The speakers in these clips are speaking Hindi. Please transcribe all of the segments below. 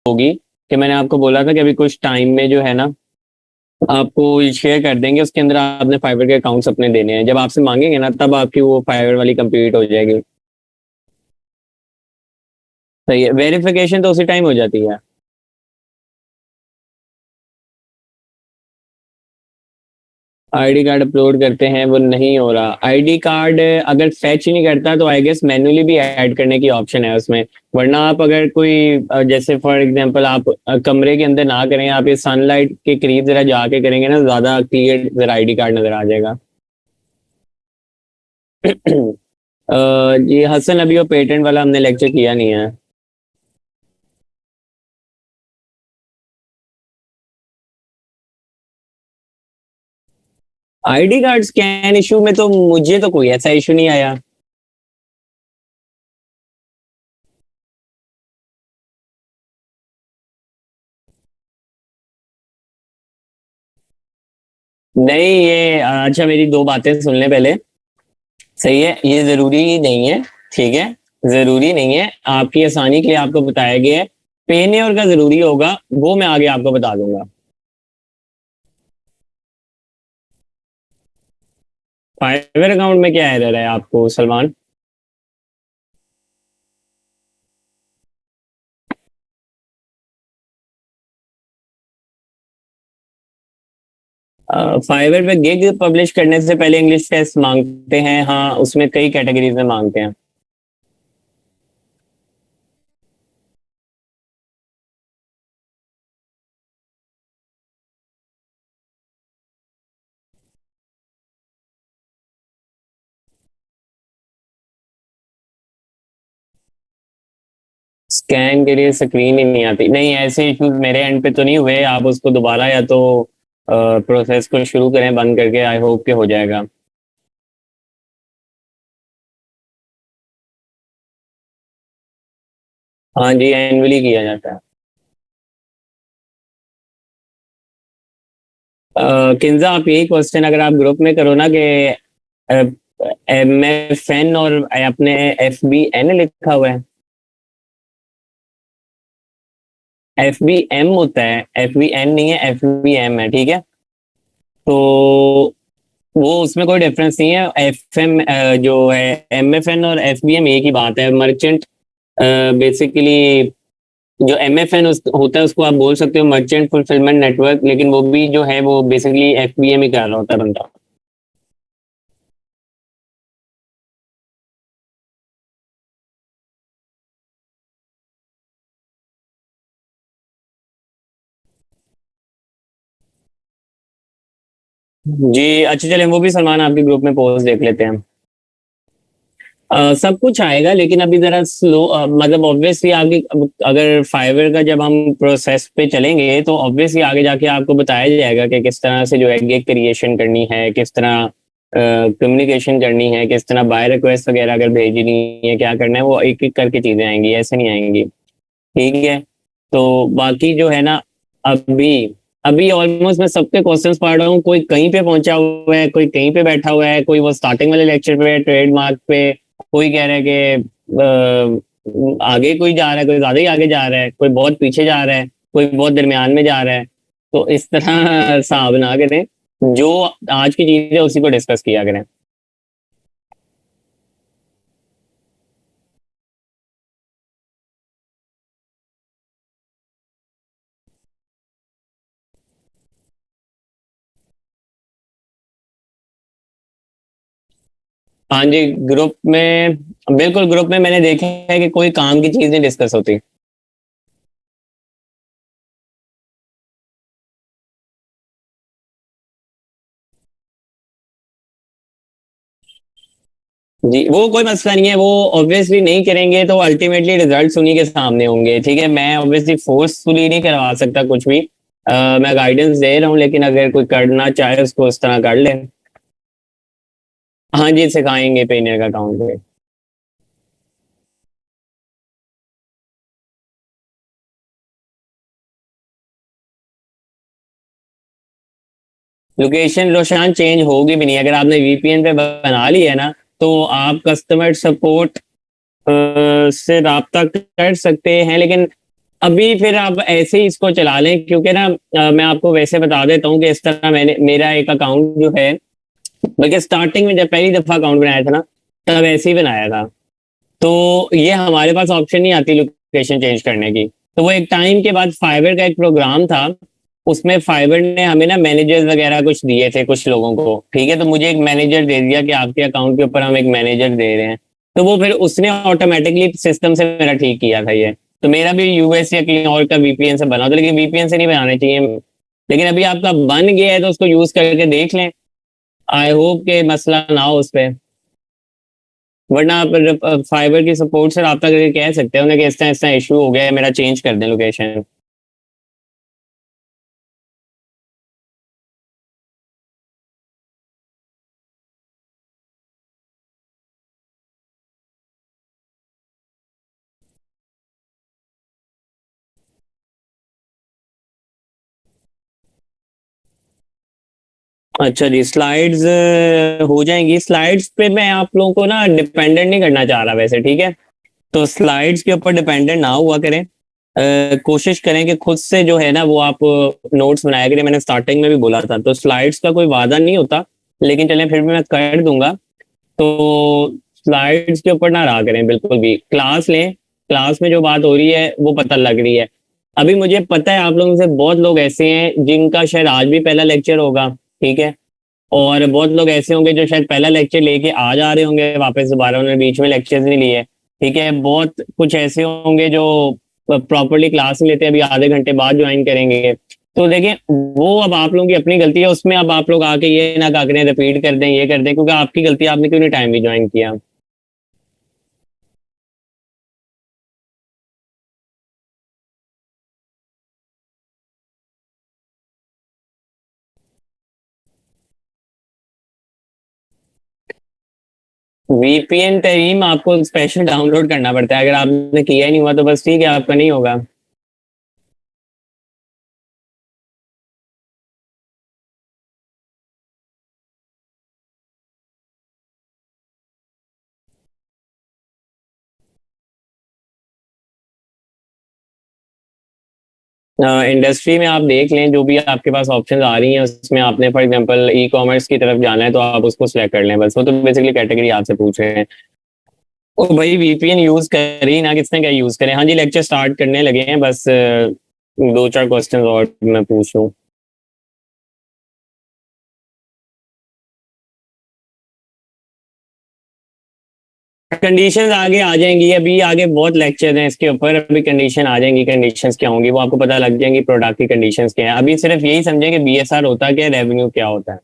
होगी कि मैंने आपको बोला था कि अभी कुछ टाइम में जो है ना आपको शेयर कर देंगे, उसके अंदर आपने फाइवर के अकाउंट्स अपने देने हैं। जब आपसे मांगेंगे ना तब आपकी वो फाइवर वाली कंप्लीट हो जाएगी। सही है, वेरिफिकेशन तो उसी टाइम हो जाती है। आईडी कार्ड अपलोड करते हैं वो नहीं हो रहा। आईडी कार्ड अगर फैच ही नहीं करता तो आई गेस मैन्युअली भी ऐड करने की ऑप्शन है उसमें। वरना आप अगर कोई जैसे फॉर एग्जांपल आप कमरे के अंदर ना करें, आप ये सनलाइट के करीब जरा जाके करेंगे ना, ज्यादा क्लियर जरा आईडी कार्ड नजर आ जाएगा। जी हसन, अभी वो पेटेंट वाला हमने लेक्चर किया नहीं है। आईडी कार्ड स्कैन इशू में तो मुझे तो कोई ऐसा इशू नहीं आया। नहीं ये अच्छा, मेरी दो बातें सुन ले पहले। सही है, ये जरूरी नहीं है। ठीक है, जरूरी नहीं है। आपकी आसानी के लिए आपको बताया गया है। पेन्योर का जरूरी होगा, वो मैं आगे आपको बता दूंगा। फाइवर अकाउंट में क्या एरर है आपको सलमान? फाइवर पे गिग पब्लिश करने से पहले इंग्लिश टेस्ट मांगते हैं, हाँ उसमें कई कैटेगरीज में मांगते हैं। स्कैन के लिए स्क्रीन ही नहीं आती, नहीं ऐसे इश्यूज मेरे एंड पे तो नहीं हुए। आप उसको दोबारा या तो प्रोसेस को शुरू करें बंद करके, आई होप के हो जाएगा। हाँ जी, एनुअली किया जाता है। किंजा, आप यही क्वेश्चन अगर आप ग्रुप में करो ना कि एम एफ एन और अपने एफ बी एन लिखा हुआ है। एफ बी एम होता है, एफ बी एन नहीं है, एफ बी एम है, ठीक है। तो वो उसमें कोई डिफरेंस नहीं है। एफ एम जो है एम एफ एन और एफ बी एम एक ही बात है। मर्चेंट बेसिकली जो एम एफ एन होता है उसको आप बोल सकते हो मर्चेंट फुलफिलमेंट नेटवर्क, लेकिन वो भी जो है वो बेसिकली एफ बी एम ही कर रहा होता है बंदा। जी अच्छा, चलें वो भी सलमान आपके ग्रुप में पोस्ट देख लेते हैं। सब कुछ आएगा लेकिन अभी जरा स्लो, मतलब ऑब्वियसली आगे अगर फाइवर का जब हम प्रोसेस पे चलेंगे तो ऑब्वियसली आगे जाके आपको बताया जाएगा कि किस तरह से जो है गिग क्रिएशन करनी है, किस तरह कम्युनिकेशन करनी है, किस तरह बाय रिक्वेस्ट वगैरह अगर भेजनी है क्या करना है, वो एक एक करके चीजें आएंगी, ऐसे नहीं आएंगी। ठीक है, तो बाकी जो है ना, अभी अभी ऑलमोस्ट मैं सबके क्वेश्चंस पढ़ रहा हूँ। कोई कहीं पे पहुंचा हुआ है, कोई कहीं पे बैठा हुआ है, कोई वो स्टार्टिंग वाले लेक्चर पे ट्रेडमार्क पे, कोई कह रहा है कि आगे कोई जा रहा है, कोई ज्यादा ही आगे जा रहा है, कोई बहुत पीछे जा रहा है, कोई बहुत दरमियान में जा रहा है। तो इस तरह हिसाब ना करें, जो आज की चीज है उसी को डिस्कस किया करें। हाँ जी, ग्रुप में, बिल्कुल ग्रुप में मैंने देखा है कि कोई काम की चीज नहीं डिस्कस होती। जी वो कोई मसला नहीं है, वो ऑब्वियसली नहीं करेंगे तो अल्टीमेटली रिजल्ट उन्हीं के सामने होंगे। ठीक है, मैं ऑब्वियसली फोर्सफुली नहीं करवा सकता कुछ भी। मैं गाइडेंस दे रहा हूँ, लेकिन अगर कोई करना चाहे उसको उस तरह कर ले। हाँ जी, सिखाएंगे पेनियर का अकाउंट पे। लोकेशन रोशान चेंज होगी भी नहीं, अगर आपने वीपीएन पे बना ली है ना तो आप कस्टमर सपोर्ट से रब्ता कर सकते हैं, लेकिन अभी फिर आप ऐसे ही इसको चला लें, क्योंकि ना मैं आपको वैसे बता देता हूँ कि इस तरह मैंने मेरा एक अकाउंट जो है, बल्कि स्टार्टिंग में जब पहली दफा अकाउंट बनाया था ना, तब ऐसे ही बनाया था। तो ये हमारे पास ऑप्शन नहीं आती लोकेशन चेंज करने की। तो वो एक टाइम के बाद फाइबर का एक प्रोग्राम था, उसमें फाइबर ने हमें ना मैनेजर्स वगैरह कुछ दिए थे कुछ लोगों को, ठीक है। तो मुझे एक मैनेजर दे दिया कि आपके अकाउंट के ऊपर हम एक मैनेजर दे रहे हैं। तो वो फिर उसने ऑटोमेटिकली सिस्टम से मेरा ठीक किया था ये। तो मेरा भी यूएस या कहीं और का वीपीएन से बना था, लेकिन वीपीएन से नहीं बनाना चाहिए। लेकिन अभी आपका बन गया है तो उसको यूज करके देख लें। आई होप के मसला ना हो उस पर। वरना आप फाइबर की सपोर्ट से रब्ता करके कह सकते हैं उन्हें कि इस तरह इशू हो गया है, मेरा चेंज कर दें लोकेशन। अच्छा जी, स्लाइड्स हो जाएंगी। स्लाइड्स पे मैं आप लोगों को ना डिपेंडेंट नहीं करना चाह रहा वैसे, ठीक है। तो स्लाइड्स के ऊपर डिपेंडेंट ना हुआ करें। कोशिश करें कि खुद से जो है ना वो आप नोट्स बनाया करें। मैंने स्टार्टिंग में भी बोला था, तो स्लाइड्स का कोई वादा नहीं होता, लेकिन चलें फिर भी मैं कर दूंगा। तो स्लाइड्स के ऊपर ना रहा करें बिल्कुल भी। क्लास लें, क्लास में जो बात हो रही है वो पता लग रही है। अभी मुझे पता है आप लोगों में से बहुत लोग ऐसे हैं जिनका शायद आज भी पहला लेक्चर होगा, ठीक है। और बहुत लोग ऐसे होंगे जो शायद पहला लेक्चर लेके आ जा रहे होंगे वापस दोबारा, उन्होंने बीच में लेक्चर्स नहीं लिए, ठीक है। बहुत कुछ ऐसे होंगे जो प्रॉपरली क्लास नहीं लेते, अभी आधे घंटे बाद ज्वाइन करेंगे। तो देखिए, वो अब आप लोगों की अपनी गलती है, उसमें अब आप लोग आके ये ना करें रिपीट कर दें ये कर दें, क्योंकि आपकी गलती है, आपने क्यों नहीं टाइम भी ज्वाइन किया। वीपीएन तरीम आपको स्पेशल डाउनलोड करना पड़ता है, अगर आपने किया ही नहीं हुआ तो बस ठीक है, आपका नहीं होगा। इंडस्ट्री में आप देख लें, जो भी आपके पास ऑप्शन आ रही हैं उसमें आपने फॉर एग्जांपल ई कॉमर्स की तरफ जाना है तो आप उसको सिलेक्ट कर लें बस। वो तो बेसिकली कैटेगरी आपसे पूछ रहे हैं। ओ भाई, वीपीएन यूज करें ही ना, किसने क्या यूज करें। हाँ जी, लेक्चर स्टार्ट करने लगे हैं बस। दो चार क्वेश्चन और मैं पूछ लूँ। कंडीशंस आगे आ जाएंगी, अभी आगे बहुत लेक्चर हैं इसके ऊपर, अभी कंडीशन आ जाएंगी। कंडीशंस क्या होंगी वो आपको पता लग जाएंगी, प्रोडक्ट की कंडीशंस क्या है। अभी सिर्फ यही समझें कि बीएसआर होता क्या है, रेवेन्यू क्या होता है।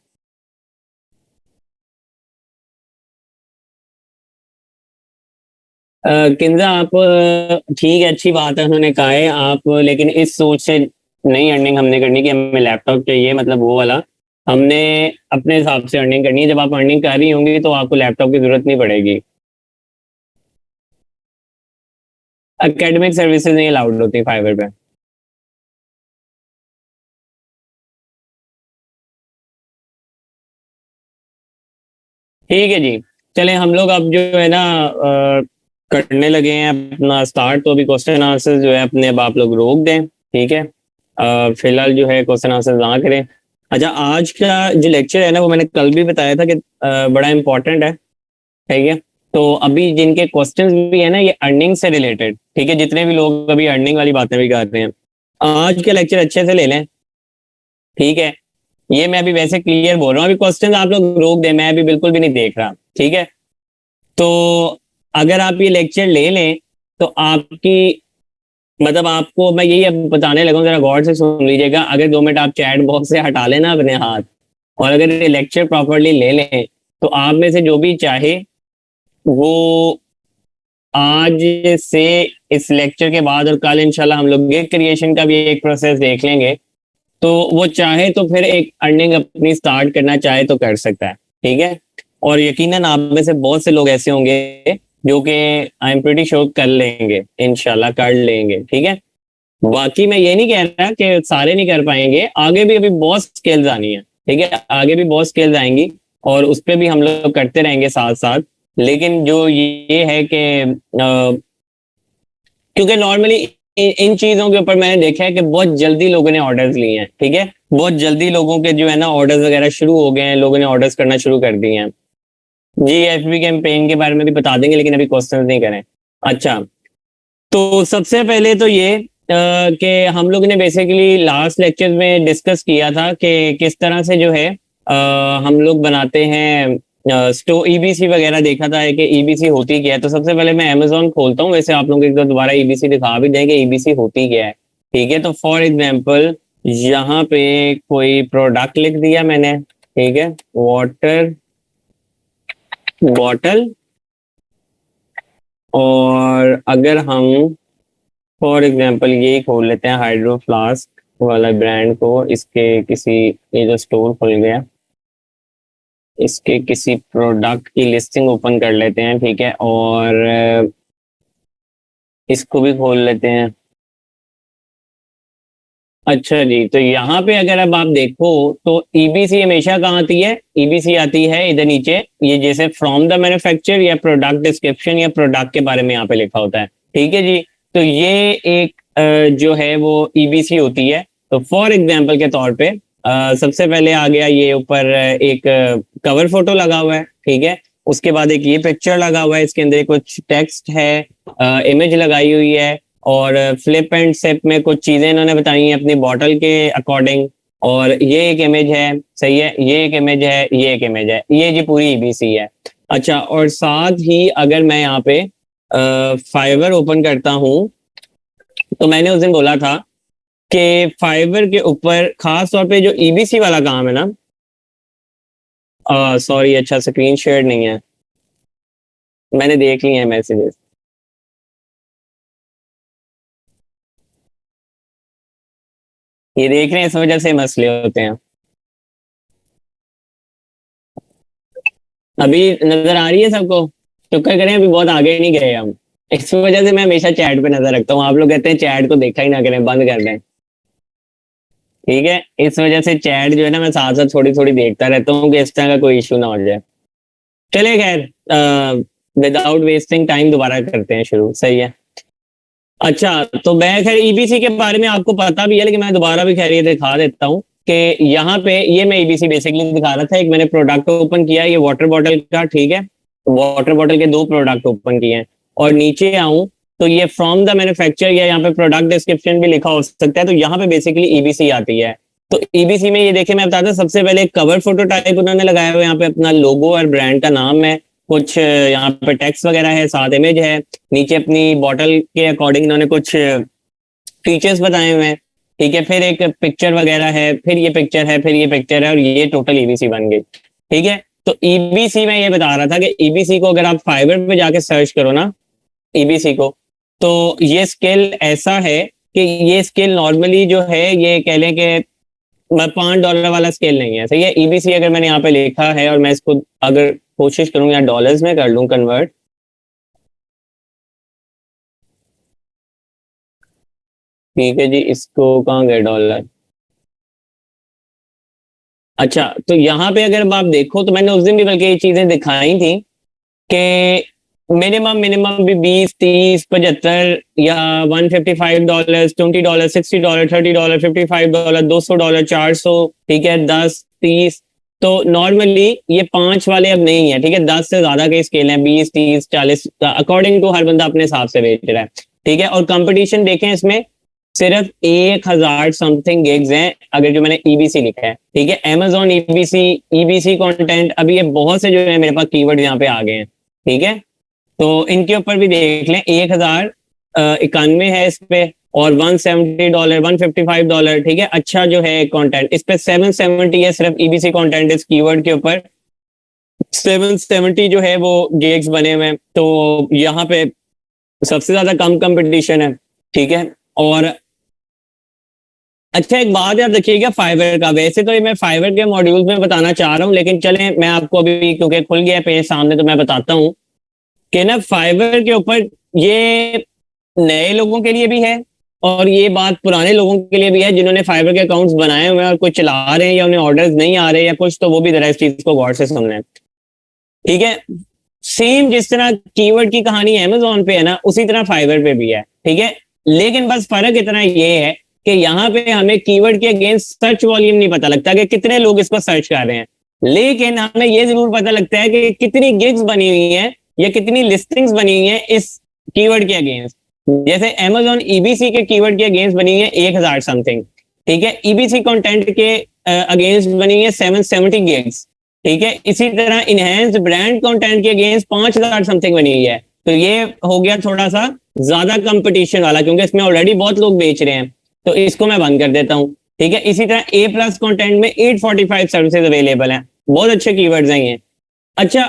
किंजा आप ठीक है, अच्छी बात है, उन्होंने कहा है आप, लेकिन इस सोच से नहीं अर्निंग हमने करनी कि हमें लैपटॉप चाहिए, मतलब वो वाला। हमने अपने हिसाब से अर्निंग करनी है। जब आप अर्निंग कर रही होंगी तो आपको लैपटॉप की जरूरत नहीं पड़ेगी। एकेडमिक सर्विसेज नहीं अलाउड होती फाइवर पे। ठीक है जी। चलें हम लोग अब जो है ना करने लगे हैं अपना स्टार्ट। तो अभी क्वेश्चन आंसर जो है अपने अब आप लोग रोक दें, ठीक है। फिलहाल जो है क्वेश्चन आंसर ना करें। अच्छा, आज का जो लेक्चर है ना वो मैंने कल भी बताया था कि बड़ा इंपॉर्टेंट है, ठीक है। तो अभी जिनके क्वेश्चंस भी है ना ये अर्निंग से रिलेटेड, ठीक है, जितने भी लोग अभी अर्निंग वाली बातें भी कर रहे हैं, आज का लेक्चर अच्छे से ले लें, ठीक है। ये मैं अभी वैसे क्लियर बोल रहा हूँ, अभी क्वेश्चन आप लोग रोक दें, मैं अभी बिल्कुल भी नहीं देख रहा, ठीक है। तो अगर आप ये लेक्चर ले लें तो आपकी, मतलब आपको मैं यही अब बताने लगा हूं, जरा गौर से सुन लीजिएगा। अगर 2 मिनट आप चैट बॉक्स से हटा लेना अपने हाथ, और अगर ये लेक्चर प्रॉपरली ले लें, तो आप में से जो भी चाहे वो आज से इस लेक्चर के बाद और कल इंशाल्लाह हम लोग गिग क्रिएशन का भी एक प्रोसेस देख लेंगे। तो वो चाहे तो फिर एक अर्निंग अपनी स्टार्ट करना चाहे तो कर सकता है, ठीक है। और यकीनन आप में से बहुत से लोग ऐसे होंगे जो कि आई एम प्रीटी श्योर कर लेंगे, इंशाल्लाह कर लेंगे, ठीक है। बाकी मैं ये नहीं कह रहा कि सारे नहीं कर पाएंगे, आगे भी अभी बहुत स्किल्स आनी है, ठीक है। आगे भी बहुत स्किल्स आएंगी और उस पर भी हम लोग करते रहेंगे साथ साथ। लेकिन जो ये है कि क्योंकि नॉर्मली इन चीजों के ऊपर मैंने देखा है कि बहुत जल्दी लोगों ने ऑर्डर्स लिए हैं, ठीक है, बहुत जल्दी लोगों के जो है ना ऑर्डर्स वगैरह शुरू हो गए हैं, लोगों ने ऑर्डर्स करना शुरू कर दिए हैं। जी एफबी कैंपेन के बारे में भी बता देंगे, लेकिन अभी क्वेश्चन नहीं करें। अच्छा, तो सबसे पहले तो ये कि हम लोग ने बेसिकली लास्ट लेक्चर में डिस्कस किया था कि किस तरह से जो है हम लोग बनाते हैं स्टो ईबीसी वगैरह देखा था कि ईबीसी होती क्या है। तो सबसे पहले मैं अमेजोन खोलता हूँ, वैसे आप लोग एक बार दोबारा ईबीसी दिखा भी दें कि ईबीसी होती क्या है, ठीक है। तो फॉर एग्जांपल यहाँ पे कोई प्रोडक्ट लिख दिया मैंने, ठीक है, वाटर बॉटल। और अगर हम फॉर एग्जांपल ये खोल लेते हैं हाइड्रो फ्लास्क वाला ब्रांड को, इसके किसी, ये जो स्टोर खुल गया, इसके किसी प्रोडक्ट की लिस्टिंग ओपन कर लेते हैं, ठीक है, और इसको भी खोल लेते हैं। अच्छा जी, तो यहाँ पे अगर अब आप देखो तो ईबीसी हमेशा कहाँ आती है, ईबीसी आती है इधर नीचे, ये जैसे फ्रॉम द मैन्युफैक्चर या प्रोडक्ट डिस्क्रिप्शन या प्रोडक्ट के बारे में यहाँ पे लिखा होता है, ठीक है जी। तो ये एक जो है वो ईबीसी होती है। तो फॉर एग्जाम्पल के तौर पे सबसे पहले आ गया ये ऊपर एक कवर फोटो लगा हुआ है, ठीक है, उसके बाद एक ये पिक्चर लगा हुआ है, इसके अंदर कुछ टेक्स्ट है, इमेज लगाई हुई है, और फ्लिप एंड सिप में कुछ चीजें इन्होंने बताई हैं अपनी बॉटल के अकॉर्डिंग। और ये एक इमेज है, सही है, ये एक इमेज है, ये एक इमेज है, ये जी पूरी ईबीसी है। अच्छा, और साथ ही अगर मैं यहाँ पे फाइवर ओपन करता हूँ, तो मैंने उस दिन बोला था कि फाइवर के ऊपर खास तौर पे जो ईबीसी वाला काम है ना, सॉरी, अच्छा स्क्रीन शेयर नहीं है, मैंने देख लिए हैं मैसेजेस। ये देख रहे हैं, इस वजह से मसले होते हैं। अभी नजर आ रही है सबको? शुक्र करें अभी बहुत आगे नहीं गए हम, इस वजह से मैं हमेशा चैट पे नजर रखता हूँ। आप लोग कहते हैं चैट को देखा ही ना करें, बंद कर दें, ठीक है, इस वजह से चैट जो है ना मैं साथ साथ थोड़ी थोड़ी देखता रहता हूँ कि इस तरह का कोई इशू ना हो जाए। चलिए खैर, विदाउट वेस्टिंग टाइम दोबारा करते हैं शुरू, सही है। अच्छा, तो मैं खैर ईबीसी के बारे में आपको पता भी है, लेकिन मैं दोबारा भी खैर ये दिखा देता हूँ कि यहाँ पे ये मैं ईबीसी बेसिकली दिखा रहा था। एक मैंने प्रोडक्ट ओपन किया, ये वाटर बॉटल का, ठीक है, वाटर बॉटल के दो प्रोडक्ट ओपन किए हैं। और नीचे आऊं तो ये फ्रॉम द मैन्युफैक्चर या यहाँ पे प्रोडक्ट डिस्क्रिप्शन भी लिखा हो सकता है, तो यहाँ पे बेसिकली ईबीसी आती है। तो ईबीसी में ये देखिए, मैं बताता हूँ, सबसे पहले कवर फोटो टाइप उन्होंने लगाया हुआ, यहाँ पे अपना लोगो और ब्रांड का नाम है, कुछ यहाँ पे टेक्स्ट वगैरह है, साथ इमेज है, नीचे अपनी बॉटल के अकॉर्डिंग इन्होंने कुछ फीचर्स बताए हुए हैं, ठीक है, फिर एक पिक्चर वगैरह है, फिर ये पिक्चर है, फिर ये पिक्चर है, और ये टोटल ईबीसी बन गई, ठीक है। तो ईबीसी में ये बता रहा था कि ईबीसी को अगर आप फाइवर पे जाके सर्च करो ना ईबीसी को, तो ये स्केल ऐसा है कि ये स्केल नॉर्मली जो है, ये कह लें कि $5 वाला स्केल नहीं है, सही है। ईबीसी अगर मैंने यहाँ पे लिखा है और मैं इसको अगर कोशिश करूँ या डॉलर्स में कर लूँ कन्वर्ट, ठीक है जी, इसको कहाँ गए डॉलर। अच्छा, तो यहाँ पे अगर आप देखो तो मैंने उस दिन भी बल्कि ये चीजें दिखाई थी कि मिनिमम मिनिमम भी 20, 30, 75 या $155, $20, $60, $30, $55, $200, 400, ठीक है, 10, 30। तो नॉर्मली ये 5 वाले अब नहीं है, ठीक है, 10 से ज्यादा के स्केल हैं, 20, 30, 40, अकॉर्डिंग टू हर बंदा अपने हिसाब से बेच रहा है, ठीक है। और कंपटीशन देखें इसमें सिर्फ 1000 समथिंग गिग्स हैं, अगर जो मैंने ईबीसी लिखा है, ठीक है, अमेजोन ईबीसी, ईबीसी कंटेंट, अभी ये बहुत से जो है मेरे पास कीवर्ड यहाँ पे आ गए हैं, ठीक है। तो इनके ऊपर भी देख लें, 1091 है इस पे, और $170, $155, ठीक है, अच्छा जो है कंटेंट इस पे 770 है सिर्फ ईबीसी कंटेंट इस कीवर्ड के ऊपर, 770 जो है वो गिग्स बने हुए हैं। तो यहाँ पे सबसे ज्यादा कम कंपटीशन है, ठीक है। और अच्छा, एक बात याद रखिएगा फाइवर का, वैसे तो ये मैं फाइवर के मॉड्यूल्स में बताना चाह रहा हूँ, लेकिन चलें मैं आपको अभी क्योंकि खुल गया पेज सामने तो मैं बताता हूँ कि ना फाइवर के ऊपर ये नए लोगों के लिए भी है, और ये बात पुराने लोगों के लिए भी है जिन्होंने फाइवर के अकाउंट्स बनाए हुए हैं और कुछ चला रहे हैं या उन्हें ऑर्डर्स नहीं आ रहे या कुछ, तो वो भी जरा इस चीज को गौर से सुनना, ठीक है। सेम जिस तरह कीवर्ड की कहानी अमेजोन पे है ना, उसी तरह फाइवर पे भी है, ठीक है। लेकिन बस फर्क इतना ये है कि यहाँ पे हमें कीवर्ड के अगेंस्ट सर्च वॉल्यूम नहीं पता लगता कि कितने लोग इसको सर्च कर रहे हैं, लेकिन हमें ये जरूर पता लगता है कि कितनी गिग्स बनी हुई हैं या कितनी लिस्टिंग्स बनी हुई हैं इस कीवर्ड के अगेंस्ट। जैसे Amazon EBC के कीवर्ड के अगेंस्ट बनी हुई है 1000 समथिंग, ठीक है। EBC कंटेंट के अगेंस्ट बनी हुई है 770 गिग्स, ठीक है। इसी तरह इनहेंस ब्रांड कंटेंट के अगेंस्ट 5000 समथिंग बनी हुई है। तो ये हो गया थोड़ा सा ज्यादा कंपटीशन वाला, क्योंकि इसमें ऑलरेडी बहुत लोग बेच रहे हैं, तो इसको मैं बंद कर देता हूँ, ठीक है। इसी तरह A+ कंटेंट में 845 सर्विसेज अवेलेबल हैं, बहुत अच्छे कीवर्ड्स हैं ये। अच्छा,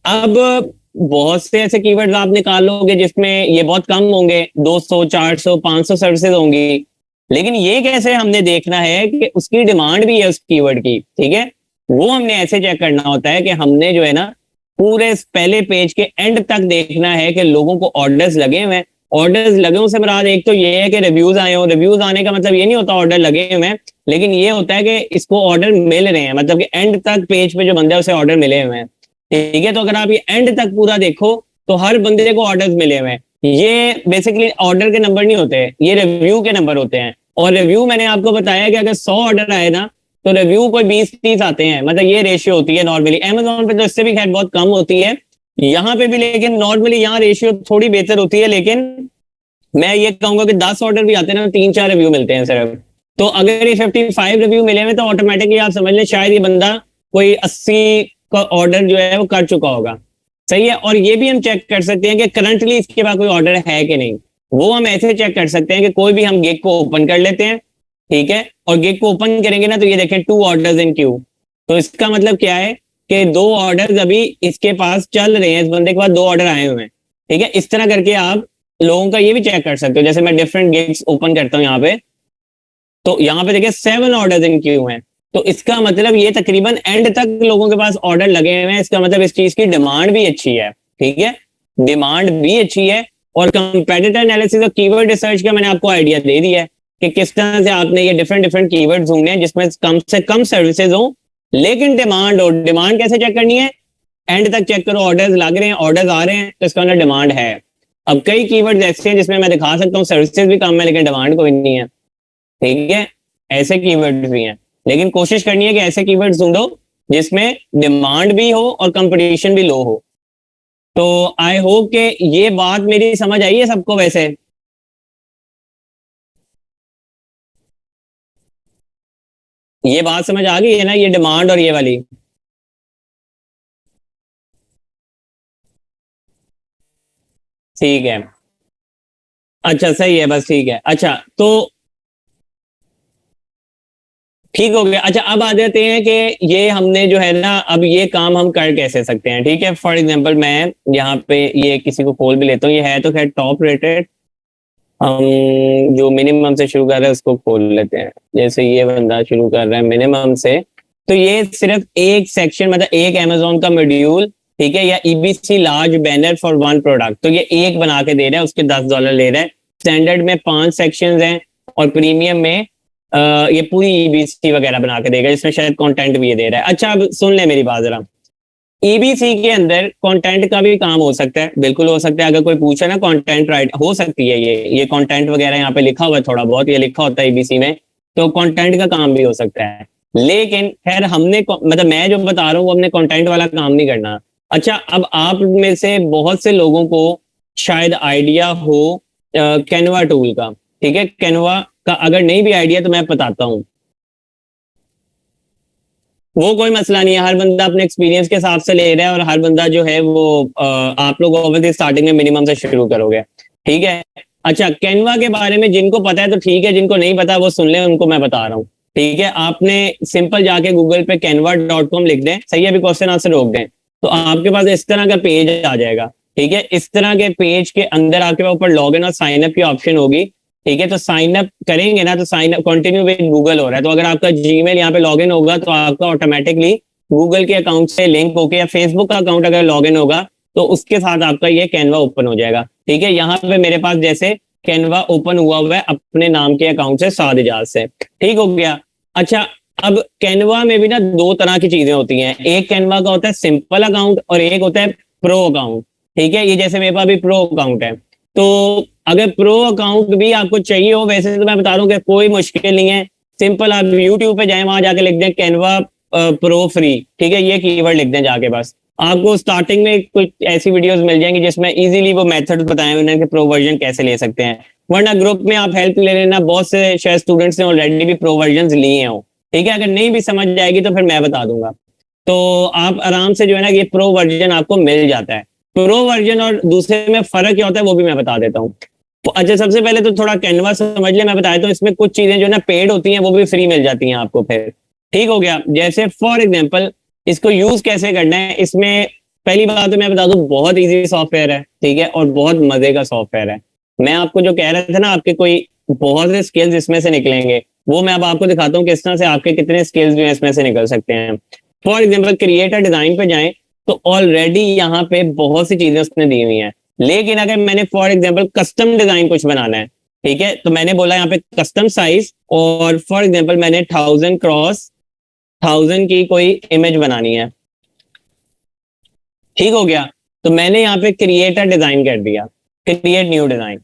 अब बहुत से ऐसे कीवर्ड्स आप निकालोगे जिसमें ये बहुत कम होंगे, 200 400 500 सर्विसेज होंगी, लेकिन ये कैसे हमने देखना है कि उसकी डिमांड भी है उस कीवर्ड की, ठीक है। वो हमने ऐसे चेक करना होता है कि हमने जो है ना पूरे पहले पेज के एंड तक देखना है कि लोगों को ऑर्डर्स लगे हुए हैं। ऑर्डर्स लगे हुए से मुराद एक तो ये है कि रिव्यूज आए हो, रिव्यूज आने का मतलब ये नहीं होता ऑर्डर लगे हुए हैं, लेकिन ये होता है कि इसको ऑर्डर मिल रहे हैं, मतलब कि एंड तक पेज पे जो बंदा है उसे ऑर्डर मिले हुए हैं, ठीक है। तो अगर आप ये एंड तक पूरा देखो तो हर बंदे को ऑर्डर्स मिले हुए हैं। ये बेसिकली ऑर्डर के नंबर नहीं होते, ये रिव्यू के नंबर होते हैं। और रिव्यू मैंने आपको बताया कि अगर 100 ऑर्डर आए ना तो रिव्यू कोई 20-30 आते हैं, मतलब ये रेशियो होती है नॉर्मली। Amazon पे तो इससे भी खैर बहुत कम होती है, यहाँ पे भी, लेकिन नॉर्मली यहाँ रेशियो थोड़ी बेहतर होती है। लेकिन मैं ये कहूंगा कि 10 ऑर्डर भी आते हैं ना, 3-4 रिव्यू मिलते हैं सिर्फ। तो अगर ये 55 रिव्यू मिले हुए तो ऑटोमेटिकली आप समझ लें शायद ये बंदा कोई 80 का ऑर्डर जो है वो कर चुका होगा, सही है। और ये भी हम चेक कर सकते हैं कि करंटली इसके बाद कोई ऑर्डर है कि नहीं। वो हम ऐसे चेक कर सकते हैं कि कोई भी हम गिग को ओपन कर लेते हैं, ठीक है, और गिग को ओपन करेंगे ना तो ये देखें 2 ऑर्डर्स इन क्यू। तो इसका मतलब क्या है कि 2 ऑर्डर्स अभी इसके पास चल रहे हैं, इस बंदे के पास 2 ऑर्डर आए हुए हैं, ठीक है। इस तरह करके आप लोगों का ये भी चेक कर सकते हो। जैसे मैं डिफरेंट गिग्स ओपन करता हूँ यहाँ पे, तो यहाँ पे देखिए 7 ऑर्डर्स इन क्यू हैं। तो इसका मतलब ये तकरीबन एंड तक लोगों के पास ऑर्डर लगे हुए हैं। इसका मतलब इस चीज की डिमांड भी अच्छी है, ठीक है, डिमांड भी अच्छी है। और कंपेटिटर एनालिसिस और कीवर्ड रिसर्च का मैंने आपको आइडिया दे दिया है कि किस तरह से आपने ये डिफरेंट डिफरेंट कीवर्ड ढूंढने हैं जिसमें कम से कम सर्विसेज हो लेकिन डिमांड हो। डिमांड कैसे चेक करनी है? एंड तक चेक करो, ऑर्डर्स लग रहे हैं, ऑर्डर्स आ रहे हैं, तो इसका अंदर डिमांड है। अब कई कीवर्ड्स ऐसे हैं जिसमें मैं दिखा सकता हूँ सर्विसेज भी कम है लेकिन डिमांड कोई नहीं है, ठीक है, ऐसे कीवर्ड्स भी हैं। लेकिन कोशिश करनी है कि ऐसे कीवर्ड्स ढूंढो जिसमें डिमांड भी हो और कंपटीशन भी लो हो। तो आई होप कि ये बात मेरी समझ आई है सबको। वैसे ये बात समझ आ गई है ना, ये डिमांड और ये वाली? ठीक है, अच्छा सही है, बस ठीक है। अच्छा तो ठीक हो गया। अच्छा अब आ जाते हैं कि ये हमने जो है ना, अब ये काम हम कर कैसे सकते हैं, ठीक है। फॉर एग्जांपल मैं यहाँ पे ये किसी को खोल भी लेता हूँ, ये है तो खैर टॉप रेटेड, हम जो मिनिमम से शुरू कर रहे हैं उसको खोल लेते हैं। जैसे ये बंदा शुरू कर रहा है मिनिमम से, तो ये सिर्फ एक सेक्शन, मतलब एक Amazon का मॉड्यूल, ठीक है, या EBC large banner for 1 product, तो ये एक बना के दे रहा है, उसके $10 ले रहा है। स्टैंडर्ड में 5 सेक्शंस हैं और प्रीमियम में ये पूरी EBC वगैरह बना के देगा, जिसमें शायद कंटेंट भी ये दे रहा है। अच्छा अब सुन ले मेरी बात जरा, EBC के अंदर कंटेंट का भी काम हो सकता है, बिल्कुल हो सकता है। अगर कोई पूछे ना कंटेंट राइट हो सकती है, ये कंटेंट वगैरह यहाँ पे लिखा हुआ है, थोड़ा बहुत ये लिखा होता है EBC में, तो कंटेंट का काम भी हो सकता है। लेकिन खैर हमने मतलब मैं जो बता रहा हूँ वो हमने कंटेंट वाला काम नहीं करना। अच्छा अब आप में से बहुत से लोगों को शायद आइडिया हो कैनवा टूल का, ठीक है। कैनवा का अगर नहीं भी आइडिया तो मैं बताता हूँ, वो कोई मसला नहीं है। हर बंदा अपने एक्सपीरियंस के हिसाब से ले रहा है और हर बंदा जो है वो आप लोग ऑब्वियसली स्टार्टिंग में मिनिमम से शुरू करोगे, ठीक है। अच्छा कैनवा के बारे में जिनको पता है तो ठीक है, जिनको नहीं पता वो सुन लें, उनको मैं बता रहा हूँ, ठीक है। आपने सिंपल जाके गूगल पे canva.com लिख दें, सही है, अभी क्वेश्चन आंसर रोक दें, तो आपके पास इस तरह का पेज आ जाएगा, ठीक है। इस तरह के पेज के अंदर आपके पास ऊपर लॉग इन और साइन अप की ऑप्शन होगी, ठीक है। तो साइन अप करेंगे ना, तो sign up continue with Google हो रहा है, तो अगर आपका जीमेल यहाँ पे लॉग इन होगा तो आपका ऑटोमेटिकली गूगल के अकाउंट से लिंक होकर, या फेसबुक का अकाउंट अगर लॉग इन होगा तो उसके साथ आपका ये कैनवा ओपन हो जाएगा, ठीक है। यहाँ पे मेरे पास जैसे कैनवा ओपन हुआ है अपने नाम के अकाउंट से, साद इजाज से, ठीक हो गया। अच्छा अब कैनवा में भी ना 2 तरह की चीजें होती हैं। एक कैनवा का होता है सिंपल अकाउंट और एक होता है प्रो अकाउंट, ठीक है। ये जैसे मेरे पास भी प्रो अकाउंट है, तो अगर प्रो अकाउंट भी आपको चाहिए हो, वैसे तो मैं बता रहा हूँ कि कोई मुश्किल नहीं है, सिंपल आप यूट्यूब पे जाएं, वहां जाके लिख दें कैनवा प्रो फ्री, ठीक है, ये कीवर्ड लिख दें जाके, बस आपको स्टार्टिंग में कुछ ऐसी वीडियोस मिल जाएंगी जिसमें इजीली वो मेथड बताए हुए हैं कि प्रो वर्जन कैसे ले सकते हैं। वरना ग्रुप में आप हेल्प ले लेना, बहुत से शायद स्टूडेंट्स ने ऑलरेडी भी प्रो वर्जन लिए हो, ठीक है। अगर नहीं भी समझ जाएगी तो फिर मैं बता दूंगा, तो आप आराम से जो है ना ये प्रो वर्जन आपको मिल जाता है। प्रो वर्जन और दूसरे में फर्क क्या होता है वो भी मैं बता देता हूँ। अच्छा, सबसे पहले तो थोड़ा कैनवा समझ ले, मैं बताया तो इसमें कुछ चीजें जो है ना पेड होती हैं वो भी फ्री मिल जाती हैं आपको फिर, ठीक हो गया। जैसे फॉर एग्जाम्पल इसको यूज कैसे करना है, इसमें पहली बात तो मैं बता दूं बहुत इजी सॉफ्टवेयर है, ठीक है, और बहुत मजे का सॉफ्टवेयर है। मैं आपको जो कह रहा था ना आपके कोई बहुत से स्किल्स इसमें से निकलेंगे, वो मैं अब आपको दिखाता हूँ किस तरह से आपके कितने स्किल्स जो है इसमें से निकल सकते हैं। फॉर एग्जाम्पल क्रिएटर डिजाइन पे जाएं तो ऑलरेडी यहाँ पे बहुत सी चीजें उसने दी हुई हैं, लेकिन अगर मैंने फॉर एग्जाम्पल कस्टम डिजाइन कुछ बनाना है, ठीक है, तो मैंने बोला यहाँ पे कस्टम साइज, और फॉर एग्जाम्पल मैंने 1000 की कोई इमेज बनानी है, ठीक हो गया। तो मैंने यहाँ पे क्रिएटर डिजाइन कर दिया, क्रिएट न्यू डिजाइन।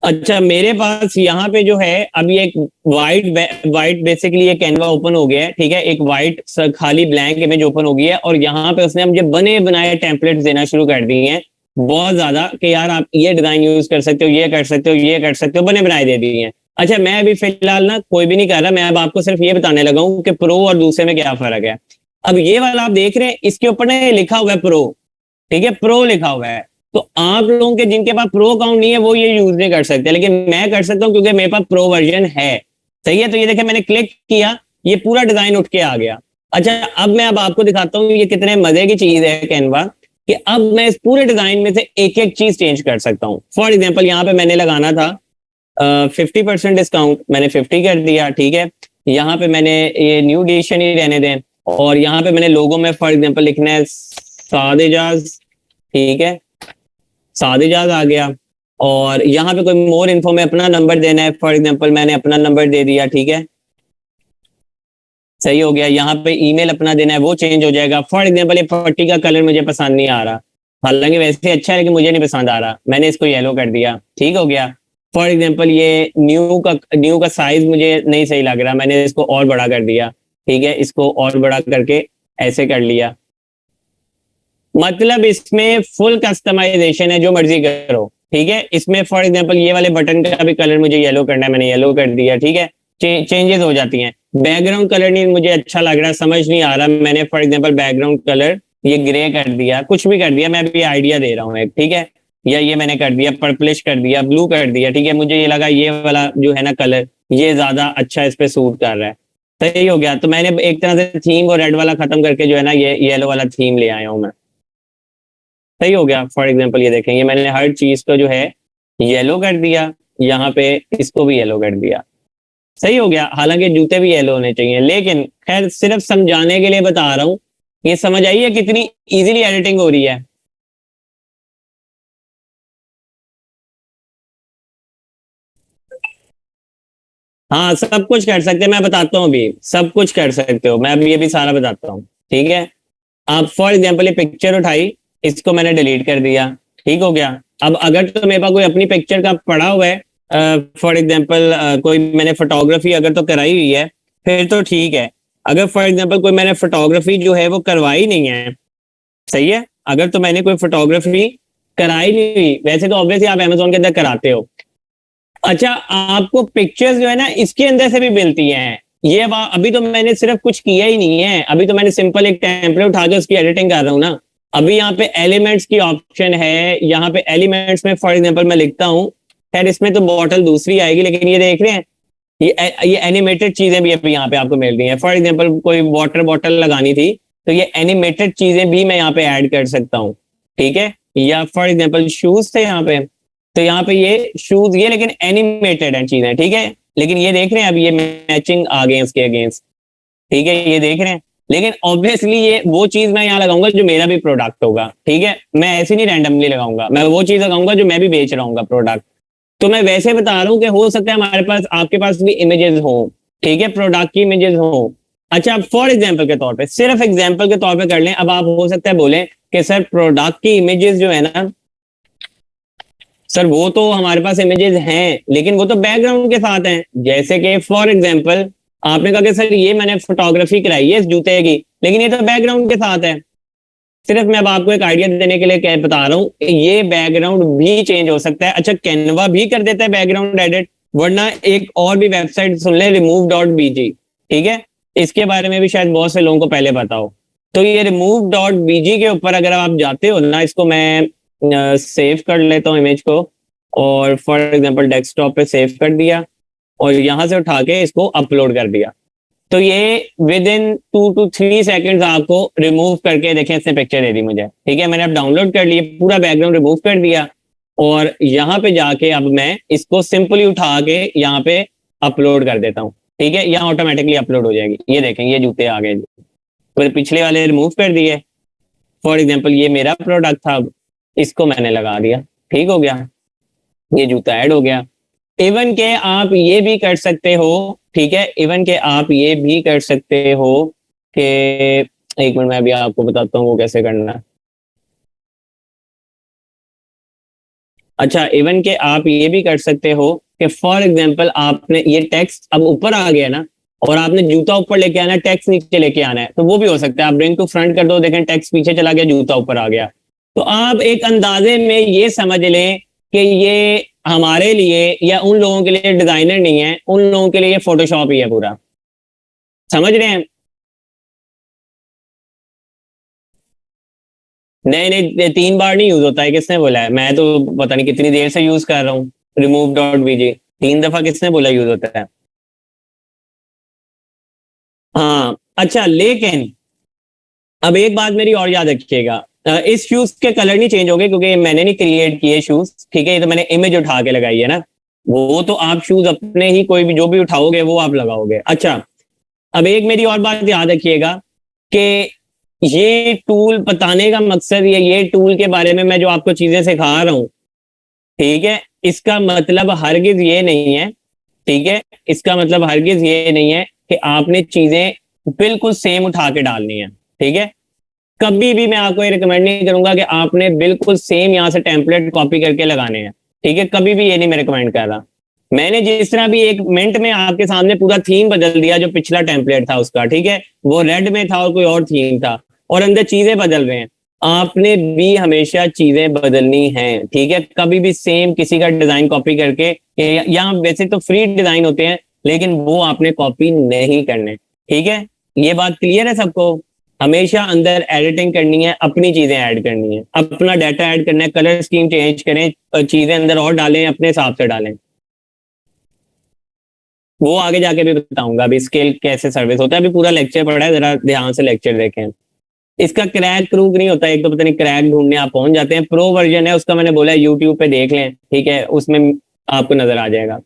अच्छा, मेरे पास यहाँ पे जो है अभी एक वाइट बेसिकली ये कैनवा ओपन हो गया है, ठीक है, एक वाइट खाली ब्लैंक इमेज ओपन हो गई है, और यहाँ पे उसने मुझे बने बनाए टेम्पलेट्स देना शुरू कर दिए हैं बहुत ज्यादा, कि यार आप ये डिजाइन यूज कर सकते हो, ये कर सकते हो, ये कर सकते हो, बने बनाए दे दिए हैं। अच्छा, मैं अभी फिलहाल ना कोई भी नहीं कर रहा, मैं अब आपको सिर्फ ये बताने लगा हूँ कि प्रो और दूसरे में क्या फर्क है। अब ये वाला आप देख रहे हैं, इसके ऊपर ना लिखा हुआ है प्रो, ठीक है, प्रो लिखा हुआ है। तो आप लोगों के जिनके पास प्रो अकाउंट नहीं है वो ये यूज नहीं कर सकते, लेकिन मैं कर सकता हूँ क्योंकि मेरे पास प्रो वर्जन है, सही है। तो ये देखिए मैंने क्लिक किया, ये पूरा डिजाइन उठ के आ गया। अच्छा, अब आपको दिखाता हूँ ये कितने मजे की चीज है कैनवा, कि अब मैं इस पूरे डिजाइन में से एक एक चीज चेंज कर सकता हूँ। फॉर एग्जाम्पल यहाँ पे मैंने लगाना था 50% डिस्काउंट, मैंने 50 कर दिया, ठीक है। यहाँ पे मैंने ये न्यू एडिशन ही रहने दें, और यहाँ पे मैंने लोगों में फॉर एग्जाम्पल लिखना है सादेजाज, ठीक है, सादेजाज आ गया। और यहाँ पे कोई मोर इन्फो में अपना नंबर देना है, फॉर एग्जाम्पल मैंने अपना नंबर दे दिया, ठीक है, सही हो गया। यहाँ पे ईमेल अपना देना है, वो चेंज हो जाएगा। फॉर एग्जाम्पल ये पट्टी का कलर मुझे पसंद नहीं आ रहा, हालांकि वैसे अच्छा है लेकिन मुझे नहीं पसंद आ रहा, मैंने इसको येलो कर दिया, ठीक हो गया। फॉर एग्जाम्पल ये न्यू का साइज मुझे नहीं सही लग रहा, मैंने इसको और बड़ा कर दिया, ठीक है, इसको और बड़ा करके ऐसे कर लिया। मतलब इसमें फुल कस्टमाइजेशन है, जो मर्जी करो, ठीक है। इसमें फॉर एग्जांपल ये वाले बटन का भी कलर मुझे येलो करना है, मैंने येलो कर दिया, ठीक है। चेंजेस हो जाती हैं। बैकग्राउंड कलर नहीं मुझे अच्छा लग रहा, समझ नहीं आ रहा, मैंने फॉर एग्जांपल बैकग्राउंड कलर ये ग्रे कर दिया, कुछ भी कर दिया, मैं अभी आइडिया दे रहा हूँ एक, ठीक है। या ये मैंने कर दिया पर्पलिश कर दिया, ब्लू कर दिया, ठीक है, मुझे ये लगा ये वाला जो है ना कलर ये ज्यादा अच्छा इस पे सूट कर रहा है, सही हो गया। तो मैंने एक तरह से थीम और रेड वाला खत्म करके जो है ना ये येलो वाला थीम ले आया हूँ मैं, सही हो गया। फॉर एग्जाम्पल ये देखें, ये मैंने हर चीज को जो है येलो कर दिया, यहाँ पे इसको भी येलो कर दिया, सही हो गया। हालांकि जूते भी येलो होने चाहिए, लेकिन खैर सिर्फ समझाने के लिए बता रहा हूँ। ये समझ आइए कितनी इजीली एडिटिंग हो रही है। हाँ, सब कुछ कर सकते हैं, मैं बताता हूँ अभी, सब कुछ कर सकते हो, मैं अभी ये भी सारा बताता हूँ, ठीक है। आप फॉर एग्जाम्पल ये पिक्चर उठाई, इसको मैंने डिलीट कर दिया, ठीक हो गया। अब अगर तो मेरे पास कोई अपनी पिक्चर का पड़ा हुआ है, फॉर एग्जाम्पल कोई मैंने फोटोग्राफी अगर तो कराई हुई है फिर तो ठीक है। अगर फॉर एग्जाम्पल कोई मैंने फोटोग्राफी जो है वो करवाई नहीं है, सही है, अगर तो मैंने कोई फोटोग्राफी कराई नहीं हुई, वैसे तो ऑब्वियसली आप अमेजोन के अंदर कराते हो। अच्छा, आपको पिक्चर्स जो है ना इसके अंदर से भी मिलती हैं। ये अभी तो मैंने सिर्फ कुछ किया ही नहीं है, अभी तो मैंने सिंपल एक टेम्पलेट उठा के उसकी एडिटिंग कर रहा हूँ ना। अभी यहाँ पे एलिमेंट्स की ऑप्शन है, यहाँ पे एलिमेंट्स में फॉर एग्जांपल मैं लिखता हूँ, खैर इसमें तो बॉटल दूसरी आएगी, लेकिन ये देख रहे हैं ये एनिमेटेड चीजें भी अभी यहाँ पे आपको मिल रही हैं। फॉर एग्जाम्पल कोई वाटर बॉटल लगानी थी तो ये एनिमेटेड चीजें भी मैं यहाँ पे ऐड कर सकता हूँ, ठीक है। या फॉर एग्जाम्पल शूज थे यहाँ पे, तो यहाँ पे ये शूज ये लेकिन एनिमेटेड है चीजें, ठीक है। लेकिन ये देख रहे हैं अब ये मैचिंग आ गए उसके अगेंस्ट, ठीक है, ये देख रहे हैं। लेकिन ऑब्वियसली ये वो चीज मैं यहाँ लगाऊंगा जो मेरा भी प्रोडक्ट होगा, ठीक है, मैं ऐसे नहीं रैंडमली लगाऊंगा, मैं वो चीज लगाऊंगा जो मैं भी बेच रहा हूँ प्रोडक्ट। तो मैं वैसे बता रहा हूँ कि हो सकता है हमारे पास आपके पास भी इमेजेस हो, ठीक है, प्रोडक्ट की इमेजेस हो। अच्छा, फॉर एग्जाम्पल के तौर पे, सिर्फ एग्जाम्पल के तौर पे कर लें। अब आप हो सकता है बोले कि सर प्रोडक्ट की इमेजेस जो है ना सर वो तो हमारे पास इमेजेस हैं, लेकिन वो तो बैकग्राउंड के साथ हैं। जैसे कि फॉर एग्जांपल आपने कहा कि सर ये मैंने फोटोग्राफी कराई है इस जूते की, लेकिन ये तो बैकग्राउंड के साथ है। सिर्फ मैं अब आपको एक आइडिया देने के लिए क्या बता रहा हूँ, ये बैकग्राउंड भी चेंज हो सकता है। अच्छा, कैनवा भी कर देता है बैकग्राउंड एडिट, वरना एक और भी वेबसाइट सुन ले, remove.bg। ठीक है, इसके बारे में भी शायद बहुत से लोगों को पहले पता हो। तो ये remove.bg के ऊपर अगर आप जाते हो ना, इसको मैं सेव कर लेता हूँ इमेज को, और फॉर एग्जांपल डेस्कटॉप पे सेव कर दिया, और यहाँ से उठा के इसको अपलोड कर दिया। तो ये विद इन 2 to 3 सेकेंड्स आपको रिमूव करके, देखें इसने पिक्चर दे दी मुझे। ठीक है, मैंने अब डाउनलोड कर लिया, पूरा बैकग्राउंड रिमूव कर दिया, और यहाँ पे जाके अब मैं इसको सिंपली उठा के यहाँ पे अपलोड कर देता हूँ। ठीक है, यहाँ ऑटोमेटिकली अपलोड हो जाएगी। ये देखें, ये जूते आ गए, तो पिछले वाले रिमूव कर दिए। फॉर एग्जाम्पल ये मेरा प्रोडक्ट था, इसको मैंने लगा दिया, ठीक हो गया, ये जूता ऐड हो गया। इवन के आप ये भी कर सकते हो, ठीक है, इवन के आप ये भी कर सकते हो कि, एक मिनट मैं अभी आपको बताता हूँ वो कैसे करना है। अच्छा, इवन के आप ये भी कर सकते हो कि फॉर एग्जांपल आपने ये टेक्स्ट अब ऊपर आ गया ना, और आपने जूता ऊपर लेके आना है, टेक्स्ट नीचे लेके आना है, तो वो भी हो सकता है। आप ब्रिंग टू फ्रंट कर दो, देखें टेक्स्ट पीछे चला गया, जूता ऊपर आ गया। तो आप एक अंदाजे में ये समझ लें कि ये हमारे लिए या उन लोगों के लिए डिजाइनर नहीं है, उन लोगों के लिए ये फोटोशॉप ही है पूरा। समझ रहे हैं? नहीं नहीं, 3 बार नहीं यूज होता है, किसने बोला है? मैं तो पता नहीं कितनी देर से यूज कर रहा हूँ remove.bg। 3 दफा किसने बोला यूज होता है? हाँ अच्छा, लेकिन अब एक बात मेरी और याद रखिएगा, इस शूज के कलर नहीं चेंज हो गए, क्योंकि मैंने नहीं क्रिएट किए शूज। ठीक है, ये तो मैंने इमेज उठा के लगाई है ना, वो तो आप शूज अपने ही कोई भी जो भी उठाओगे वो आप लगाओगे। अच्छा, अब एक मेरी और बात याद रखिएगा कि ये टूल बताने का मकसद, ये टूल के बारे में मैं जो आपको चीजें सिखा रहा हूँ, ठीक है, इसका मतलब हरगिज ये नहीं है, ठीक है, इसका मतलब हरगिज ये नहीं है कि आपने चीजें बिल्कुल सेम उठा के डालनी है। ठीक है, कभी भी मैं आपको ये रिकमेंड नहीं करूंगा कि आपने बिल्कुल सेम यहाँ से टेम्पलेट कॉपी करके लगाने हैं। ठीक है, कभी भी ये नहीं मैं रिकमेंड कर रहा। मैंने जिस तरह भी 1 मिनट में आपके सामने पूरा थीम बदल दिया, जो पिछला टेम्पलेट था उसका, ठीक है, वो रेड में था और कोई और थीम था, और अंदर चीजें बदल रहे हैं। आपने भी हमेशा चीजें बदलनी हैं। ठीक है, कभी भी सेम किसी का डिजाइन कॉपी करके, या वैसे तो फ्री डिजाइन होते हैं, लेकिन वो आपने कॉपी नहीं करने। ठीक है, ये बात क्लियर है सबको? हमेशा अंदर एडिटिंग करनी है, अपनी चीजें ऐड करनी है, अपना डाटा ऐड करना है, कलर स्कीम चेंज करें, चीजें अंदर और डालें, अपने हिसाब से डालें। वो आगे जाके भी बताऊंगा अभी स्केल कैसे सर्विस होता है। अभी पूरा लेक्चर पढ़ा है, जरा ध्यान से लेक्चर देखें। इसका क्रैक क्रूक नहीं होता, एक तो पता नहीं क्रैक ढूंढने आप पहुंच जाते हैं। प्रो वर्जन है उसका, मैंने बोला यूट्यूब पे देख लें, ठीक है, उसमें आपको नजर आ जाएगा।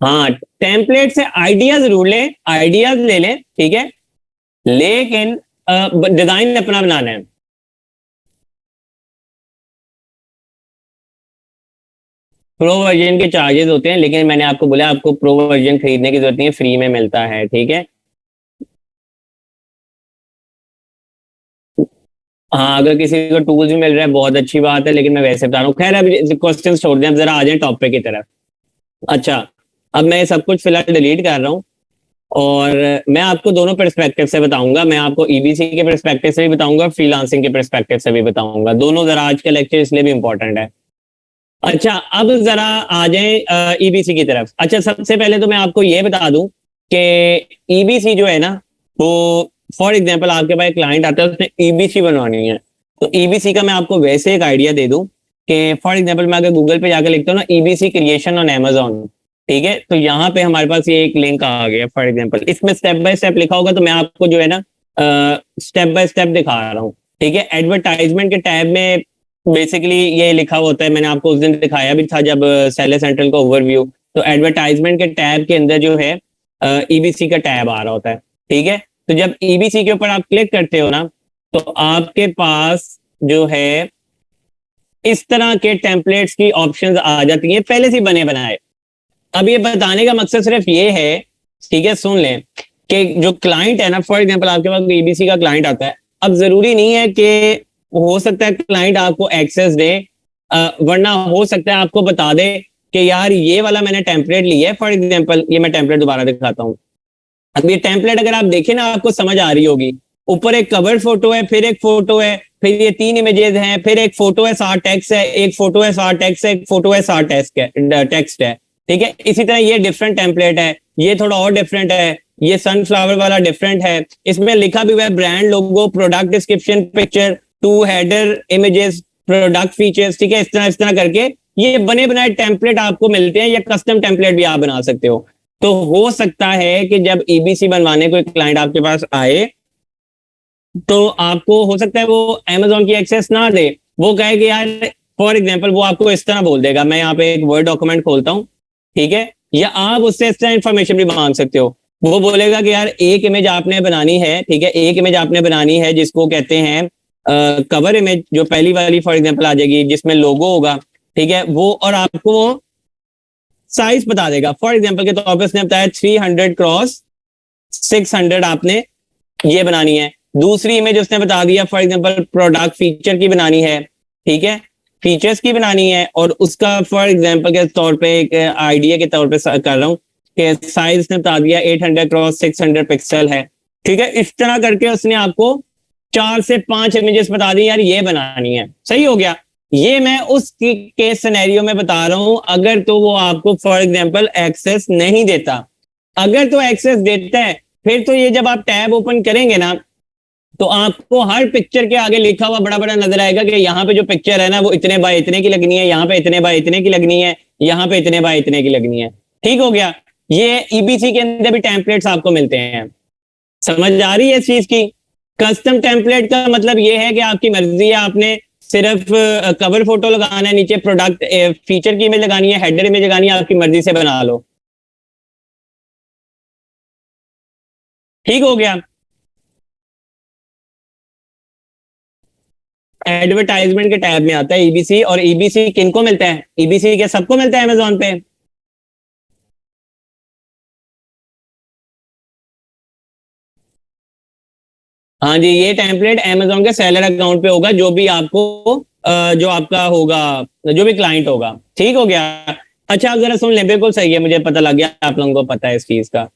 हाँ, टेम्पलेट से आइडिया जरूर लें, आइडियाज ले लें, ठीक है, लेकिन डिजाइन अपना बनाना है। प्रो वर्जन के चार्जेस होते हैं, लेकिन मैंने आपको बोला आपको प्रो वर्जन खरीदने की जरूरत नहीं है, फ्री में मिलता है। ठीक है, हाँ, अगर किसी को टूल्स भी मिल रहा है बहुत अच्छी बात है, लेकिन मैं वैसे बता रहा हूँ। खैर, अभी क्वेश्चन छोड़ दें, अब जरा आ जाए टॉपिक की तरफ। अच्छा, अब मैं सब कुछ फिलहाल डिलीट कर रहा हूँ, और मैं आपको दोनों पर्सपेक्टिव से बताऊंगा। मैं आपको ईबीसी के पर्सपेक्टिव से भी बताऊंगा, फ्रीलांसिंग के पर्सपेक्टिव से भी बताऊंगा। दोनों जरा आज का लेक्चर इसलिए भी इंपॉर्टेंट है। अच्छा, अब जरा आ जाए ईबीसी की तरफ। अच्छा, सबसे पहले तो मैं आपको ये बता दूं कि ईबीसी जो है ना, वो फॉर एग्जांपल आपके पास क्लाइंट आता है, उसने ईबीसी बनवानी है, तो ईबीसी का मैं आपको वैसे एक आइडिया दे दूं कि फॉर एग्जांपल मैं अगर गूगल पे जाकर लिखता हूँ ना ईबीसी क्रिएशन ऑन अमेजोन, ठीक है, तो यहाँ पे हमारे पास ये एक लिंक आ गया। फॉर एग्जांपल इसमें स्टेप बाय स्टेप लिखा होगा, तो मैं आपको जो है ना स्टेप बाय स्टेप दिखा रहा हूँ। ठीक है, एडवर्टाइजमेंट के टैब में बेसिकली ये लिखा होता है, मैंने आपको उस दिन दिखाया भी था जब सेलर सेंट्रल का ओवरव्यू। तो एडवर्टाइजमेंट के टैब के अंदर जो है ईबीसी का टैब आ रहा होता है। ठीक है, तो जब ईबीसी के ऊपर आप क्लिक करते हो ना, तो आपके पास जो है इस तरह के टेम्पलेट्स की ऑप्शंस आ जाती हैं, पहले से बने बनाए। अब ये बताने का मकसद सिर्फ ये है, ठीक है, सुन लें कि जो क्लाइंट है ना, फॉर एग्जांपल आपके पास ईबीसी का क्लाइंट आता है, अब जरूरी नहीं है कि हो सकता है क्लाइंट आपको एक्सेस दे, वरना हो सकता है आपको बता दे कि यार ये वाला मैंने टेम्पलेट लिया है। फॉर एग्जांपल ये मैं टेम्पलेट दोबारा दिखाता हूँ। अब ये टेम्पलेट अगर आप देखें ना, आपको समझ आ रही होगी, ऊपर एक कवर फोटो है, फिर एक फोटो है, फिर ये 3 इमेजेस हैं, फिर एक फोटो है, 7 टेक्स्ट है, एक फोटो है, 7 टेक्स्ट है, एक फोटो है, 7 टेक्स्ट है। ठीक है, इसी तरह ये डिफरेंट टेम्पलेट है, ये थोड़ा और डिफरेंट है, ये सनफ्लावर वाला डिफरेंट है, इसमें लिखा भी हुआ है brand logo, product description, picture, 2 header images, product features. ठीक है, इस तरह करके ये बने बनाए टेम्पलेट आपको मिलते हैं, या कस्टम टेम्पलेट भी आप बना सकते हो। तो हो सकता है कि जब ईबीसी बनवाने कोई क्लाइंट आपके पास आए, तो आपको हो सकता है वो अमेजोन की एक्सेस ना दे, वो कहे कि यार फॉर एग्जांपल वो आपको इस तरह बोल देगा, मैं यहाँ पे एक वर्ड डॉक्यूमेंट खोलता हूँ, ठीक है, या आप उससे इस तरह इंफॉर्मेशन भी मांग सकते हो। वो बोलेगा कि यार एक इमेज आपने बनानी है, ठीक है, एक इमेज आपने बनानी है जिसको कहते हैं कवर इमेज, जो पहली वाली फॉर एग्जांपल आ जाएगी जिसमें लोगो होगा, ठीक है, वो, और आपको वो साइज बता देगा। फॉर एग्जांपल के तौर पे उसने बताया 300 क्रॉस 600 आपने ये बनानी है। दूसरी इमेज उसने बता दिया फॉर एग्जांपल प्रोडक्ट फीचर की बनानी है, ठीक है, फीचर्स की बनानी है, और उसका फॉर एग्जांपल के तौर पे एक आइडिया के तौर पे कर रहा हूँ कि साइज उसने बता दिया 800 क्रॉस 600 पिक्सल है। ठीक है, इस तरह करके उसने आपको 4 से 5 इमेजेस बता दी, यार ये बनानी है। सही हो गया। ये मैं उस केस सिनेरियो में बता रहा हूं, अगर तो वो आपको फॉर एग्जांपल एक्सेस नहीं देता। अगर तो एक्सेस देता है, फिर तो ये जब आप टैब ओपन करेंगे ना, तो आपको हर पिक्चर के आगे लिखा हुआ बड़ा बड़ा नजर आएगा कि यहाँ पे जो पिक्चर है ना वो इतने बाय इतने की लगनी है, यहाँ पे इतने बाय इतने की लगनी है, यहाँ पे इतने बाय इतने की लगनी है। ठीक हो गया। ये ईबीसी के अंदर भी टेम्पलेट्स आपको मिलते हैं। समझ आ रही है इस चीज की? कस्टम टेम्पलेट का मतलब ये है कि आपकी मर्जी है, आपने सिर्फ कवर फोटो लगाना है, नीचे प्रोडक्ट फीचर की इमेज लगानी है, हेडर इमेज लगानी है, आपकी मर्जी से बना लो। ठीक हो गया। एडवर्टाइजमेंट के टैब में आता है ईबीसी, और ईबीसी किनको मिलता है? ईबीसी क्या सबको मिलता है अमेजोन पे? हाँ जी, ये टेम्पलेट अमेजोन के सेलर अकाउंट पे होगा, जो भी आपको जो आपका होगा, जो भी क्लाइंट होगा। ठीक हो गया। अच्छा, आप जरा सुन लें, बिल्कुल सही है, मुझे पता लग गया आप लोगों को पता है इस चीज का।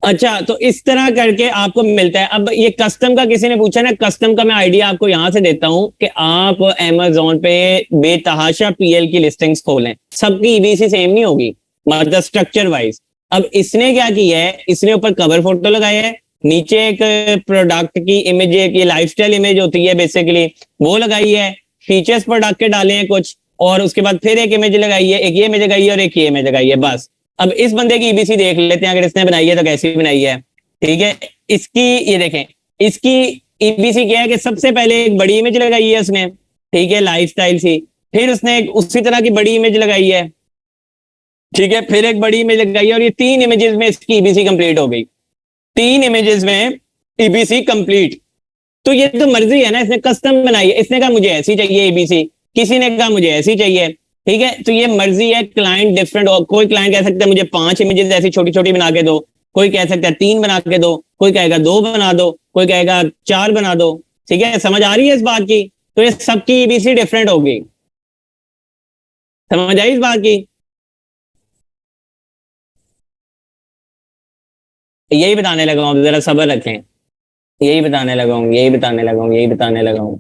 अच्छा, तो इस तरह करके आपको मिलता है। अब ये कस्टम का किसी ने पूछा ना, कस्टम का मैं आइडिया आपको यहां से देता हूं कि आप अमेजोन पे बेतहाशा पीएल की लिस्टिंग्स खोलें, सबकी ईबीसी सेम नहीं होगी, मतलब स्ट्रक्चर वाइज। अब इसने क्या किया है, इसने ऊपर कवर फोटो लगाया है, नीचे एक प्रोडक्ट की इमेज, एक ये लाइफस्टाइल इमेज होती है बेसिकली, वो लगाई है, फीचर्स प्रोडक्ट के डाले हैं कुछ, और उसके बाद फिर एक इमेज लगाई है, एक ये इमेज लगाई है और एक ये इमेज लगाई है, बस। अब इस बंदे की ईबीसी देख लेते हैं, अगर इसने बनाई है तो कैसी बनाई है। ठीक है, इसकी ये देखें, इसकी ईबीसी क्या है कि सबसे पहले एक बड़ी इमेज लगाई है उसने, ठीक है, लाइफस्टाइल सी, फिर उसने एक उसी तरह की बड़ी इमेज लगाई है, ठीक है, फिर एक बड़ी इमेज लगाई है, और ये 3 इमेजेस में इसकी ईबीसी कंप्लीट हो गई। 3 इमेजेस में ईबीसी कंप्लीट। तो ये तो मर्जी है ना, इसने कस्टम बनाई है, इसने कहा मुझे ऐसी चाहिए ईबीसी, किसी ने कहा मुझे ऐसी चाहिए। ठीक है, तो ये मर्जी है, क्लाइंट डिफरेंट, और कोई क्लाइंट कह सकता है मुझे 5 इमेजेस ऐसी छोटी छोटी बना के दो, कोई कह सकता है 3 बना के दो, कोई कहेगा 2 बना दो, कोई कहेगा 4 बना दो। ठीक है, समझ आ रही है इस बात की? तो ये सबकी ईबीसी डिफरेंट होगी। समझ आई इस बात की? यही बताने लगा हूं, जरा सब्र रखें। यही बताने लगा हूं, यही बताने लगा हूं, यही बताने लगा हूं।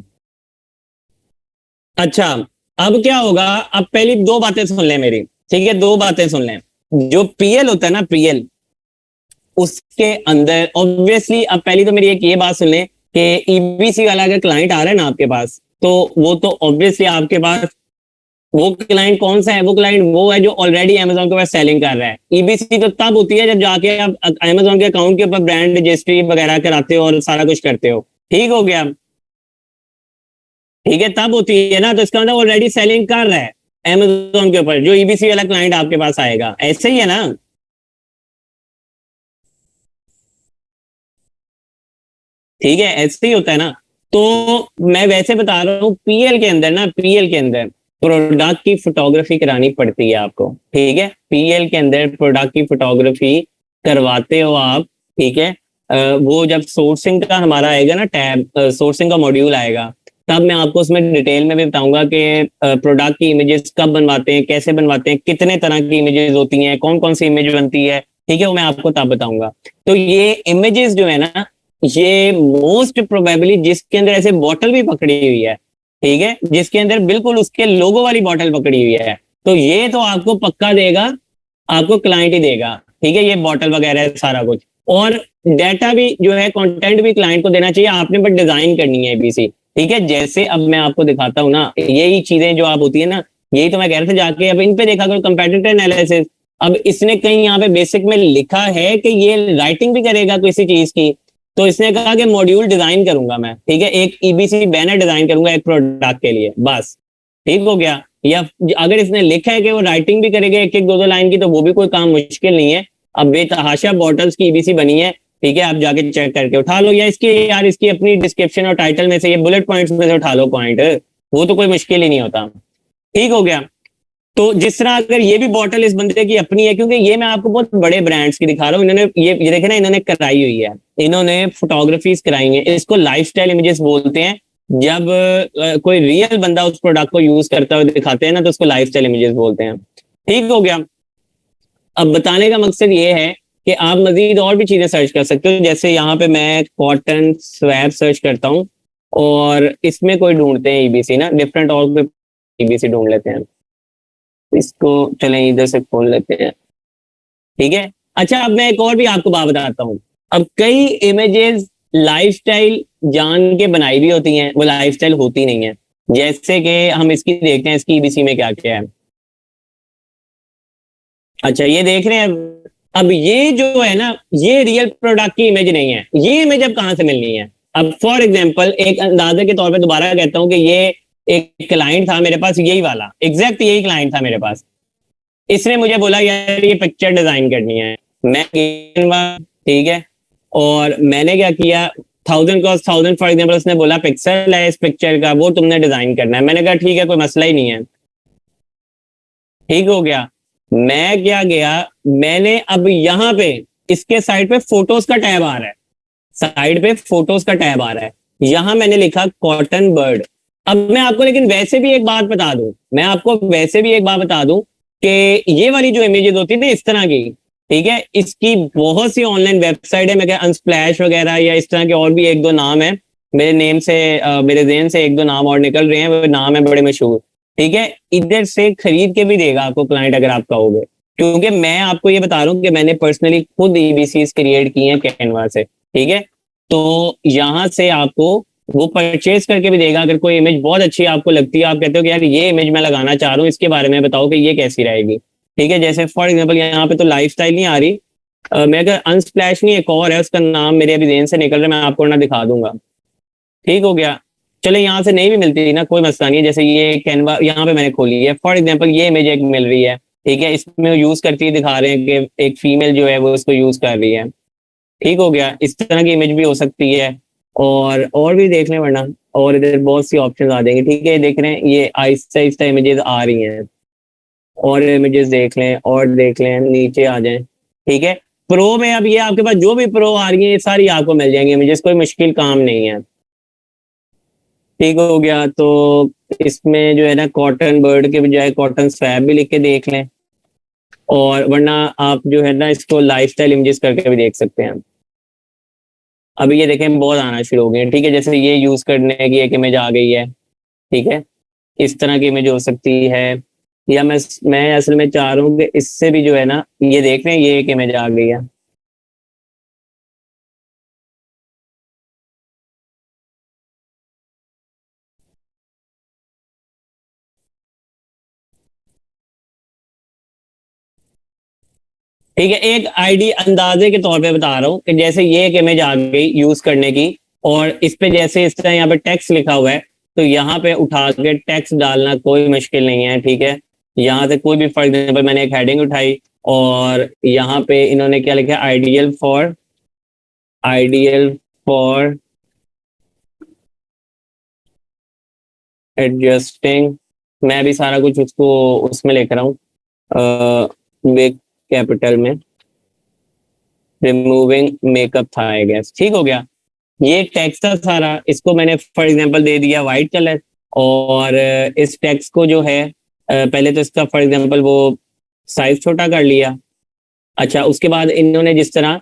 अच्छा, अब क्या होगा, अब पहली 2 बातें सुन लें मेरी, ठीक है, 2 बातें सुन लें। जो पीएल होता है ना, पीएल, उसके अंदर ऑब्वियसली, अब पहली तो मेरी एक ये बात सुन लें कि ईबीसी वाला अगर क्लाइंट आ रहा है ना आपके पास, तो वो तो ऑब्वियसली आपके पास, वो क्लाइंट कौन सा है? वो क्लाइंट वो है जो ऑलरेडी अमेजोन के पास सेलिंग कर रहा है। ईबीसी तो तब होती है जब जाके आप अमेजोन के अकाउंट के ऊपर ब्रांड रजिस्ट्री वगैरह कराते हो और सारा कुछ करते हो। ठीक हो गया। ठीक है, तब होती है ना, तो इसका मतलब ऑलरेडी सेलिंग कर रहा है अमेजोन के ऊपर, जो ईबीसी वाला क्लाइंट आपके पास आएगा, ऐसे ही है ना? ठीक है, ऐसे ही होता है ना। तो मैं वैसे बता रहा हूँ, पीएल के अंदर ना, पीएल के अंदर प्रोडक्ट की फोटोग्राफी करानी पड़ती है आपको। ठीक है, पीएल के अंदर प्रोडक्ट की फोटोग्राफी करवाते हो आप, ठीक है, वो जब सोर्सिंग का हमारा आएगा ना टैब, सोर्सिंग का मॉड्यूल आएगा, तब मैं आपको उसमें डिटेल में भी बताऊंगा कि प्रोडक्ट की इमेजेस कब बनवाते हैं, कैसे बनवाते हैं, कितने तरह की इमेजेस होती हैं, कौन कौन सी इमेज बनती है, ठीक है, वो मैं आपको तब बताऊंगा। तो ये इमेजेस जो है ना, ये मोस्ट प्रोबेबली जिसके अंदर ऐसे बॉटल भी पकड़ी हुई है, ठीक है, जिसके अंदर बिल्कुल उसके लोगो वाली बॉटल पकड़ी हुई है, तो ये तो आपको पक्का देगा, आपको क्लाइंट ही देगा, ठीक है, ये बॉटल वगैरह सारा कुछ। और डाटा भी जो है, कंटेंट भी क्लाइंट को देना चाहिए, आपने बस डिजाइन करनी है एबीसी, ठीक है। जैसे अब मैं आपको दिखाता हूँ ना, यही चीजें जो आप होती है ना, यही तो मैं कह रहा था, जाके अब इन पे देखा करो कंपेटिटर एनालिसिस। अब इसने कहीं यहाँ पे बेसिक में लिखा है कि ये राइटिंग भी करेगा किसी चीज की, तो इसने कहा कि मॉड्यूल डिजाइन करूंगा मैं, ठीक है, एक ईबीसी बैनर डिजाइन करूंगा एक प्रोडक्ट के लिए, बस ठीक हो गया। या अगर इसने लिखा है कि वो राइटिंग भी करेगा एक एक दो दो लाइन की, तो वो भी कोई काम मुश्किल नहीं है। अब बेतहाशा बॉटल्स की ईबीसी बनी है, ठीक है, आप जाके चेक करके उठा लो, या इसकी यार इसकी अपनी डिस्क्रिप्शन और टाइटल में से, ये बुलेट पॉइंट्स में से उठा लो पॉइंट, वो तो कोई मुश्किल ही नहीं होता, ठीक हो गया। तो जिस तरह अगर ये भी बॉटल इस बंदे की अपनी है, क्योंकि ये मैं आपको बहुत बड़े ब्रांड्स की दिखा रहा हूँ, इन्होंने ये देखे ना, इन्होंने कराई हुई है, इन्होंने फोटोग्राफीज कराई हैं, इसको लाइफस्टाइल इमेजेस बोलते हैं। जब कोई रियल बंदा उस प्रोडक्ट को यूज करता हुआ दिखाते हैं ना, तो उसको लाइफस्टाइल इमेजेस बोलते हैं, ठीक हो गया। अब बताने का मकसद ये है कि आप मजीद और भी चीजें सर्च कर सकते हो, जैसे यहाँ पे मैं कॉटन स्वैप सर्च करता हूँ, और इसमें कोई ढूंढते हैं ईबीसी ना, डिफरेंट और कोई ईबीसी ढूंढ लेते हैं, इसको चलें इधर से खोल लेते हैं, ठीक है। अच्छा, अब मैं एक और भी आपको बात बताता हूँ। अब कई इमेजेस लाइफस्टाइल जान के बनाई भी होती हैं, वो लाइफस्टाइल होती नहीं है। जैसे कि हम इसकी देखते हैं, इसकी ईबीसी में क्या क्या है। अच्छा, ये देख रहे हैं। अब ये जो है ना, ये रियल प्रोडक्ट की इमेज नहीं है, ये इमेज अब कहाँ से मिलनी है। अब फॉर एग्जांपल एक अंदाजे के तौर पे दोबारा कहता हूँ कि ये एक क्लाइंट था मेरे पास, यही वाला एग्जैक्ट यही क्लाइंट था मेरे पास। इसने मुझे बोला यार ये पिक्चर डिजाइन करनी है, मैं ठीक है, और मैंने क्या किया, 1000 फॉर एग्जाम्पल उसने बोला पिक्सल है इस पिक्चर का, वो तुमने डिजाइन करना है। मैंने कहा ठीक है, कोई मसला ही नहीं है, ठीक हो गया। मैं क्या गया, मैंने अब यहाँ पे इसके साइड पे फोटोज का टैब आ रहा है, साइड पे फोटोज का टैब आ रहा है, यहाँ मैंने लिखा कॉटन बर्ड। अब मैं आपको लेकिन वैसे भी एक बात बता दूं, मैं आपको वैसे भी एक बात बता दूं कि ये वाली जो इमेजेस होती थी इस तरह की, ठीक है, इसकी बहुत सी ऑनलाइन वेबसाइट है, मैं क्या अनस्प्लैश वगैरह या इस तरह के और भी एक दो नाम है, मेरे नेम से मेरे जेहन से एक दो नाम और निकल रहे हैं, वो नाम है बड़े मशहूर, ठीक है। इधर से खरीद के भी देगा आपको क्लाइंट अगर आप कहोगे, क्योंकि मैं आपको ये बता रहा हूँ कि मैंने पर्सनली खुद ईबीसी क्रिएट किए हैं कैनवा से, ठीक है। तो यहाँ से आपको वो परचेज करके भी देगा, अगर कोई इमेज बहुत अच्छी आपको लगती है, आप कहते हो कि यार ये इमेज मैं लगाना चाह रहा हूँ, इसके बारे में बताओ कि ये कैसी रहेगी, ठीक है। जैसे फॉर एग्जाम्पल यहाँ पे तो लाइफ स्टाइल नहीं आ रही, मैं अगर अनस्प्लैश नहीं, एक और है उसका नाम मेरे अभी जेहन से निकल रहा है, मैं आपको ना दिखा दूंगा, ठीक हो गया। चले यहाँ से नहीं भी मिलती ना, कोई मसला नहीं है। जैसे ये कैनवा यहाँ पे मैंने खोली है, फॉर एग्जाम्पल ये इमेज एक मिल रही है, ठीक है, इसमें यूज करती दिखा रहे हैं कि एक फीमेल जो है वो इसको यूज कर रही है, ठीक हो गया। इस तरह की इमेज भी हो सकती है, और भी देख लें वरना, और इधर बहुत सी ऑप्शन आ जाएंगे, ठीक है, देख रहे हैं ये आहिस्ता आहिस्ता इमेजेस आ रही हैं, और इमेजेस देख लें और देख लें, नीचे आ जाएं, ठीक है। प्रो में अब ये आपके पास जो भी प्रो आ रही है, ये सारी आपको मिल जाएंगी इमेजेस, कोई मुश्किल काम नहीं है, ठीक हो गया। तो इसमें जो है ना, कॉटन बर्ड के बजाय कॉटन स्वैप भी लिख के देख लें, और वरना आप जो है ना इसको लाइफस्टाइल इमेजेस करके भी देख सकते हैं। अभी ये देखें बहुत आना शुरू हो गए, ठीक है, जैसे ये यूज करने की एक इमेज आ गई है, ठीक है, इस तरह की इमेज हो सकती है। या मैं असल में चाह रहा हूँ कि इससे भी जो है ना, ये देख रहे हैं ये एक इमेज आ गई है, ठीक है, एक आईडी अंदाजे के तौर पे बता रहा हूँ कि जैसे ये एक इमेज आ गई यूज करने की, और इस पे जैसे इस तरह यहाँ पे टेक्स्ट लिखा हुआ है, तो यहाँ पे उठा के टेक्स्ट डालना कोई मुश्किल नहीं है, ठीक है। यहाँ से कोई भी फॉर एग्जाम्पल मैंने एक हेडिंग उठाई, और यहाँ पे इन्होंने क्या लिखा, आइडियल फॉर एडजस्टिंग, मैं भी सारा कुछ उसको उसमें लिख रहा हूँ, बिग कैपिटल में, रिमूविंग मेकअप था आई गेस, ठीक हो गया। ये टेक्स्ट था सारा, इसको मैंने फॉर एग्जांपल दे दिया वाइट कलर। और इस टेक्स्ट को जो है पहले तो इसका फॉर एग्जांपल वो साइज छोटा कर लिया। अच्छा, उसके बाद इन्होंने जिस तरह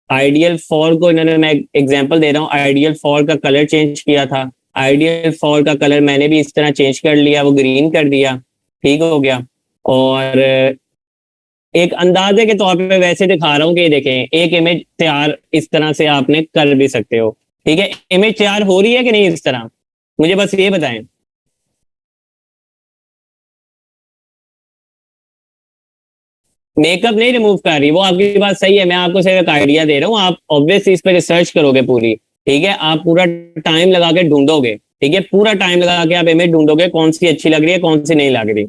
आइडियल फॉर को इन्होंने, मैं एग्जांपल दे रहा हूँ, आइडियल फॉर का कलर चेंज किया था। आइडियल फॉर का कलर मैंने भी इस तरह चेंज कर लिया, वो ग्रीन कर दिया, ठीक हो गया। और एक अंदाजे के तौर पे वैसे दिखा रहा हूँ कि देखें, एक इमेज तैयार इस तरह से आपने कर भी सकते हो, ठीक है। इमेज तैयार हो रही है कि नहीं इस तरह, मुझे बस ये बताएं। मेकअप नहीं रिमूव कर रही, वो आपकी बात सही है, मैं आपको सिर्फ एक आइडिया दे रहा हूँ, आप ऑब्वियसली इस पर रिसर्च करोगे पूरी, ठीक है। आप पूरा टाइम लगा के ढूंढोगे, ठीक है, पूरा टाइम लगा के आप इमेज ढूंढोगे कौन सी अच्छी लग रही है कौन सी नहीं लग रही,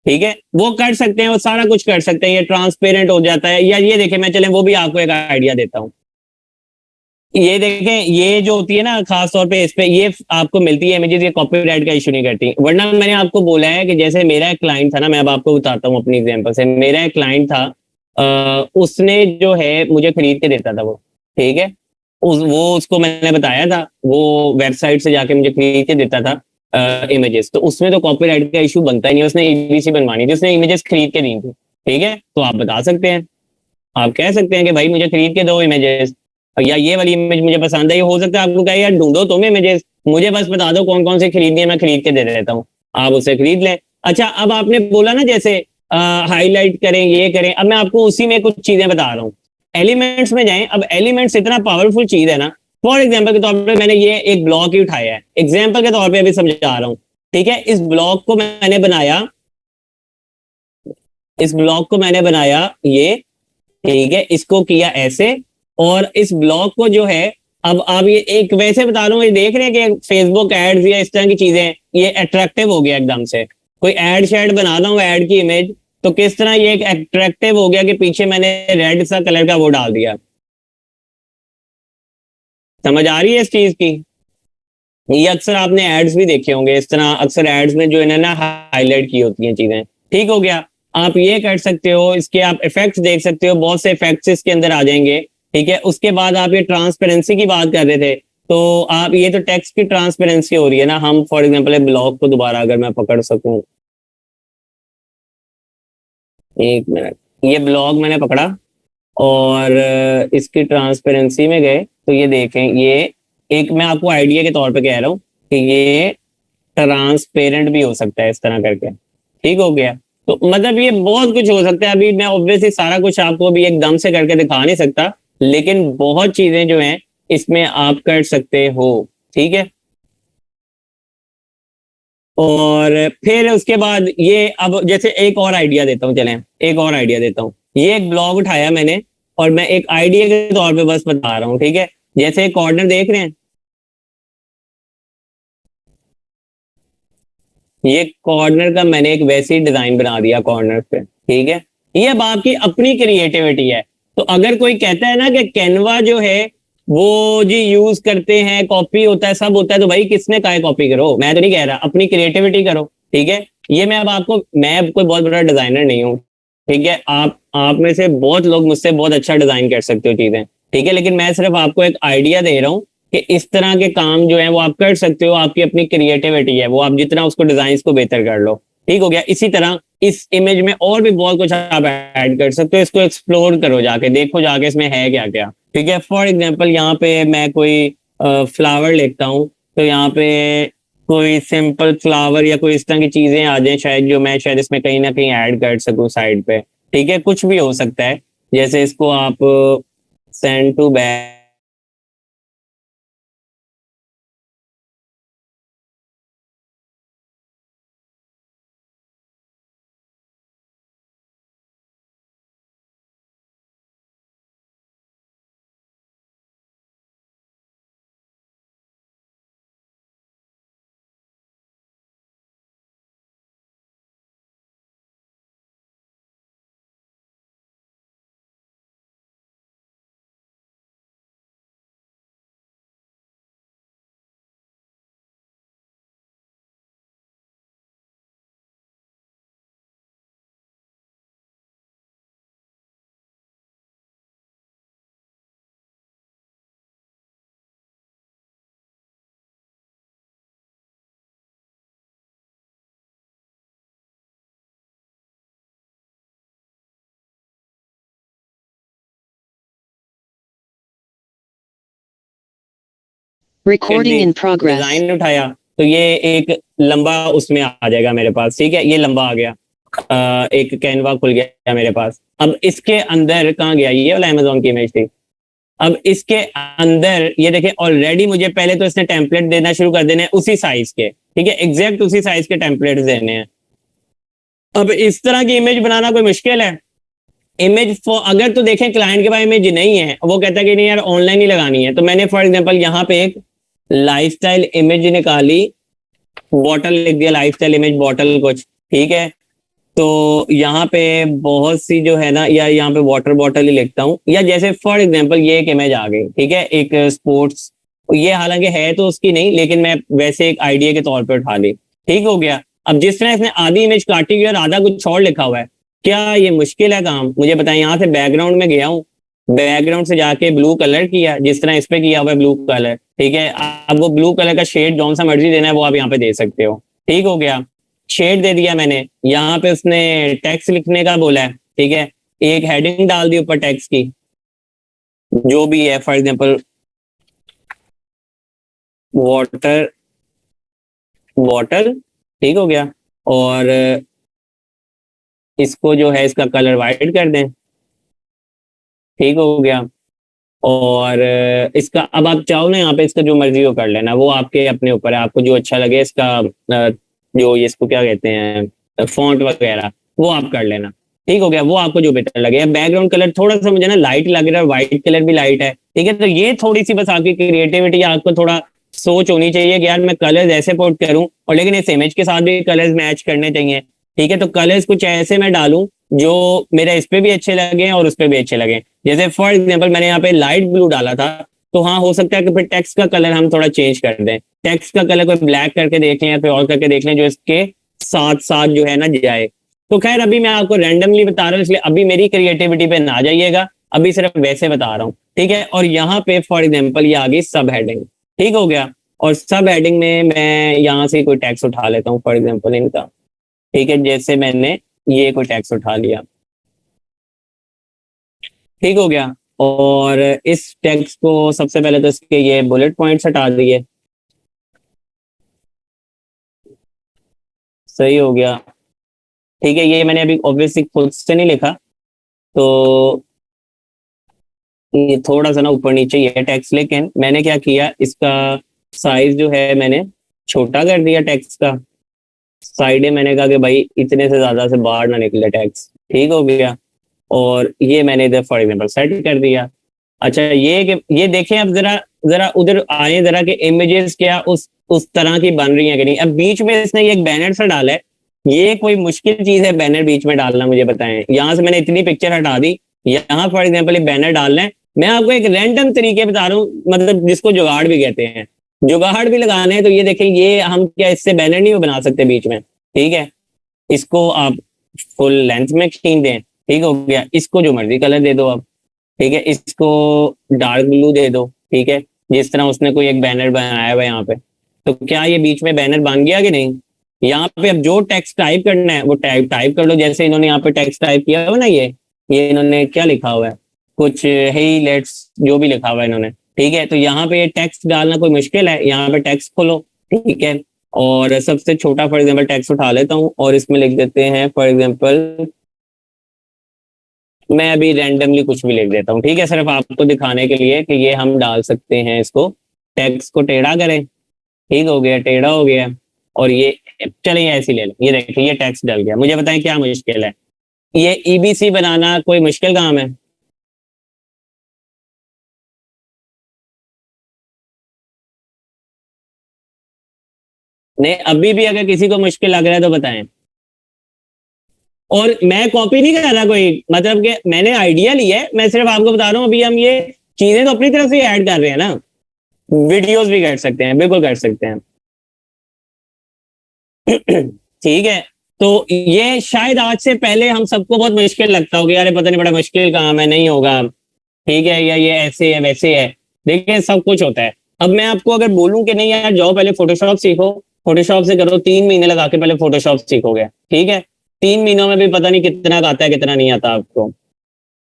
ठीक है। वो कर सकते हैं, वो सारा कुछ कर सकते हैं, ये ट्रांसपेरेंट हो जाता है, या ये देखें, मैं चले वो भी आपको एक आइडिया देता हूँ। ये देखें, ये जो होती है ना खास तौर पे इस पे ये आपको मिलती है इमेजेस, ये कॉपीराइट का इशू नहीं करती, वरना मैंने आपको बोला है कि जैसे मेरा एक क्लाइंट था ना, मैं अब आपको बताता हूँ अपनी एग्जांपल से। मेरा एक क्लाइंट था, उसने जो है मुझे खरीद के देता था वो, ठीक है। वो उसको मैंने बताया था, वो वेबसाइट से जाके मुझे खरीद के देता था इमेजेस, तो उसमें तो कॉपीराइट का इशू बनता ही नहीं, उसने ईबीसी बनवानी थी, उसने इमेजेस खरीद के दी थी, ठीक है। तो आप बता सकते हैं, आप कह सकते हैं कि भाई मुझे खरीद के दो इमेजेस, या ये वाली इमेज मुझे पसंद है, ये हो सकता है आपको कहे यार ढूंढो तुम इमेजेस, मुझे बस बता दो कौन कौन से खरीदनी है, मैं खरीद के दे देता हूँ, आप उसे खरीद लें। अच्छा, अब आपने बोला ना जैसे हाईलाइट करें ये करें, अब मैं आपको उसी में कुछ चीजें बता रहा हूँ। एलिमेंट्स में जाएं, अब एलिमेंट्स इतना पावरफुल चीज है ना, फॉर एग्जाम्पल के तौर पर मैंने ये एक ब्लॉक ही उठाया है, एग्जाम्पल के तौर पर अभी समझा रहा हूँ, ठीक है। इस ब्लॉक को मैंने बनाया, इस ब्लॉक को मैंने बनाया ये, ठीक है, इसको किया ऐसे। और इस ब्लॉग को जो है, अब आप ये एक वैसे बता रहा हूँ, ये देख रहे हैं कि फेसबुक एड्स या इस तरह की चीजें, ये अट्रैक्टिव हो गया एकदम से, कोई एड शेड बनाता हूँ ऐड की इमेज, तो किस तरह ये एक अट्रैक्टिव हो गया कि पीछे मैंने रेड सा कलर का वो डाल दिया। समझ आ रही है इस चीज की? ये अक्सर आपने एड्स भी देखे होंगे इस तरह, अक्सर एड्स में जो इन्होंने हाईलाइट की होती हैं चीजें, ठीक हो गया। आप ये कर सकते हो, इसके आप इफेक्ट्स देख सकते हो, बहुत से इफेक्ट्स इसके अंदर आ जाएंगे, ठीक है। उसके बाद आप ये ट्रांसपेरेंसी की बात कर रहे थे, तो आप ये तो टेक्स्ट की ट्रांसपेरेंसी हो रही है ना, हम फॉर एग्जांपल ब्लॉग को दोबारा अगर मैं पकड़ सकूं, एक मिनट, ये ब्लॉग मैंने पकड़ा और इसकी ट्रांसपेरेंसी में गए, तो ये देखें, ये एक मैं आपको आइडिया के तौर पे कह रहा हूँ कि ये ट्रांसपेरेंट भी हो सकता है इस तरह करके, ठीक हो गया। तो मतलब ये बहुत कुछ हो सकता है, अभी मैं ऑब्वियसली सारा कुछ आपको अभी एकदम से करके दिखा नहीं सकता, लेकिन बहुत चीजें जो हैं इसमें आप कर सकते हो, ठीक है। और फिर उसके बाद ये, अब जैसे एक और आइडिया देता हूँ, चलें एक और आइडिया देता हूँ, ये एक ब्लॉग उठाया मैंने और मैं एक आइडिया के तौर पे बस बता रहा हूँ, ठीक है। जैसे कॉर्नर देख रहे हैं, ये कॉर्नर का मैंने एक वैसे ही डिजाइन बना दिया कॉर्नर पे, ठीक है। ये अब आपकी अपनी क्रिएटिविटी है। तो अगर कोई कहता है ना कि कैनवा जो है वो जी यूज करते हैं, कॉपी होता है, सब होता है, तो भाई किसने कहा कॉपी करो, मैं तो नहीं कह रहा, अपनी क्रिएटिविटी करो, ठीक है। ये मैं अब आपको, मैं अब कोई बहुत बड़ा डिजाइनर नहीं हूँ, ठीक है। आप में से बहुत लोग मुझसे बहुत अच्छा डिजाइन कर सकते हो चीजें, ठीक है, लेकिन मैं सिर्फ आपको एक आइडिया दे रहा हूँ कि इस तरह के काम जो है वो आप कर सकते हो, आपकी अपनी क्रिएटिविटी है, वो आप जितना उसको डिजाइन को बेहतर कर लो, ठीक हो गया। इसी तरह इस इमेज में और भी बहुत कुछ आप ऐड कर सकते हो, इसको एक्सप्लोर करो, जाके देखो जाके इसमें है क्या क्या, ठीक है। फॉर एग्जाम्पल यहाँ पे मैं कोई फ्लावर लिखता हूँ, तो यहाँ पे कोई सिंपल फ्लावर या कोई इस तरह की चीजें आ जाए शायद, जो मैं शायद इसमें कहीं ना कहीं ऐड कर सकूँ साइड पे, ठीक है, कुछ भी हो सकता है। जैसे इसको आप send to back Recording in progress. Design उठाया तो ये एक लंबा उसमें आ जाएगा मेरे पास, ठीक है, ये लंबा आ गया, एक कैनवा खुल गया मेरे पास। अब इसके अंदर कहाँ गया, ये वाला अमेजोन की इमेज थी। अब इसके अंदर ये देखें, ऑलरेडी मुझे पहले तो इसने टेम्पलेट देना शुरू कर देने हैं उसी साइज के, ठीक है, एग्जैक्ट उसी साइज के टेम्पलेट देने हैं। अब इस तरह की इमेज बनाना कोई मुश्किल है? इमेज अगर तो देखें क्लाइंट के पास इमेज नहीं है, वो कहता है कि नहीं यार ऑनलाइन ही लगानी है, तो मैंने फॉर एग्जांपल यहाँ पे एक लाइफस्टाइल इमेज निकाली, बॉटल लिख दिया, लाइफस्टाइल इमेज बॉटल कुछ, ठीक है। तो यहाँ पे बहुत सी जो है ना, या यहाँ पे वाटर बॉटल ही लिखता हूँ, या जैसे फॉर एग्जांपल ये एक इमेज आ गई, ठीक है, एक स्पोर्ट्स, ये हालांकि है तो उसकी नहीं, लेकिन मैं वैसे एक आइडिया के तौर पे उठा ली, ठीक हो गया। अब जिस तरह इसने आधी इमेज काटी हुई और आधा कुछ और लिखा हुआ है, क्या ये मुश्किल है काम? मुझे बताएं। यहाँ से बैकग्राउंड में गया हूँ, बैकग्राउंड से जाके ब्लू कलर किया, जिस तरह इस पे किया हुआ है ब्लू कलर, ठीक है। अब वो ब्लू कलर का शेड जौन सा मर्जी देना है वो आप यहाँ पे दे सकते हो, ठीक हो गया। शेड दे दिया मैंने, यहाँ पे उसने टेक्स्ट लिखने का बोला है, ठीक है, एक हेडिंग डाल दी ऊपर टेक्स्ट की, जो भी है, फॉर एग्जांपल वाटर बॉटल, ठीक हो गया। और इसको जो है इसका कलर वाइट कर दें, ठीक हो गया। और इसका अब आप चाहो ना यहाँ पे इसका जो मर्जी हो कर लेना, वो आपके अपने ऊपर है, आपको जो अच्छा लगे इसका जो इसको क्या कहते हैं फॉन्ट वगैरह वो आप कर लेना, ठीक हो गया, वो आपको जो बेहतर लगे। बैकग्राउंड कलर थोड़ा सा मुझे ना लाइट लग रहा है, व्हाइट कलर भी लाइट है, ठीक है। तो ये थोड़ी सी बस आपकी क्रिएटिविटी, आपको थोड़ा सोच होनी चाहिए कि यार मैं कलर्स ऐसे पोर्ट करूं, और लेकिन इस इमेज के साथ भी कलर्स मैच करने चाहिए, ठीक है। तो कलर्स कुछ ऐसे मैं डालूं जो मेरे इस पे भी अच्छे लगे और उस पे भी अच्छे लगे। जैसे फॉर एग्जांपल मैंने यहाँ पे लाइट ब्लू डाला था, तो हाँ हो सकता है कि फिर टेक्स्ट का कलर हम थोड़ा चेंज कर दें, टेक्स्ट का कलर कोई ब्लैक करके देख लें या फिर और करके देख लें जो इसके साथ साथ जो है ना जाए। तो खैर अभी मैं आपको रैंडमली बता रहा हूँ, इसलिए अभी मेरी क्रिएटिविटी पे ना जाइएगा, अभी सिर्फ वैसे बता रहा हूँ, ठीक है। और यहाँ पे फॉर एग्जाम्पल ये आ गई सब हेडिंग, ठीक हो गया। और सब हेडिंग में मैं यहाँ से कोई टैक्स उठा लेता हूँ, फॉर एग्जाम्पल इनका, ठीक है, जैसे मैंने ये कोई टैक्स उठा लिया, ठीक हो गया। और इस टेक्स्ट को सबसे पहले तो इसके ये बुलेट पॉइंट्स हटा दिए, सही हो गया, ठीक है। ये मैंने अभी ऑब्वियसली खुद से नहीं लिखा, तो ये थोड़ा सा ना ऊपर नीचे ही है टेक्स्ट, लेकिन मैंने क्या किया, इसका साइज जो है मैंने छोटा कर दिया टेक्स्ट का, साइड में मैंने कहा कि भाई इतने से ज्यादा से बाहर ना निकले टेक्स्ट, ठीक हो गया। और ये मैंने इधर फॉर एग्जाम्पल सेट कर दिया। अच्छा ये देखें, अब जरा जरा उधर आए जरा कि इमेजेस क्या उस तरह की बन रही है कि नहीं। अब बीच में इसने ये एक बैनर सा डाला है, ये कोई मुश्किल चीज है बैनर बीच में डालना? मुझे बताएं। यहाँ से मैंने इतनी पिक्चर हटा दी, यहाँ फॉर एग्जाम्पल एक बैनर डालना है, मैं आपको एक रैंडम तरीके बता रहा हूँ, मतलब जिसको जुगाड़ भी कहते हैं, जुगाड़ भी लगाने हैं। तो ये देखें, ये हम क्या इससे बैनर नहीं बना सकते बीच में, ठीक है। इसको आप फुल लेंथ में खींच दें, ठीक हो गया। इसको जो मर्जी कलर दे दो आप, ठीक है, इसको डार्क ब्लू दे दो, ठीक है, जिस तरह उसने कोई एक बैनर बनाया हुआ है यहाँ पे। तो क्या ये बीच में बैनर बन गया कि नहीं? यहाँ पे अब जो टेक्स्ट टाइप करना है वो टाइप कर लो, जैसे इन्होंने यहाँ पे टेक्स्ट टाइप किया हुआ ना, ये इन्होंने क्या लिखा हुआ है, कुछ हे लेट्स जो भी लिखा हुआ है इन्होंने, ठीक है। तो यहाँ पे ये टेक्स्ट डालना कोई मुश्किल है? यहाँ पे टेक्स्ट खोलो, ठीक है, और सबसे छोटा फॉर एग्जाम्पल टेक्स्ट उठा लेता हूँ और इसमें लिख देते हैं फॉर एग्जाम्पल, मैं अभी रैंडमली कुछ भी लिख देता हूँ, ठीक है, सिर्फ आपको दिखाने के लिए कि ये हम डाल सकते हैं। इसको टेक्स्ट को टेढ़ा करें, ठीक हो गया, टेढ़ा हो गया। और ये चलिए ऐसे ले लें, ये देखिए ये टेक्स्ट डल गया। मुझे बताएं क्या मुश्किल है? ये ईबीसी बनाना कोई मुश्किल काम है? नहीं, अभी भी अगर किसी को मुश्किल लग रहा है तो बताएं। और मैं कॉपी नहीं कर रहा कोई, मतलब कि मैंने आइडिया लिया है, मैं सिर्फ आपको बता रहा हूँ अभी हम ये चीजें तो अपनी तरफ से ऐड कर रहे हैं ना, वीडियोस भी कर सकते हैं, बिल्कुल कर सकते हैं। ठीक है, तो ये शायद आज से पहले हम सबको बहुत मुश्किल लगता होगा, यार पता नहीं बड़ा मुश्किल काम है, नहीं होगा, ठीक है, या ये ऐसे है वैसे है। देखिए सब कुछ होता है। अब मैं आपको अगर बोलूं कि नहीं यार जाओ पहले फोटोशॉप सीखो, फोटोशॉप से करो, 3 महीने लगा के पहले फोटोशॉप सीखोगे, ठीक है, 3 महीनों में भी पता नहीं कितना आता है कितना नहीं आता आपको।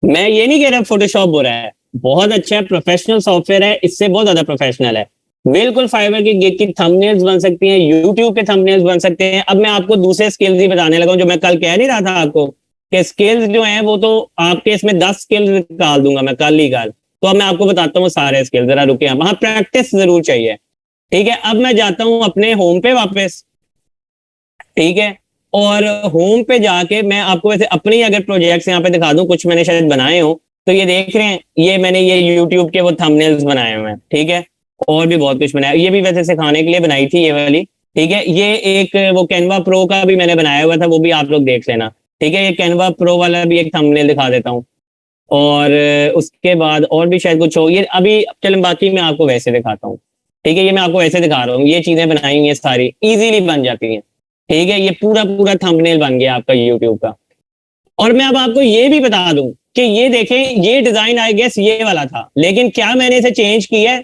मैं ये नहीं कह रहा फोटोशॉप बुरा है, बहुत अच्छा है, प्रोफेशनल सॉफ्टवेयर है, इससे बहुत ज्यादा प्रोफेशनल है, बिल्कुल फाइवर की गिग की थंबनेल्स बन सकती हैं, यूट्यूब के थंबनेल्स बन सकते हैं। अब मैं आपको दूसरे स्किल्स भी बताने लगा हूं, जो मैं कल कह नहीं रहा था आपको कि स्किल्स जो हैं वो तो आपके इसमें 10 स्किल्स निकाल दूंगा मैं कल ही कल। तो अब मैं आपको बताता हूँ सारे स्किल्स, जरा रुके आप, हाँ प्रैक्टिस जरूर चाहिए। ठीक है, अब मैं जाता हूँ अपने होम पे वापस। ठीक है, और होम पे जाके मैं आपको वैसे अपनी अगर प्रोजेक्ट्स यहाँ पे दिखा दूं, कुछ मैंने शायद बनाए हो तो ये देख रहे हैं, ये मैंने ये यूट्यूब के वो थंबनेल्स बनाए हुए हैं। ठीक है, और भी बहुत कुछ बनाया, ये भी वैसे सिखाने के लिए बनाई थी ये वाली। ठीक है, ये एक वो कैनवा प्रो का भी मैंने बनाया हुआ था, वो भी आप लोग देख लेना। ठीक है, ये कैनवा प्रो वाला भी एक थंबनेल दिखा देता हूँ। और उसके बाद और भी शायद कुछ हो, ये अभी चलो बाकी मैं आपको वैसे दिखाता हूँ। ठीक है, ये मैं आपको वैसे दिखा रहा हूँ, ये चीजें बनाई हुई हैं सारी, इजीली बन जाती हैं। ठीक है, ये पूरा पूरा थंबनेल बन गया आपका यूट्यूब का। और मैं अब आपको ये भी बता दूं कि ये देखें, ये डिजाइन आई गेस ये वाला था, लेकिन क्या मैंने इसे चेंज किया है।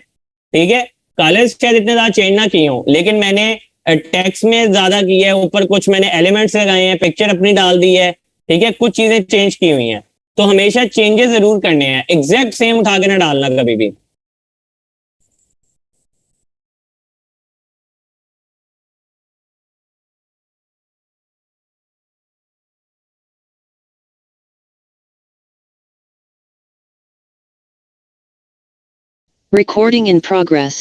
ठीक है, कलर्स शायद इतने ज्यादा चेंज ना किए हों, लेकिन मैंने टेक्स्ट में ज्यादा किया है, ऊपर कुछ मैंने एलिमेंट्स लगाए हैं, पिक्चर अपनी डाल दी है। ठीक है, कुछ चीजें चेंज की हुई हैं। तो हमेशा चेंजेस जरूर करने हैं, एग्जैक्ट सेम उठा के ना डालना कभी भी। Recording in progress.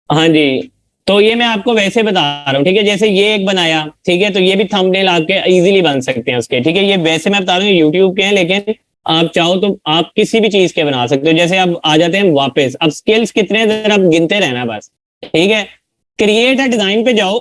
हाँ जी, तो ये मैं आपको वैसे बता रहा हूँ। ठीक है, जैसे ये एक बनाया, ठीक है, तो ये भी थंबनेल आपके इजीली बन सकते हैं उसके। ठीक है, ये वैसे मैं बता रहा हूँ यूट्यूब के हैं, लेकिन आप चाहो तो आप किसी भी चीज के बना सकते हो। जैसे अब आ जाते हैं वापस, अब स्किल्स कितने हैं जरा आप गिनते रहना बस। ठीक है, क्रिएट अ डिजाइन पे जाओ।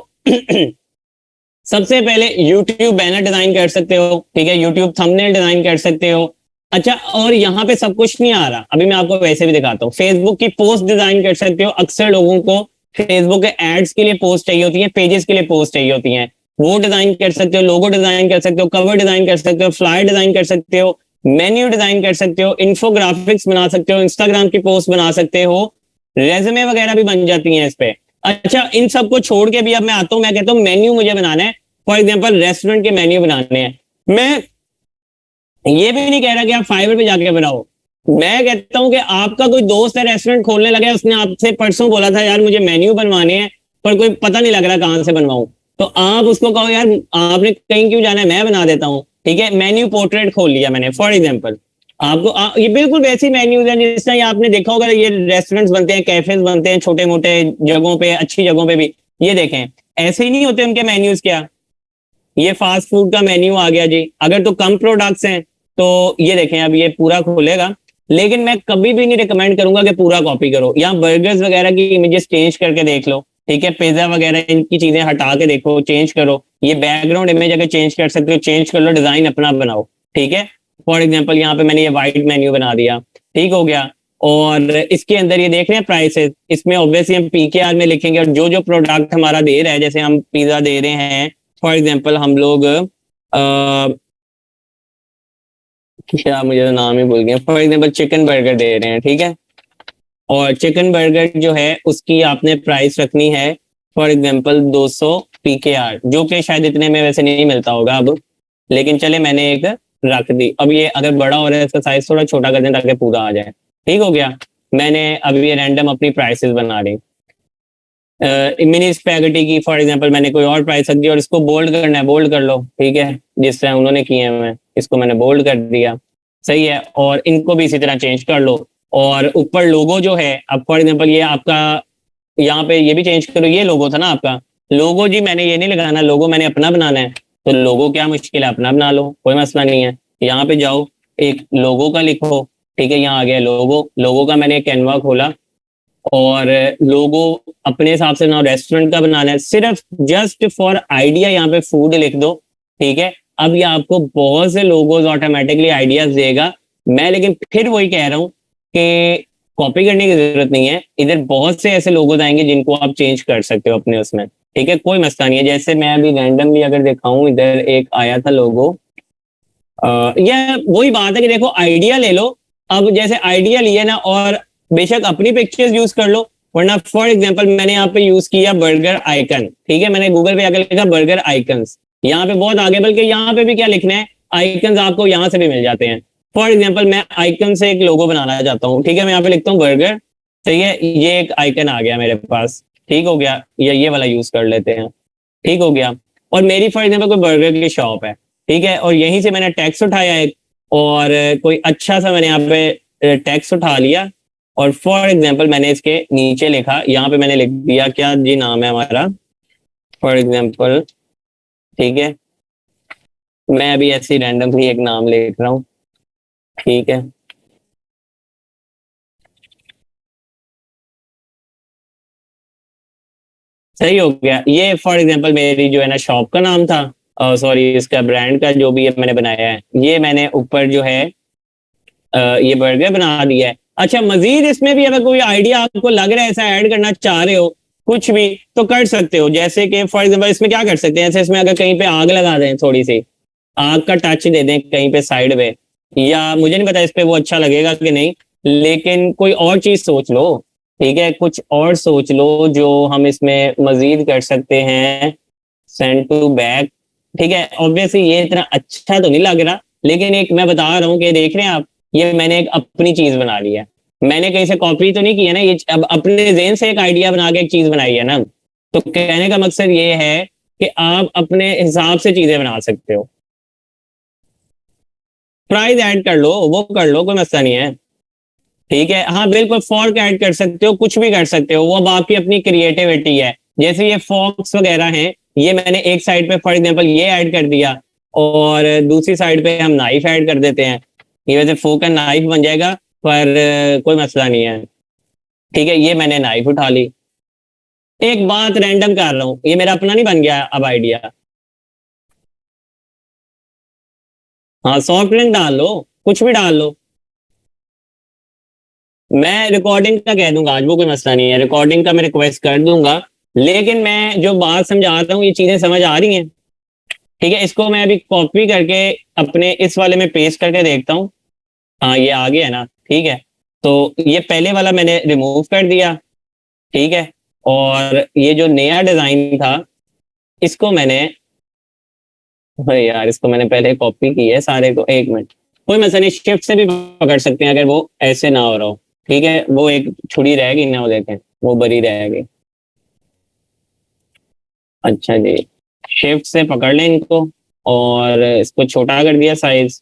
सबसे पहले यूट्यूब बैनर डिजाइन कर सकते हो। ठीक है, यूट्यूब थंबनेल डिजाइन कर सकते हो। अच्छा, और यहाँ पे सब कुछ नहीं आ रहा, अभी मैं आपको वैसे भी दिखाता हूँ। फेसबुक की पोस्ट डिजाइन कर सकते हो, अक्सर लोगों को फेसबुक के एड्स के लिए पोस्ट चाहिए होती है, पेजेस के लिए पोस्ट चाहिए होती है, वो डिजाइन कर सकते हो। लोगो डिजाइन कर सकते हो, कवर डिजाइन कर सकते हो, फ्लायर डिजाइन कर सकते हो, मेन्यू डिजाइन कर सकते हो, इन्फोग्राफिक्स बना सकते हो, इंस्टाग्राम की पोस्ट बना सकते हो, रेजमे वगैरह भी बन जाती हैं इस पे। अच्छा, इन सबको छोड़ के भी अब मैं आता हूँ, मैं कहता हूँ मेन्यू मुझे बनाना है। फॉर एग्जाम्पल रेस्टोरेंट के मेन्यू बनाने हैं। मैं ये भी नहीं कह रहा कि आप फाइवर पे जाके बनाओ, मैं कहता हूं कि आपका कोई दोस्त है रेस्टोरेंट खोलने लगा है, उसने आपसे परसों बोला था यार मुझे मेन्यू बनवाने हैं, पर कोई पता नहीं लग रहा कहां से बनवाऊं। तो आप उसको कहो यार आपने कहीं क्यों जाना है, मैं बना देता हूँ। ठीक है, मेन्यू पोर्ट्रेट खोल लिया मैंने फॉर एग्जाम्पल। आपको ये बिल्कुल वैसी मेन्यूज है जिस तरह ये आपने देखा होगा, ये रेस्टोरेंट्स बनते हैं, कैफेज बनते हैं छोटे मोटे जगहों पे, अच्छी जगहों पे भी। ये देखें, ऐसे ही नहीं होते उनके मेन्यूज क्या। ये फास्ट फूड का मेन्यू आ गया जी। अगर तो कम प्रोडक्ट्स हैं तो ये देखें, अब ये पूरा खुलेगा। लेकिन मैं कभी भी नहीं रिकमेंड करूंगा कि पूरा कॉपी करो। यहाँ बर्गर्स वगैरह की इमेजेस चेंज करके देख लो। ठीक है, पिज्जा वगैरह इनकी चीजें हटा के देखो, चेंज करो। ये बैकग्राउंड इमेज अगर चेंज कर सकते हो चेंज कर लो, डिजाइन अपना बनाओ। ठीक है, फॉर एग्जाम्पल यहाँ पे मैंने ये वाइट मेन्यू बना दिया, ठीक हो गया। और इसके अंदर ये देख रहे हैं प्राइसेस, इसमें ऑब्वियसली हम पीकेआर में लिखेंगे, और जो जो प्रोडक्ट हमारा दे रहा है, जैसे हम पिज्जा दे रहे हैं फॉर एग्जाम्पल, हम लोग क्या मुझे तो नाम ही भूल गया, फॉर एग्जाम्पल चिकन बर्गर दे रहे हैं। ठीक है, और चिकन बर्गर जो है उसकी आपने प्राइस रखनी है फॉर एग्जाम्पल 200 पीकेआर, जो कि शायद इतने में वैसे नहीं मिलता होगा अब, लेकिन चले मैंने एक रख दी। अब ये अगर बड़ा हो रहा है इसका साइज थोड़ा छोटा कर दें ताकि पूरा आ जाए। ठीक हो गया, मैंने अब ये रैंडम अपनी प्राइसेस बना ली। मिनी स्पैगेटी की फॉर एग्जांपल मैंने कोई और प्राइस रख दी, और इसको बोल्ड करना है, बोल्ड कर लो। ठीक है, जिस तरह उन्होंने किए हैं इसको मैंने बोल्ड कर दिया, सही है। और इनको भी इसी तरह चेंज कर लो। और ऊपर लोगो जो है, अब फॉर एग्जांपल ये आपका, यहाँ पे ये भी चेंज करो, ये लोगो था ना आपका। लोगो जी मैंने ये नहीं लगाना, लोगो मैंने अपना बनाना है। तो लोगो क्या मुश्किल है, अपना बना लो, कोई मसला नहीं है। यहाँ पे जाओ, एक लोगो का लिखो। ठीक है, यहाँ आ गया लोगो। लोगो का मैंने कैनवा खोला, और लोगो अपने हिसाब से ना रेस्टोरेंट का बनाना है, सिर्फ जस्ट फॉर आइडिया यहाँ पे फूड लिख दो। ठीक है, अब ये आपको बहुत से लोगोज ऑटोमेटिकली आइडियाज देगा। मैं लेकिन फिर वही कह रहा हूँ कि कॉपी करने की जरूरत नहीं है, इधर बहुत से ऐसे लोगोज आएंगे जिनको आप चेंज कर सकते हो अपने उसमें। ठीक है, कोई मसला नहीं है। जैसे मैं अभी रैंडमली अगर दिखाऊं, इधर एक आया था लोगो, यह वही बात है कि देखो आइडिया ले लो। अब जैसे आइडिया लिए ना, और बेशक अपनी पिक्चर्स यूज कर लो, वरना फॉर एग्जांपल मैंने यहाँ पे यूज किया बर्गर आइकन। ठीक है, मैंने गूगल पे आकर लिखा बर्गर आइकन्स, यहाँ पे बहुत आगे, बल्कि यहाँ पे भी क्या लिखना है, आइकन्स आपको यहाँ से भी मिल जाते हैं। फॉर एग्जाम्पल मैं आइकन से एक लोगो बनाना चाहता हूँ। ठीक है, मैं यहाँ पे लिखता हूँ बर्गर सही है, ये एक आइकन आ गया मेरे पास। ठीक हो गया, ये वाला यूज कर लेते हैं। ठीक हो गया। और मेरी फॉर एग्जाम्पल कोई बर्गर की शॉप है, ठीक है, और यहीं से मैंने टैक्स उठाया एक, और कोई अच्छा सा मैंने यहाँ पे टैक्स उठा लिया, और फॉर एग्जाम्पल मैंने इसके नीचे लिखा, यहाँ पे मैंने लिख दिया क्या जी नाम है हमारा, फॉर एग्जाम्पल। ठीक है, मैं अभी ऐसे रैंडमली एक नाम लिख रहा हूँ। ठीक है, सही हो गया। ये फॉर एग्जांपल मेरी जो है ना शॉप का नाम था, सॉरी इसका ब्रांड का जो भी है मैंने बनाया है, ये मैंने ऊपर जो है ये बर्गर बना दिया है। अच्छा, मजीद इसमें भी अगर कोई आइडिया आपको लग रहा है ऐसा ऐड करना चाह रहे हो कुछ भी, तो कर सकते हो। जैसे कि फॉर एग्जांपल इसमें क्या कर सकते हैं, जैसे इसमें अगर कहीं पे आग लगा दें, थोड़ी सी आग का टच दे दें कहीं पे साइड पे, या मुझे नहीं पता इस पे वो अच्छा लगेगा कि नहीं, लेकिन कोई और चीज सोच लो। ठीक है, कुछ और सोच लो जो हम इसमें मजीद कर सकते हैं। Send to back. ठीक है, ऑब्वियसली ये इतना अच्छा तो नहीं लग रहा, लेकिन एक मैं बता रहा हूँ कि देख रहे हैं आप, ये मैंने एक अपनी चीज बना ली है। मैंने कहीं से कॉपी तो नहीं की है ना, ये अब अपने जेन से एक आइडिया बना के एक चीज बनाई है ना। तो कहने का मकसद ये है कि आप अपने हिसाब से चीजें बना सकते हो। प्राइस ऐड कर लो, वो कर लो, कोई मसला नहीं है। ठीक है, हाँ बिल्कुल, फॉर्क ऐड कर सकते हो, कुछ भी कर सकते हो, वो अब आपकी अपनी क्रिएटिविटी है। जैसे ये फॉक्स वगैरह हैं, ये मैंने एक साइड पे फॉर एग्जांपल ये ऐड कर दिया, और दूसरी साइड पे हम नाइफ ऐड कर देते हैं। ये वैसे फोक एंड नाइफ बन जाएगा, पर कोई मसला नहीं है। ठीक है, ये मैंने नाइफ उठा ली। एक बात रैंडम कर रहा हूँ, ये मेरा अपना नहीं बन गया अब आइडिया। हाँ, सॉफ्ट ड्रिंक डाल लो, कुछ भी डाल लो। मैं रिकॉर्डिंग का कह दूंगा आज, वो कोई मसला नहीं है, रिकॉर्डिंग का मैं रिक्वेस्ट कर दूंगा। लेकिन मैं जो बात समझा रहा हूँ ये चीजें समझ आ रही हैं। ठीक है, इसको मैं अभी कॉपी करके अपने इस वाले में पेस्ट करके देखता हूँ। हाँ, ये आ गया है ना। ठीक है, तो ये पहले वाला मैंने रिमूव कर दिया। ठीक है, और ये जो नया डिजाइन था, इसको मैंने, अरे यार इसको मैंने पहले कॉपी की है सारे को, एक मिनट। कोई मसला नहीं, शिफ्ट से भी पकड़ सकते हैं अगर वो ऐसे ना हो रहा हो। ठीक है, वो एक छुरी रहेगी ना, वो देखें, वो बरी रहेगी। अच्छा जी, शिफ्ट से पकड़ लें इनको, और इसको छोटा कर दिया साइज,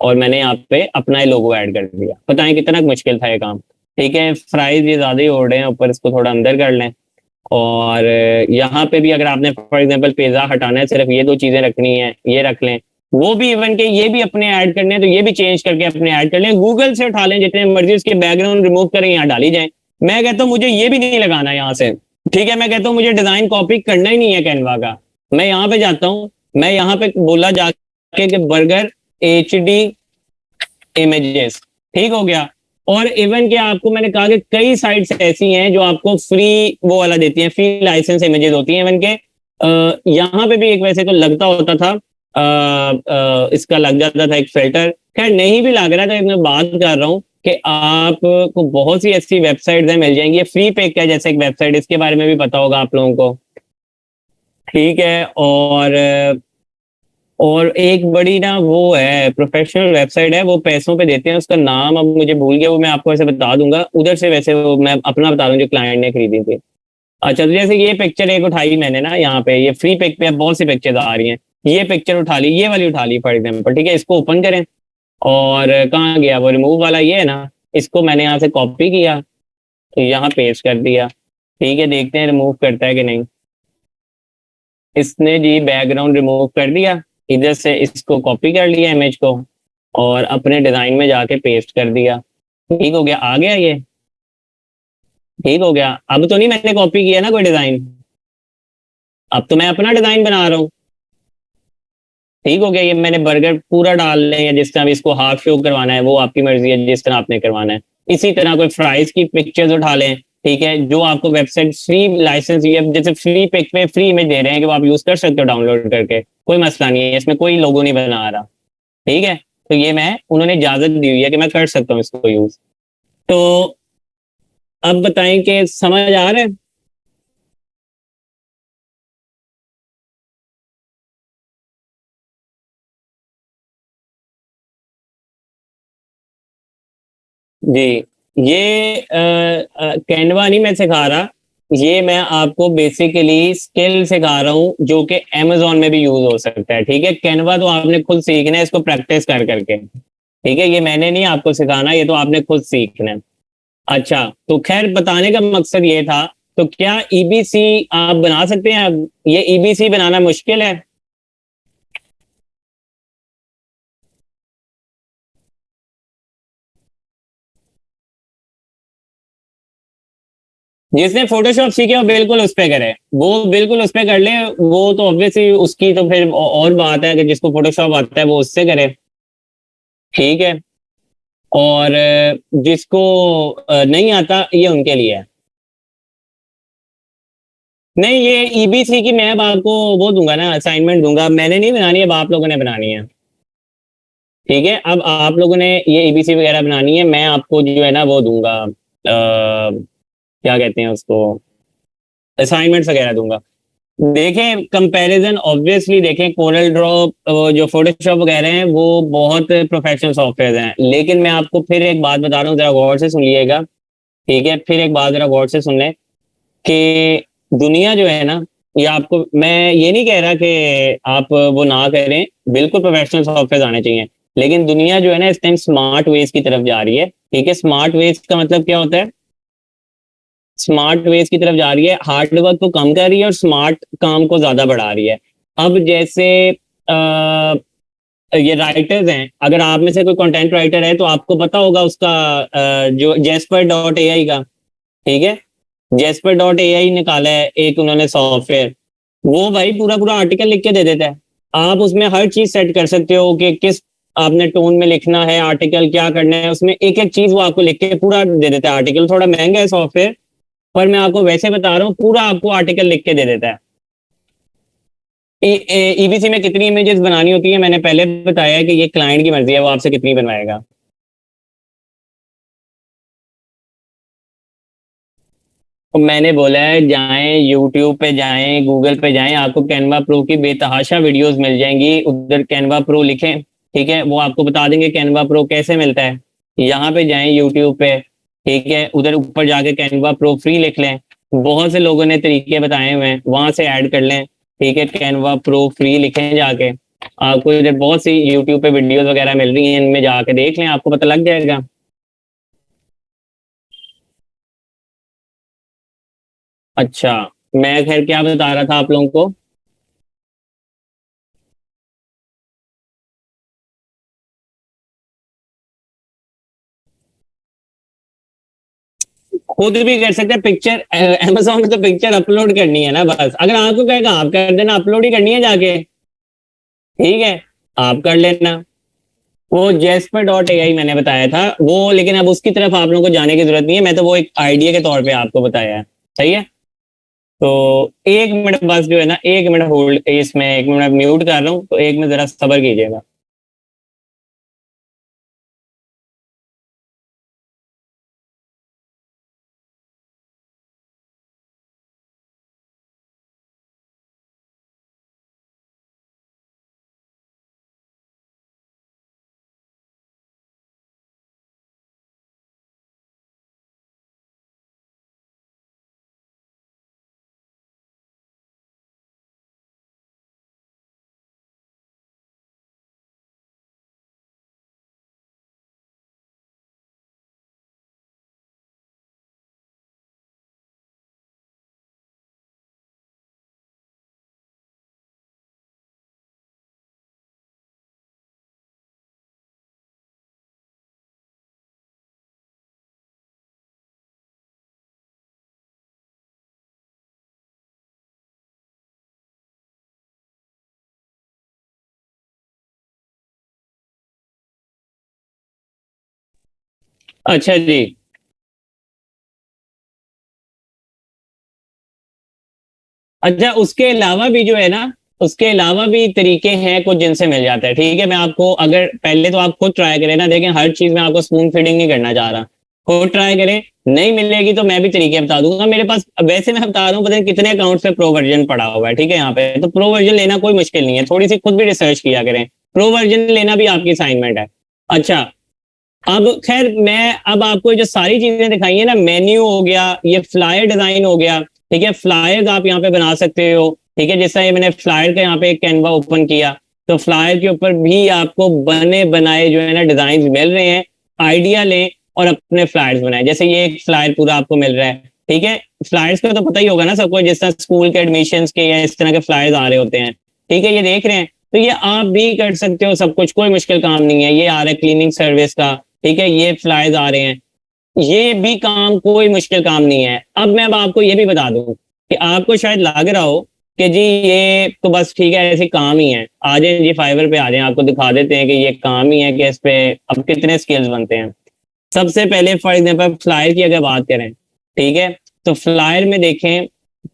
और मैंने यहाँ पे अपना ही लोगो ऐड कर दिया। पता है कितना मुश्किल था ये काम। ठीक है, फ्राइज ये ज्यादा ही ओढ़ रहे हैं ऊपर, इसको थोड़ा अंदर कर लें। और यहाँ पे भी अगर आपने फॉर एग्जांपल पिज्जा हटाना है, सिर्फ ये दो चीजें रखनी है, ये रख लें। वो भी इवन के ये भी अपने ऐड करने हैं तो ये भी चेंज करके अपने ऐड कर लें, गूगल से उठा लें, जितने मर्जी उसके बैकग्राउंड रिमूव करें यहाँ डाली जाए। मैं कहता हूँ मुझे ये भी नहीं लगाना यहाँ से। ठीक है, मैं कहता हूँ मुझे डिजाइन कॉपी करना ही नहीं है कैनवा का। मैं यहाँ पे जाता हूँ, मैं यहाँ पे बोला जाके कि बर्गर HD इमेजेस। ठीक हो गया। और इवन के आपको मैंने कहा कि कई साइट्स ऐसी हैं जो आपको फ्री वो वाला देती हैं, फ्री लाइसेंस इमेजेस होती हैं इवन के। यहाँ पे भी एक वैसे तो लगता होता था, इसका लग जाता था एक फिल्टर। खैर नहीं भी लग रहा था, मैं बात कर रहा हूँ कि आपको बहुत सी ऐसी वेबसाइट्स हैं मिल जाएंगी। फ्री पेक है जैसे एक वेबसाइट, इसके बारे में भी पता होगा आप लोगों को। ठीक है, और एक बड़ी ना वो है प्रोफेशनल वेबसाइट है, वो पैसों पे देते हैं, उसका नाम अब मुझे भूल गया, वो मैं आपको ऐसे बता दूंगा उधर से। वैसे वो मैं अपना बता दूं जो क्लाइंट ने खरीदी थी। अच्छा, तो जैसे ये पिक्चर एक उठाई मैंने ना, यहाँ पे ये फ्री पिक पे बहुत सी पिक्चर्स आ रही हैं। ये पिक्चर उठा ली, ये वाली उठा ली फॉर एग्जाम्पल। ठीक है, इसको ओपन करें, और कहाँ गया वो रिमूव वाला, ये है ना। इसको मैंने यहाँ से कॉपी किया, तो यहाँ पेस्ट कर दिया। ठीक है, देखते हैं रिमूव करता है कि नहीं। इसने जी बैकग्राउंड रिमूव कर दिया। इधर से इसको कॉपी कर लिया इमेज को, और अपने डिजाइन में जाके पेस्ट कर दिया। ठीक हो गया, आ गया ये। ठीक हो गया, अब तो नहीं मैंने कॉपी किया ना कोई डिजाइन, अब तो मैं अपना डिजाइन बना रहा हूँ। ठीक हो गया, ये मैंने बर्गर पूरा डाल लें, या जिस तरह भी इसको हाफ शो करवाना है वो आपकी मर्जी है, जिस तरह आपने करवाना है। इसी तरह कोई फ्राइज की पिक्चर्स उठा लें। ठीक है, जो आपको वेबसाइट फ्री लाइसेंस, ये जैसे फ्री पिक पे फ्री इमेज दे रहे हैं कि वो आप यूज कर सकते हो डाउनलोड करके, कोई मसला नहीं है, इसमें कोई लोगो नहीं बना रहा। ठीक है, तो ये मैं उन्होंने इजाजत दी हुई है कि मैं कर सकता हूँ इसको यूज। तो अब बताएं कि समझ आ रहा है। जी, ये कैनवा नहीं मैं सिखा रहा, ये मैं आपको बेसिकली स्किल सिखा रहा हूँ जो कि अमेजोन में भी यूज हो सकता है। ठीक है, कैनवा तो आपने खुद सीखना है इसको प्रैक्टिस कर करके। ठीक है, ये मैंने नहीं आपको सिखाना, ये तो आपने खुद सीखना है। अच्छा, तो खैर बताने का मकसद ये था, तो क्या ईबीसी आप बना सकते हैं? अब ये ईबीसी बनाना मुश्किल है? जिसने फोटोशॉप सीखे वो बिल्कुल उस पे करे, वो बिल्कुल उस पे कर ले। वो तो ऑब्वियसली उसकी तो फिर और बात है कि जिसको फोटोशॉप आता है वो उससे करे। ठीक है, और जिसको नहीं आता ये उनके लिए है। नहीं, ये ईबीसी की मैं अब आपको वो दूंगा ना, असाइनमेंट दूंगा, मैंने नहीं बनानी है, अब आप लोगों ने बनानी है। ठीक है, अब आप लोगों ने ये ईबीसी वगैरह बनानी है, मैं आपको जो है ना वो दूंगा, क्या कहते हैं उसको, असाइनमेंट्स वगैरह दूंगा। देखें कंपैरिजन, ऑब्वियसली देखें कोरल ड्रॉ जो फोटोशॉप वगैरह हैं वो बहुत प्रोफेशनल सॉफ्टवेयर हैं, लेकिन मैं आपको फिर एक बात बता रहा हूँ, जरा गौर से सुन लीजिएगा। ठीक है, फिर एक बात जरा गौर से सुन लें कि दुनिया जो है ना, ये आपको मैं ये नहीं कह रहा कि आप वो ना करें, बिल्कुल प्रोफेशनल सॉफ्टवेयर आने चाहिए, लेकिन दुनिया जो है ना इस टाइम स्मार्ट वेज की तरफ जा रही है। ठीक है, स्मार्ट वेज का मतलब क्या होता है? स्मार्ट वेज की तरफ जा रही है, हार्ड वर्क को कम कर रही है और स्मार्ट काम को ज्यादा बढ़ा रही है। अब जैसे आ, ये राइटर्स हैं, अगर आप में से कोई कंटेंट राइटर है तो आपको पता होगा उसका जो जेस्पर डॉट ए आई का। ठीक है, जेस्पर डॉट ए आई निकाला है एक उन्होंने सॉफ्टवेयर, वो भाई पूरा पूरा आर्टिकल लिख के दे देता है। आप उसमें हर चीज सेट कर सकते हो कि किस आपने टोन में लिखना है, आर्टिकल क्या करना है, उसमें एक एक चीज वो आपको लिख के पूरा दे देता है। आर्टिकल थोड़ा महंगा है सॉफ्टवेयर, पर मैं आपको वैसे बता रहा हूँ, पूरा आपको आर्टिकल लिख के दे देता है। ईबीसी में कितनी इमेजेस बनानी होती है मैंने पहले बताया है कि ये क्लाइंट की मर्जी है, वो आपसे कितनी बनवाएगा। तो मैंने बोला है जाएं यूट्यूब पे, जाएं गूगल पे, जाएं, आपको कैनवा प्रो की बेतहाशा वीडियोस मिल जाएंगी, उधर कैनवा प्रो लिखें। ठीक है, वो आपको बता देंगे कैनवा प्रो कैसे मिलता है। यहाँ पे जाएं यूट्यूब पे, ठीक है, उधर ऊपर जाके कैनवा प्रो फ्री लिख लें, बहुत से लोगों ने तरीके बताए हुए हैं, वहां से ऐड कर लें। ठीक है, कैनवा प्रो फ्री लिखें जाके, आपको इधर बहुत सी यूट्यूब पे वीडियोस वगैरह मिल रही हैं, इनमें जाके देख लें, आपको पता लग जाएगा। अच्छा, मैं खैर क्या बता रहा था आप लोगों को, खुद भी कर सकते हैं पिक्चर, अमेजोन में तो पिक्चर अपलोड करनी है ना, बस अगर आपको कहेगा आप कर देना, अपलोड ही करनी है जाके। ठीक है, आप कर लेना। वो जेस्पर डॉट ए आई मैंने बताया था वो, लेकिन अब उसकी तरफ आप लोगों को जाने की जरूरत नहीं है, मैं तो वो एक आइडिया के तौर पे आपको बताया है। सही है, तो एक मिनट बस जो है ना, एक मिनट होल्ड, इसमें एक मिनट म्यूट कर रहा हूँ, तो एक मिनट जरा सब्र कीजिएगा। अच्छा जी, अच्छा उसके अलावा भी जो है ना, उसके अलावा भी तरीके हैं कुछ जिनसे मिल जाता है। ठीक है, मैं आपको, अगर पहले तो आप खुद ट्राई करें ना, देखें हर चीज में आपको स्पून फीडिंग नहीं करना चाह रहा, खुद ट्राई करें, नहीं मिलेगी तो मैं भी तरीके बता दूंगा मेरे पास। वैसे मैं बता रहा हूँ, पता नहीं कितने अकाउंट्स पे प्रो वर्जन पड़ा हुआ है। ठीक है, यहाँ पे तो प्रो वर्जन लेना कोई मुश्किल नहीं है, थोड़ी सी खुद भी रिसर्च किया करें, प्रो वर्जन लेना भी आपकी असाइनमेंट है। अच्छा, अब खैर मैं अब आपको जो सारी चीजें दिखाई है ना, मेन्यू हो गया, ये फ्लायर डिजाइन हो गया, ठीक है, फ्लायर्स आप यहाँ पे बना सकते हो, ठीक है, जैसा ये मैंने फ्लायर का यहाँ पे एक कैनवा ओपन किया, तो फ्लायर के ऊपर भी आपको बने बनाए जो है ना डिजाइन मिल रहे हैं, आइडिया लें और अपने फ्लायर्स बनाए, जैसे ये एक फ्लायर पूरा आपको मिल रहा है, ठीक है, फ्लायर्स का तो पता ही होगा ना सबको, जिस तरह स्कूल के एडमिशन के या इस तरह के फ्लायर्स आ रहे होते हैं, ठीक है, ये देख रहे हैं, तो ये आप भी कर सकते हो सब कुछ, कोई मुश्किल काम नहीं है, ये आ रहा है क्लीनिंग सर्विस का, ठीक है, ये फ्लायर्स आ रहे हैं, ये भी काम कोई मुश्किल काम नहीं है। अब आपको ये भी बता दूं कि आपको शायद लग रहा हो कि जी ये तो बस ठीक है ऐसे काम ही है, आ जाए जी फाइवर पे आ जाए, आपको दिखा देते हैं कि ये काम ही है, कि इस पे अब कितने स्किल्स बनते हैं। सबसे पहले फॉर एग्जाम्पल फ्लायर की अगर बात करें, ठीक है, तो फ्लायर में देखें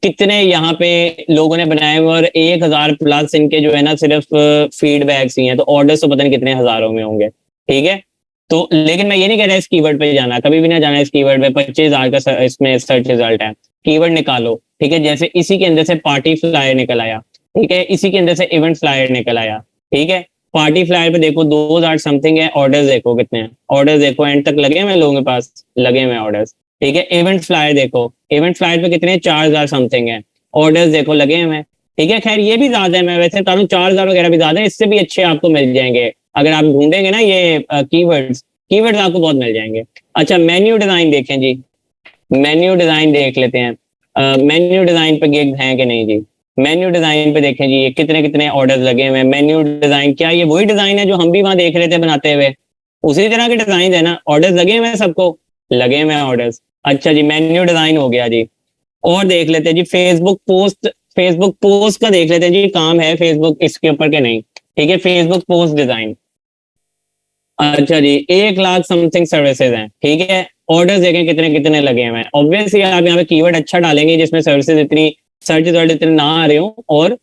कितने यहाँ पे लोगों ने बनाए हुए, और 1,000 प्लस इनके जो है ना सिर्फ फीडबैक्स ही हैं, तो ऑर्डर्स तो पता नहीं कितने हजारों में होंगे, ठीक है, तो लेकिन मैं ये नहीं कह रहा इस कीवर्ड पे जाना, कभी भी ना जाना इस कीवर्ड पे, 25,000 का इसमें सर्च रिजल्ट है, कीवर्ड निकालो, ठीक है, जैसे इसी के अंदर से पार्टी फ्लायर निकल आया, ठीक है, इसी के अंदर से इवेंट फ्लायर निकल आया, ठीक है, पार्टी फ्लायर पे देखो 2,000 समथिंग है, ऑर्डर्स देखो कितने हैं, ऑर्डर्स देखो एंड तक लगे हुए लोगों के पास, लगे हुए ऑर्डर्स, ठीक है, इवेंट फ्लायर देखो, इवेंट फ्लायर पे कितने 4,000 समथिंग है, ऑर्डर्स देखो लगे हुए हैं, ठीक है, खैर ये भी ज्यादा है, मैं वैसे बता दूं 4,000 वगैरह भी ज्यादा है, इससे भी अच्छे आपको मिल जाएंगे अगर आप ढूंढेंगे ना ये कीवर्ड्स, कीवर्ड्स आपको बहुत मिल जाएंगे। अच्छा मेन्यू डिजाइन देखें जी, मेन्यू डिजाइन देख लेते हैं, मेन्यू डिजाइन पे गिग हैं कि नहीं जी, मेन्यू डिजाइन पे देखें जी ये कितने कितने ऑर्डर्स लगे हुए हैं, मेन्यू डिजाइन क्या ये वही डिजाइन है जो हम भी वहां देख रहे थे बनाते हुए, उसी तरह के डिजाइन है ना, ऑर्डर्स लगे हुए हैं सबको, लगे हुए हैं ऑर्डर्स। अच्छा जी मेन्यू डिजाइन हो गया जी, और देख लेते हैं जी फेसबुक पोस्ट, फेसबुक पोस्ट का देख लेते हैं जी काम है फेसबुक इसके ऊपर के नहीं, ठीक है, फेसबुक पोस्ट डिजाइन, अच्छा जी 1,00,000 समथिंग सर्विसेज हैं, ठीक है, ऑर्डर्स देखें कितने कितने लगे हुए हैं, ऑब्वियसली आप यहाँ पे कीवर्ड अच्छा डालेंगे जिसमें सर्विसेज इतनी सर्च रिजल्ट इतने ना आ रहे हो और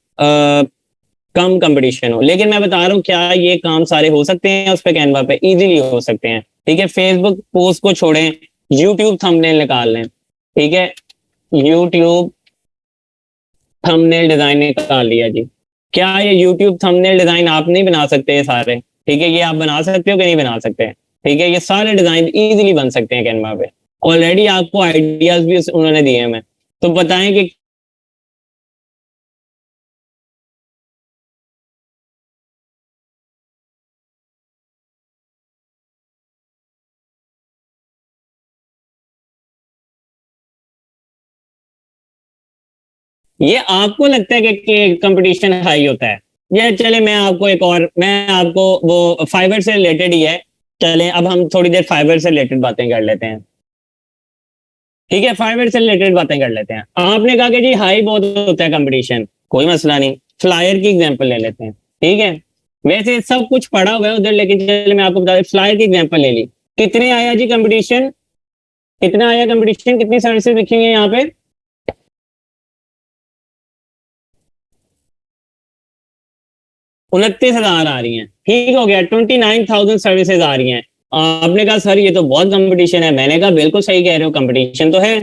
कम कंपटीशन हो, लेकिन मैं बता रहा हूँ क्या ये काम सारे हो सकते हैं उस पर, कैनवा पे इजीली हो सकते हैं, ठीक है, फेसबुक पोस्ट को छोड़ें, यूट्यूब थंबनेल निकाल लें, ठीक है, यूट्यूब थंबनेल डिजाइन निकाल लिया जी, क्या ये यूट्यूब थंबनेल डिजाइन आप नहीं बना सकते ये सारे, ठीक है, ये आप बना सकते हो कि नहीं बना सकते, ठीक है, ये सारे डिजाइन इजीली बन सकते हैं कैनवा पे, ऑलरेडी आपको आइडियाज भी उन्होंने दिए हैं, मैं तो बताएं कि ये आपको लगता है कि कंपटीशन हाई होता है, ये चले मैं आपको एक और, मैं आपको वो फाइबर से रिलेटेड ही है, चले अब हम थोड़ी देर फाइबर से रिलेटेड बातें कर लेते हैं, ठीक है, फाइबर से रिलेटेड बातें कर लेते हैं, आपने कहा कि जी हाई बहुत होता है कंपटीशन, कोई मसला नहीं, फ्लायर की एग्जांपल ले लेते हैं, ठीक है, वैसे सब कुछ पड़ा हुआ है उधर, लेकिन चले मैं आपको बता दूं फ्लायर की एग्जांपल ले ली, कितने आया जी कंपटीशन, कितना आया कंपटीशन, कितनी सर्विसेज लिखेंगे यहाँ पे, 29,000 आ रही हैं, ठीक हो गया, 29,000 सर्विसेज आ रही हैं, आपने कहा सर ये तो बहुत कंपटीशन है, मैंने कहा बिल्कुल सही कह रहे हो कंपटीशन तो है,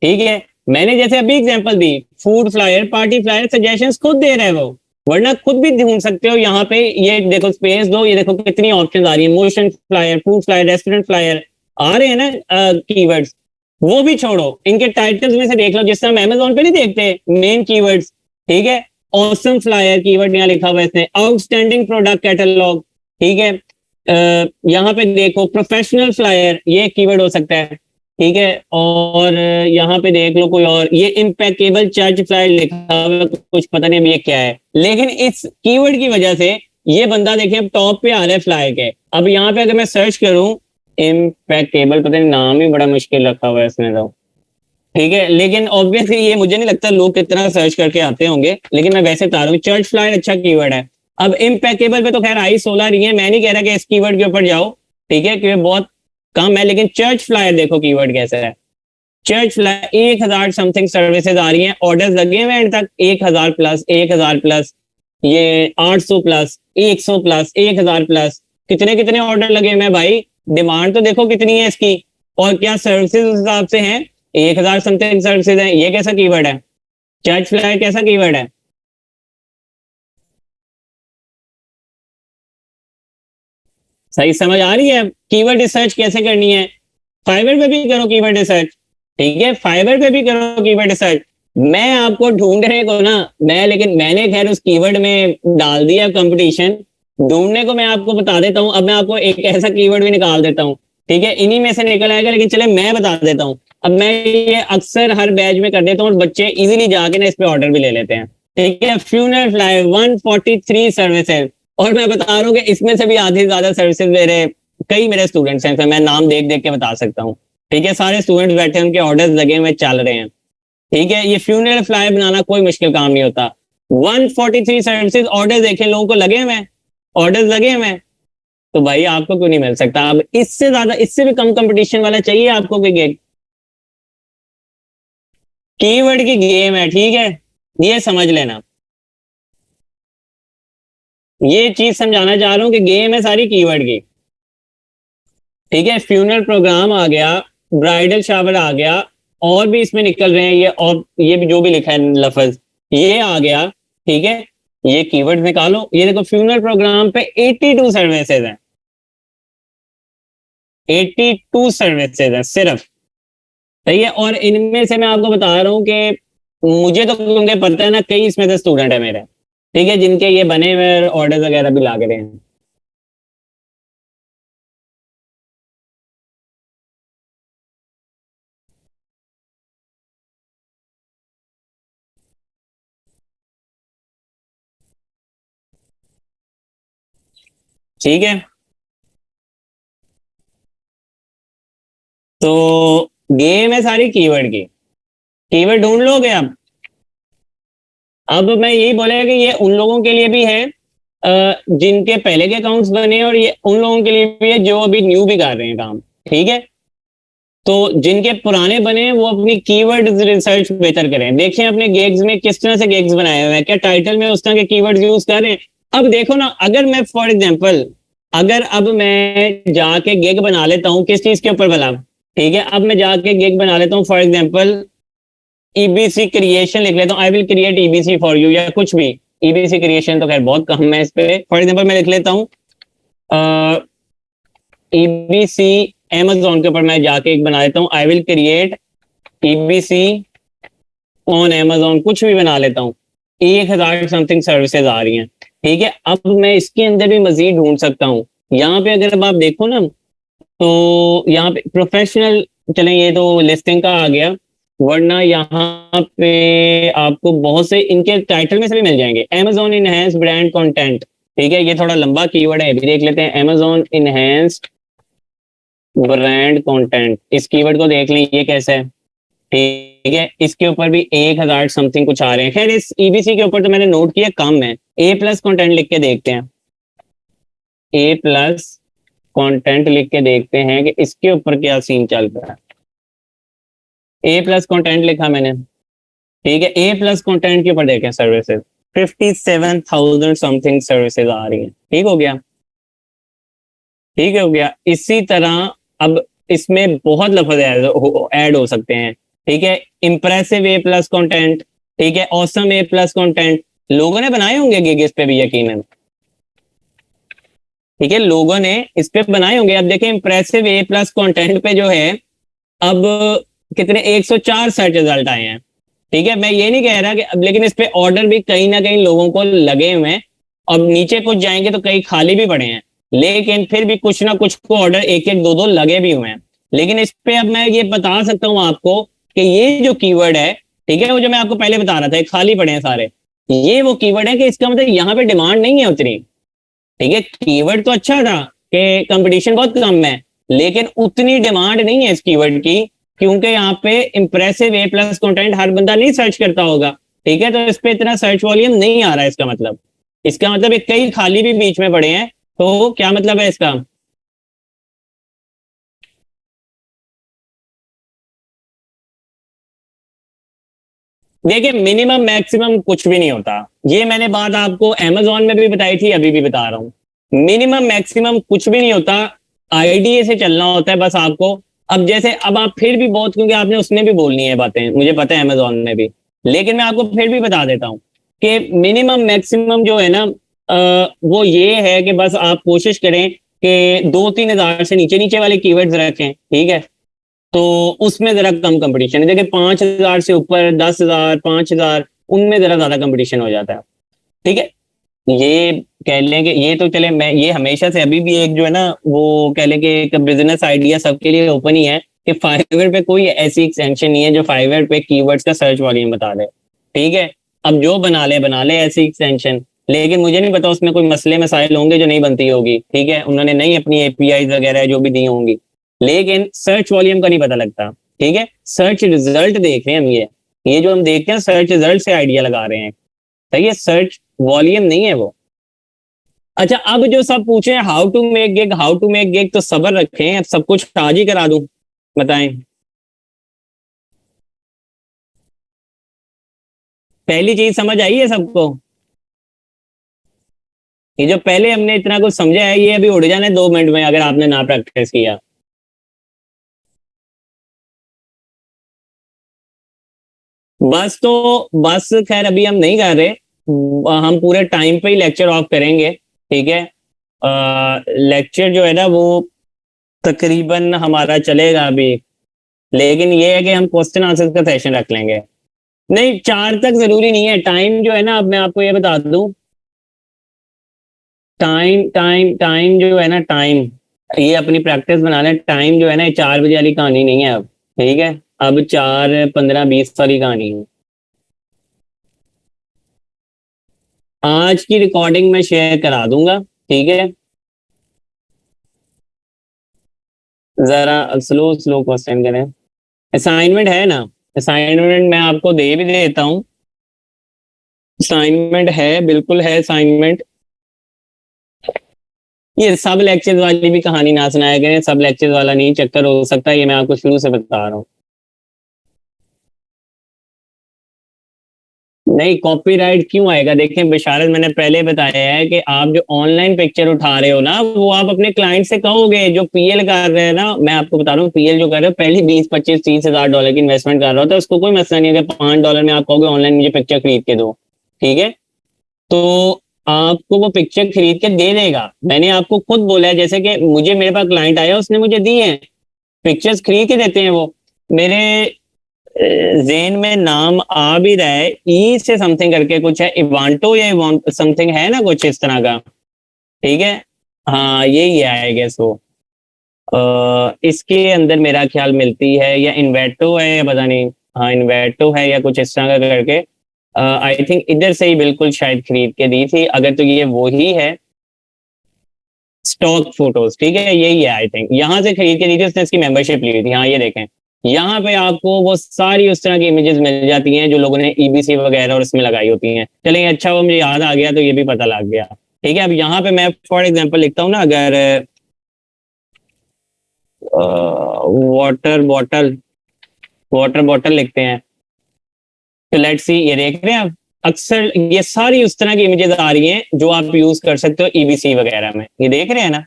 ठीक है, मैंने जैसे अभी एग्जांपल दी, food flyer party flyer suggestions खुद दे रहे हो, वरना खुद भी ढूंढ सकते हो यहाँ पे, ये देखो स्पेस दो, ये देखो कितनी ऑप्शन आ रही है, motion flyer, food flyer, restaurant flyer, आ रहे हैं ना कीवर्ड्स, वो भी छोड़ो, इनके टाइटल्स में से देख लो, जिस तरह हम अमेजोन पे नहीं देखते मेन कीवर्ड्स, ठीक है, ऑसम फ्लायर कीवर्ड यहाँ लिखा हुआ है इसने, आउटस्टैंडिंग प्रोडक्ट कैटलॉग, ठीक है, यहाँ पे देखो प्रोफेशनल फ्लायर ये कीवर्ड हो सकता है, ठीक है, और यहाँ पे देख लो कोई और, ये इम्पेकेबल चर्च फ्लायर लिखा हुआ है, कुछ पता नहीं अब ये क्या है, लेकिन इस कीवर्ड की वजह से ये बंदा देखें अब टॉप पे आ रहा है फ्लायर के, अब यहाँ पे अगर मैं सर्च करूं इम्पेकेबल, पता नहीं नाम ही बड़ा मुश्किल रखा हुआ है इसने तो, ठीक है, लेकिन ऑब्वियसली ये मुझे नहीं लगता लोग कितना सर्च करके आते होंगे, लेकिन मैं वैसे बता रहा हूँ चर्च फ्लायर अच्छा कीवर्ड है, अब इम्पेकेबल पे तो खैर आई 16 रही है, मैं नहीं कह रहा कि इस कीवर्ड के ऊपर जाओ, ठीक है, क्योंकि बहुत कम है, लेकिन चर्च फ्लायर देखो कीवर्ड कैसा है, चर्च फ्लायर 1,000 समथिंग सर्विसेज आ रही हैं, ऑर्डर्स लगे हुए हैं तक 1,000 प्लस, 1,000 प्लस, ये 800 प्लस, 100 प्लस, 1,000 प्लस, कितने कितने ऑर्डर लगे हुए हैं भाई, डिमांड तो देखो कितनी है इसकी, और क्या सर्विसेज उस हिसाब से हैं, 1,000 समथिंग सर्विसेज है, ये कैसा कीवर्ड है, चर्च फ्लायर कैसा कीवर्ड है, सही समझ आ रही है? कीवर्ड रिसर्च कैसे करनी है? फाइवर पे भी करो कीवर्ड रिसर्च, ठीक है, फाइवर पे भी करो कीवर्ड रिसर्च। मैं आपको ढूंढने को ना, लेकिन मैंने खैर उस कीवर्ड में डाल दिया कंपटीशन ढूंढने को। मैं आपको बता देता हूँ, अब मैं आपको एक ऐसा कीवर्ड भी निकाल देता हूँ, ठीक है, इन्हीं में से निकल आएगा, लेकिन चले मैं बता देता हूँ। अब मैं ये अक्सर हर बैच में कर देता हूँ और बच्चे इजीली जाके ना इस पे ऑर्डर भी ले लेते हैं, ठीक है। फ्यूनल फ्लाई 143 सर्विसेज, और मैं बता रहा हूँ कि इसमें से भी आधी से ज्यादा सर्विसेज मेरे स्टूडेंट्स हैं, तो मैं नाम देख देख के बता सकता हूँ, ठीक है। सारे स्टूडेंट्स बैठे, उनके ऑर्डर्स लगे हुए चल रहे हैं, ठीक है। ये फ्यूनरल फ्लाई बनाना कोई मुश्किल काम नहीं होता। 143 सर्विसेज ऑर्डर देखे लोगों को लगे हुए, ऑर्डर्स लगे हुए, तो भाई आपको क्यों नहीं मिल सकता? अब इससे ज्यादा, इससे भी कम कंपटीशन वाला चाहिए आपको कोई गिग? कीवर्ड की गेम है, ठीक है, ये समझ लेना। ये चीज समझाना चाह रहा हूं कि गेम है सारी कीवर्ड की, ठीक है। फ्यूनरल प्रोग्राम आ गया, ब्राइडल शावर आ गया, और भी इसमें निकल रहे हैं ये, और ये भी जो भी लिखा है लफज ये आ गया, ठीक है। ये कीवर्ड निकालो, ये देखो फ्यूनरल प्रोग्राम पे 82 सर्विसेज हैं, 82 सर्विसेज हैं सिर्फ, सही है। और इनमें से मैं आपको बता रहा हूँ कि मुझे तो क्योंकि पता है ना, कई इसमें से स्टूडेंट है मेरे, ठीक है, जिनके ये बने हुए ऑर्डर वगैरह भी लागे रहे हैं। ठीक है, तो गेम है सारी कीवर्ड की। कीवर्ड ढूंढ लोगे अब मैं यही बोलेगा कि ये उन लोगों के लिए भी है जिनके पहले के अकाउंट्स बने, और ये उन लोगों के लिए भी है जो अभी न्यू भी कर रहे हैं काम, ठीक है। तो जिनके पुराने बने हैं वो अपनी कीवर्ड रिसर्च बेहतर करें, देखें अपने गेग्स में किस तरह से गेग्स बनाए हुए हैं, क्या टाइटल में उस तरह के कीवर्ड्स यूज कर रहे हैं। अब देखो ना, अगर मैं फॉर एग्जांपल, अगर अब मैं जाके गेग बना लेता हूँ किस चीज के ऊपर भला, ठीक है, अब मैं जाके गेग बना लेता हूँ फॉर एग्जांपल ईबीसी क्रिएशन लिख लेता हूँ, I will create EBC for you, या कुछ भी। ईबीसी क्रिएशन तो खैर बहुत कम है इस पे, फॉर एग्जांपल मैं लिख लेता हूँ ईबीसी Amazon के ऊपर मैं जाके एक बना लेता हूँ, I will create EBC on Amazon, कुछ भी बना लेता हूँ। 1000 समथिंग सर्विसेज आ रही हैं, ठीक है। अब मैं इसके अंदर भी मजीद ढूंढ सकता हूँ। यहाँ पे अगर अब आप देखो ना, तो यहाँ पे प्रोफेशनल, चलें ये तो लिस्टिंग का आ गया, वरना यहाँ पे आपको बहुत से इनके टाइटल में से भी मिल जाएंगे। Amazon इनहेंस ब्रांड कंटेंट, ठीक है, ये थोड़ा लंबा कीवर्ड है, अभी देख लेते हैं। Amazon इनहेंस्ड ब्रांड कंटेंट, इस कीवर्ड को देख लें ये कैसा है, ठीक है। इसके ऊपर भी 1000 समथिंग कुछ आ रहे हैं। खैर इस ईबीसी के ऊपर तो मैंने नोट किया कम है। ए प्लस कंटेंट लिख के देखते हैं, ए प्लस कंटेंट लिख के देखते हैं कि इसके ऊपर क्या सीन चल रहा है। ए प्लस कंटेंट लिखा मैंने, ठीक है। ए प्लस कंटेंट के ऊपर देखें सर्विसेज, 57,000 समथिंग सर्विसेज आ रही हैं, ठीक हो गया, ठीक हो गया। इसी तरह अब इसमें बहुत लफ्ज ऐड हो सकते हैं, ठीक है। इंप्रेसिव ए प्लस कंटेंट, ठीक है। ऑसम ए प्लस कंटेंट, लोगों ने बनाए होंगे गिग इस पे भी यकीनन, ठीक है, लोगों ने इस पे बनाए होंगे। अब देखें इंप्रेसिव ए प्लस कंटेंट पे जो है अब कितने 104 सर्च रिजल्ट आए हैं, ठीक है। मैं ये नहीं कह रहा कि अब, लेकिन इस पे ऑर्डर भी कहीं ना कहीं लोगों को लगे हुए हैं। अब नीचे कुछ जाएंगे तो कई खाली भी पड़े हैं, लेकिन फिर भी कुछ ना कुछ को ऑर्डर एक एक दो दो लगे भी हुए हैं। लेकिन इस पे अब मैं ये बता सकता हूँ आपको कि ये जो कीवर्ड है, ठीक है, वो जो मैं आपको पहले बता रहा था खाली पड़े हैं सारे, ये वो कीवर्ड है कि इसका मतलब यहाँ पे डिमांड नहीं है उतनी, ठीक है। कीवर्ड तो अच्छा था कि कंपटीशन बहुत कम है, लेकिन उतनी डिमांड नहीं है इस कीवर्ड की, क्योंकि यहाँ पे इंप्रेसिव ए प्लस कंटेंट हर बंदा नहीं सर्च करता होगा, ठीक है। तो इस पे इतना सर्च वॉल्यूम नहीं आ रहा है। इसका मतलब एक कई खाली भी बीच में पड़े हैं, तो क्या मतलब है इसका? देखिए मिनिमम मैक्सिमम कुछ भी नहीं होता, ये मैंने बात आपको अमेजोन में भी बताई थी, अभी भी बता रहा हूँ। मिनिमम मैक्सिमम कुछ भी नहीं होता, आईडीए से चलना होता है बस आपको। अब जैसे अब आप फिर भी बहुत, क्योंकि आपने उसमें भी बोलनी है बातें, मुझे पता है अमेजोन में भी, लेकिन मैं आपको फिर भी बता देता हूँ कि मिनिमम मैक्सिमम जो है ना, वो ये है कि बस आप कोशिश करें कि 2-3 हज़ार से नीचे नीचे वाले कीवर्ड्स रखें, ठीक है, तो उसमें जरा कम कंपटीशन है। देखिए 5,000 से ऊपर 10,000 5,000 उनमें जरा ज्यादा कंपटीशन हो जाता है, ठीक है। ये कह लें कि ये तो चले, मैं ये हमेशा से अभी भी एक जो है ना वो कह लें कि एक बिजनेस आइडिया सबके लिए ओपन ही है कि फाइवर पे कोई ऐसी एक्सटेंशन नहीं है जो फाइवर पे कीवर्ड्स का सर्च वॉल्यूम बता दे, ठीक है। अब जो बना ले ऐसी एक्सटेंशन, लेकिन मुझे नहीं पता उसमें कोई मसले मसाइल होंगे जो नहीं बनती होगी, ठीक है, उन्होंने नहीं अपनी एपीआई वगैरह जो भी दी होंगी, लेकिन सर्च वॉल्यूम का नहीं पता लगता, ठीक है। सर्च रिजल्ट देख रहे हैं हम, ये जो हम देखते हैं सर्च रिजल्ट से आइडिया लगा रहे हैं, सही है, सर्च वॉल्यूम नहीं है वो। अच्छा, अब जो सब पूछे how to make gig, how to make gig, तो सब्र रखें, अब सब कुछ आज ही करा दूं, बताएं। पहली चीज समझ आई है सबको? ये जो पहले हमने इतना कुछ समझा है ये अभी उड़ जाना है 2 मिनट में अगर आपने ना प्रैक्टिस किया। बस तो बस खैर अभी हम नहीं कर रहे, हम पूरे टाइम पे ही लेक्चर ऑफ करेंगे, ठीक है। लेक्चर जो है ना वो तकरीबन हमारा चलेगा अभी, लेकिन ये है कि हम क्वेश्चन आंसर का सेशन रख लेंगे। नहीं, 4 तक जरूरी नहीं है, टाइम जो है ना, अब मैं आपको ये बता दूं, टाइम टाइम टाइम जो है ना, टाइम, ये अपनी प्रैक्टिस बना लें, टाइम जो है ना ये 4 बजे वाली कहानी नहीं है अब, ठीक है। अब 4, 15, 20 वाली कहानी है। आज की रिकॉर्डिंग में शेयर करा दूंगा, ठीक है। जरा स्लो स्लो क्वेश्चन करें। असाइनमेंट है ना, असाइनमेंट मैं आपको दे भी देता हूँ, असाइनमेंट है, बिल्कुल है असाइनमेंट। ये सब लेक्चर्स वाली भी कहानी ना सुनाया करें, सब लेक्चर्स वाला नहीं चक्कर हो सकता, ये मैं आपको शुरू से बता रहा हूँ। नहीं, कॉपीराइट क्यों आएगा? देखें बिशारत, मैंने पहले बताया है कि आप जो ऑनलाइन पिक्चर उठा रहे हो ना वो आप अपने क्लाइंट से कहोगे, जो पीएल कर रहे हैं ना, मैं आपको बता रहा हूँ, पीएल जो कर रहे हो पहले 20, 25, 30 हज़ार डॉलर की इन्वेस्टमेंट कर रहा हो तो उसको कोई मसला नहीं है कि $5 में आप कहोगे ऑनलाइन मुझे पिक्चर खरीद के दो, ठीक है। तो आपको वो पिक्चर खरीद के दे देगा, मैंने आपको खुद बोला है, जैसे कि मुझे मेरे पास क्लाइंट आया उसने मुझे दी है पिक्चर्स, खरीद के देते हैं वो। मेरे जेन में नाम आ भी रहा है, ई से समथिंग करके कुछ है, इवांटो या समथिंग है ना कुछ इस तरह का, ठीक है। हाँ यही है आई गेस वो। इसके अंदर मेरा ख्याल मिलती है, या इन्वेटो है या पता नहीं, हाँ इन्वेटो है या कुछ इस तरह का करके, आई थिंक इधर से ही बिल्कुल शायद खरीद के दी थी, अगर तो ये वो ही है। स्टॉक फोटोज, ठीक है, यही है आई थिंक, यहाँ से खरीद के दी थी उसने, इसकी मेंबरशिप ली थी, हाँ ये देखें, यहाँ पे आपको वो सारी उस तरह की इमेजेस मिल जाती हैं जो लोगों ने ईबीसी वगैरह और इसमें लगाई होती हैं। चलिए अच्छा वो मुझे याद आ गया तो ये भी पता लग गया, ठीक है। अब यहाँ पे मैं फॉर एग्जांपल लिखता हूँ ना, अगर वाटर बॉटल, वाटर बॉटल लिखते हैं, तो लेट्स सी, ये देख रहे हैं आप, अक्सर ये सारी उस तरह की इमेजेस आ रही हैं जो आप यूज कर सकते हो ईबीसी वगैरह में, ये देख रहे हैं ना।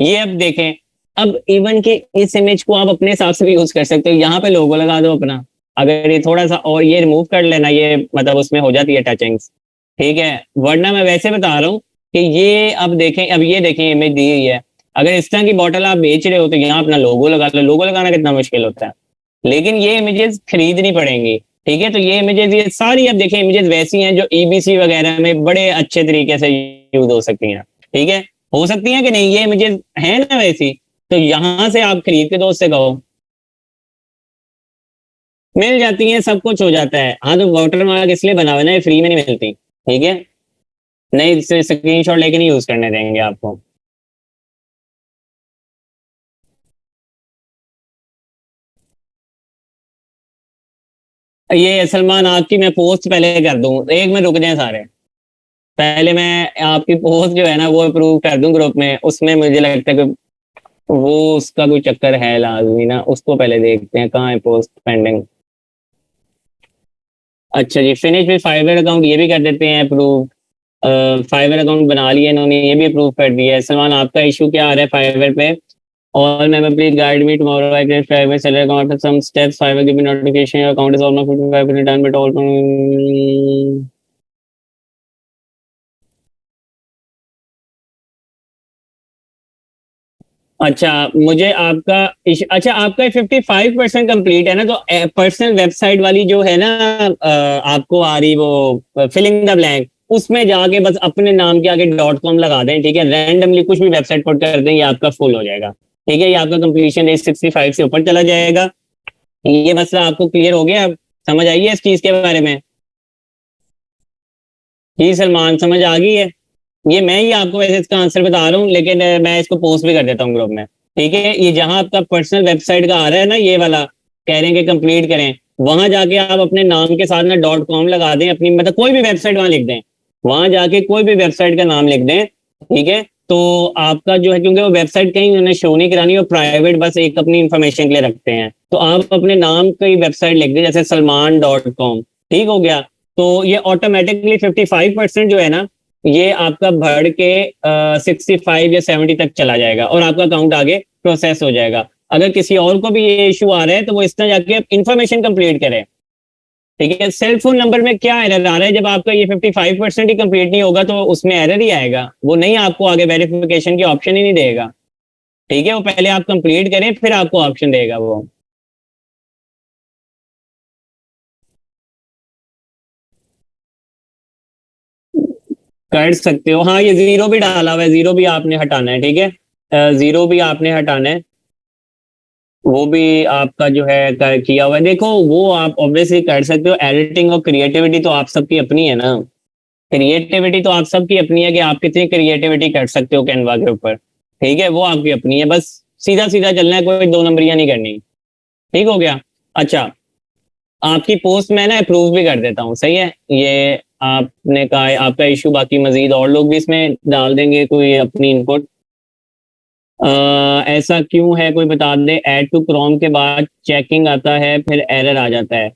ये अब देखें, अब इवन के इस इमेज को आप अपने हिसाब से भी यूज कर सकते हो, यहाँ पे लोगो लगा दो अपना, अगर ये थोड़ा सा और ये रिमूव कर लेना, ये मतलब उसमें हो जाती है टचिंग्स, ठीक है। वरना मैं वैसे बता रहा हूँ कि ये अब देखें, अब ये देखें इमेज दी हुई है, अगर इस तरह की बॉटल आप बेच रहे हो तो यहाँ अपना लोगो लगा लो, लोगो लगाना कितना मुश्किल होता है, लेकिन ये इमेजेस खरीदनी पड़ेंगी, ठीक है। तो ये इमेजेस, ये सारी अब देखें इमेजेस वैसी हैं जो ईबीसी वगैरह में बड़े अच्छे तरीके से यूज हो सकती हैं, ठीक है, हो सकती हैं कि नहीं, ये इमेजेस हैं ना वैसी, तो यहां से आप खरीद के दोस्त से कहो, मिल जाती हैं, सब कुछ हो जाता है। हाँ तो वाटर मार्क इसलिए बना हुआ है ना, ये फ्री में नहीं मिलती, ठीक है, नहीं स्क्रीन शॉट लेके नहीं यूज करने देंगे आपको। ये सलमान आपकी मैं पोस्ट पहले कर दूं, एक में रुक जाएं सारे, पहले मैं आपकी पोस्ट जो है ना वो अप्रूव कर दूं ग्रुप में, उसमें मुझे लगता है कि वो उसका कोई चक्कर है लाजमी ना, उसको पहले देखते हैं कहाँ है पोस्ट पेंडिंग। अच्छा जी, फिनिश विद फाइवर अकाउंट ये भी कर देते हैं अप्रूव, फाइवर अकाउंट बना लिया इन्होंने, ये भी अप्रूव कर दिया है। सलमान आपका इशू क्या आ रहा है फाइवर पे? All member please guide me tomorrow, I create Fiverr seller account some steps, Fiverr give me notification your account is almost 55% done but all अच्छा, मुझे आपका अच्छा, आपका 55% कंप्लीट है ना, तो पर्सनल वेबसाइट वाली जो है ना, आपको आ रही वो फिलिंग द ब्लैंक, उसमें जाके बस अपने नाम के आगे .com लगा दें, ठीक है, रैंडमली कुछ भी वेबसाइट पुट कर दें, ये आपका फुल हो जाएगा। ठीक है, ये आपका कंप्लीशन रेट 65 से ऊपर चला जाएगा। ये मसला आपको क्लियर हो गया? समझ आई है इस चीज के बारे में? जी सलमान, समझ आ गई है? ये मैं ही आपको वैसे इसका आंसर बता रहा हूँ, लेकिन मैं इसको पोस्ट भी कर देता हूँ ग्रुप में। ठीक है, ये जहां आपका पर्सनल वेबसाइट का आ रहा है ना, ये वाला कह रहे हैं कि कंप्लीट करें, वहां जाके आप अपने नाम के साथ ना .com लगा दें, अपनी मतलब कोई भी वेबसाइट वहां लिख दें, वहां जाके कोई भी वेबसाइट का नाम लिख दें। ठीक है, तो आपका जो है, क्योंकि वो वेबसाइट कहीं उन्हें शो नहीं करानी, और प्राइवेट बस एक अपनी इंफॉर्मेशन के लिए रखते हैं, तो आप अपने नाम की वेबसाइट लिख दें, जैसे सलमान.com। ठीक हो गया? तो ये ऑटोमेटिकली 55% जो है ना, ये आपका बढ़ के 65 या 70 तक चला जाएगा, और आपका अकाउंट आगे प्रोसेस हो जाएगा। अगर किसी और को भी ये इशू आ रहा है, तो वो इस तरह जाके इन्फॉर्मेशन कंप्लीट करें। ठीक है, सेल फोन नंबर में क्या एरर आ रहा है, जब आपका ये 55% ही कंप्लीट नहीं होगा, तो उसमें एरर ही आएगा, वो नहीं, आपको आगे वेरिफिकेशन की ऑप्शन ही नहीं देगा। ठीक है, वो पहले आप कंप्लीट करें, फिर आपको ऑप्शन देगा वो। कर सकते हो, हाँ, ये जीरो भी डाला हुआ है, जीरो भी आपने हटाना है। ठीक है, जीरो भी आपने हटाना है, वो भी आपका जो है किया हुआ है। देखो, वो आप ऑब्वियसली कर सकते हो, एडिटिंग और क्रिएटिविटी तो आप सबकी अपनी है ना। क्रिएटिविटी तो आप सबकी अपनी है कि आप कितनी क्रिएटिविटी कर सकते हो कैनवा के ऊपर। ठीक है, वो आपकी अपनी है, बस सीधा सीधा चलना है, कोई दो नंबरियां नहीं करनी। ठीक हो गया? अच्छा, आपकी पोस्ट मैं ना अप्रूव भी कर देता हूँ, सही है? ये आपने कहा है आपका इशू, बाकी मजीद और लोग भी इसमें डाल देंगे कोई अपनी इनपुट। ऐसा क्यों है, कोई बता दे। ऐड टू क्रोम के बाद चेकिंग आता है, फिर एरर आ जाता है।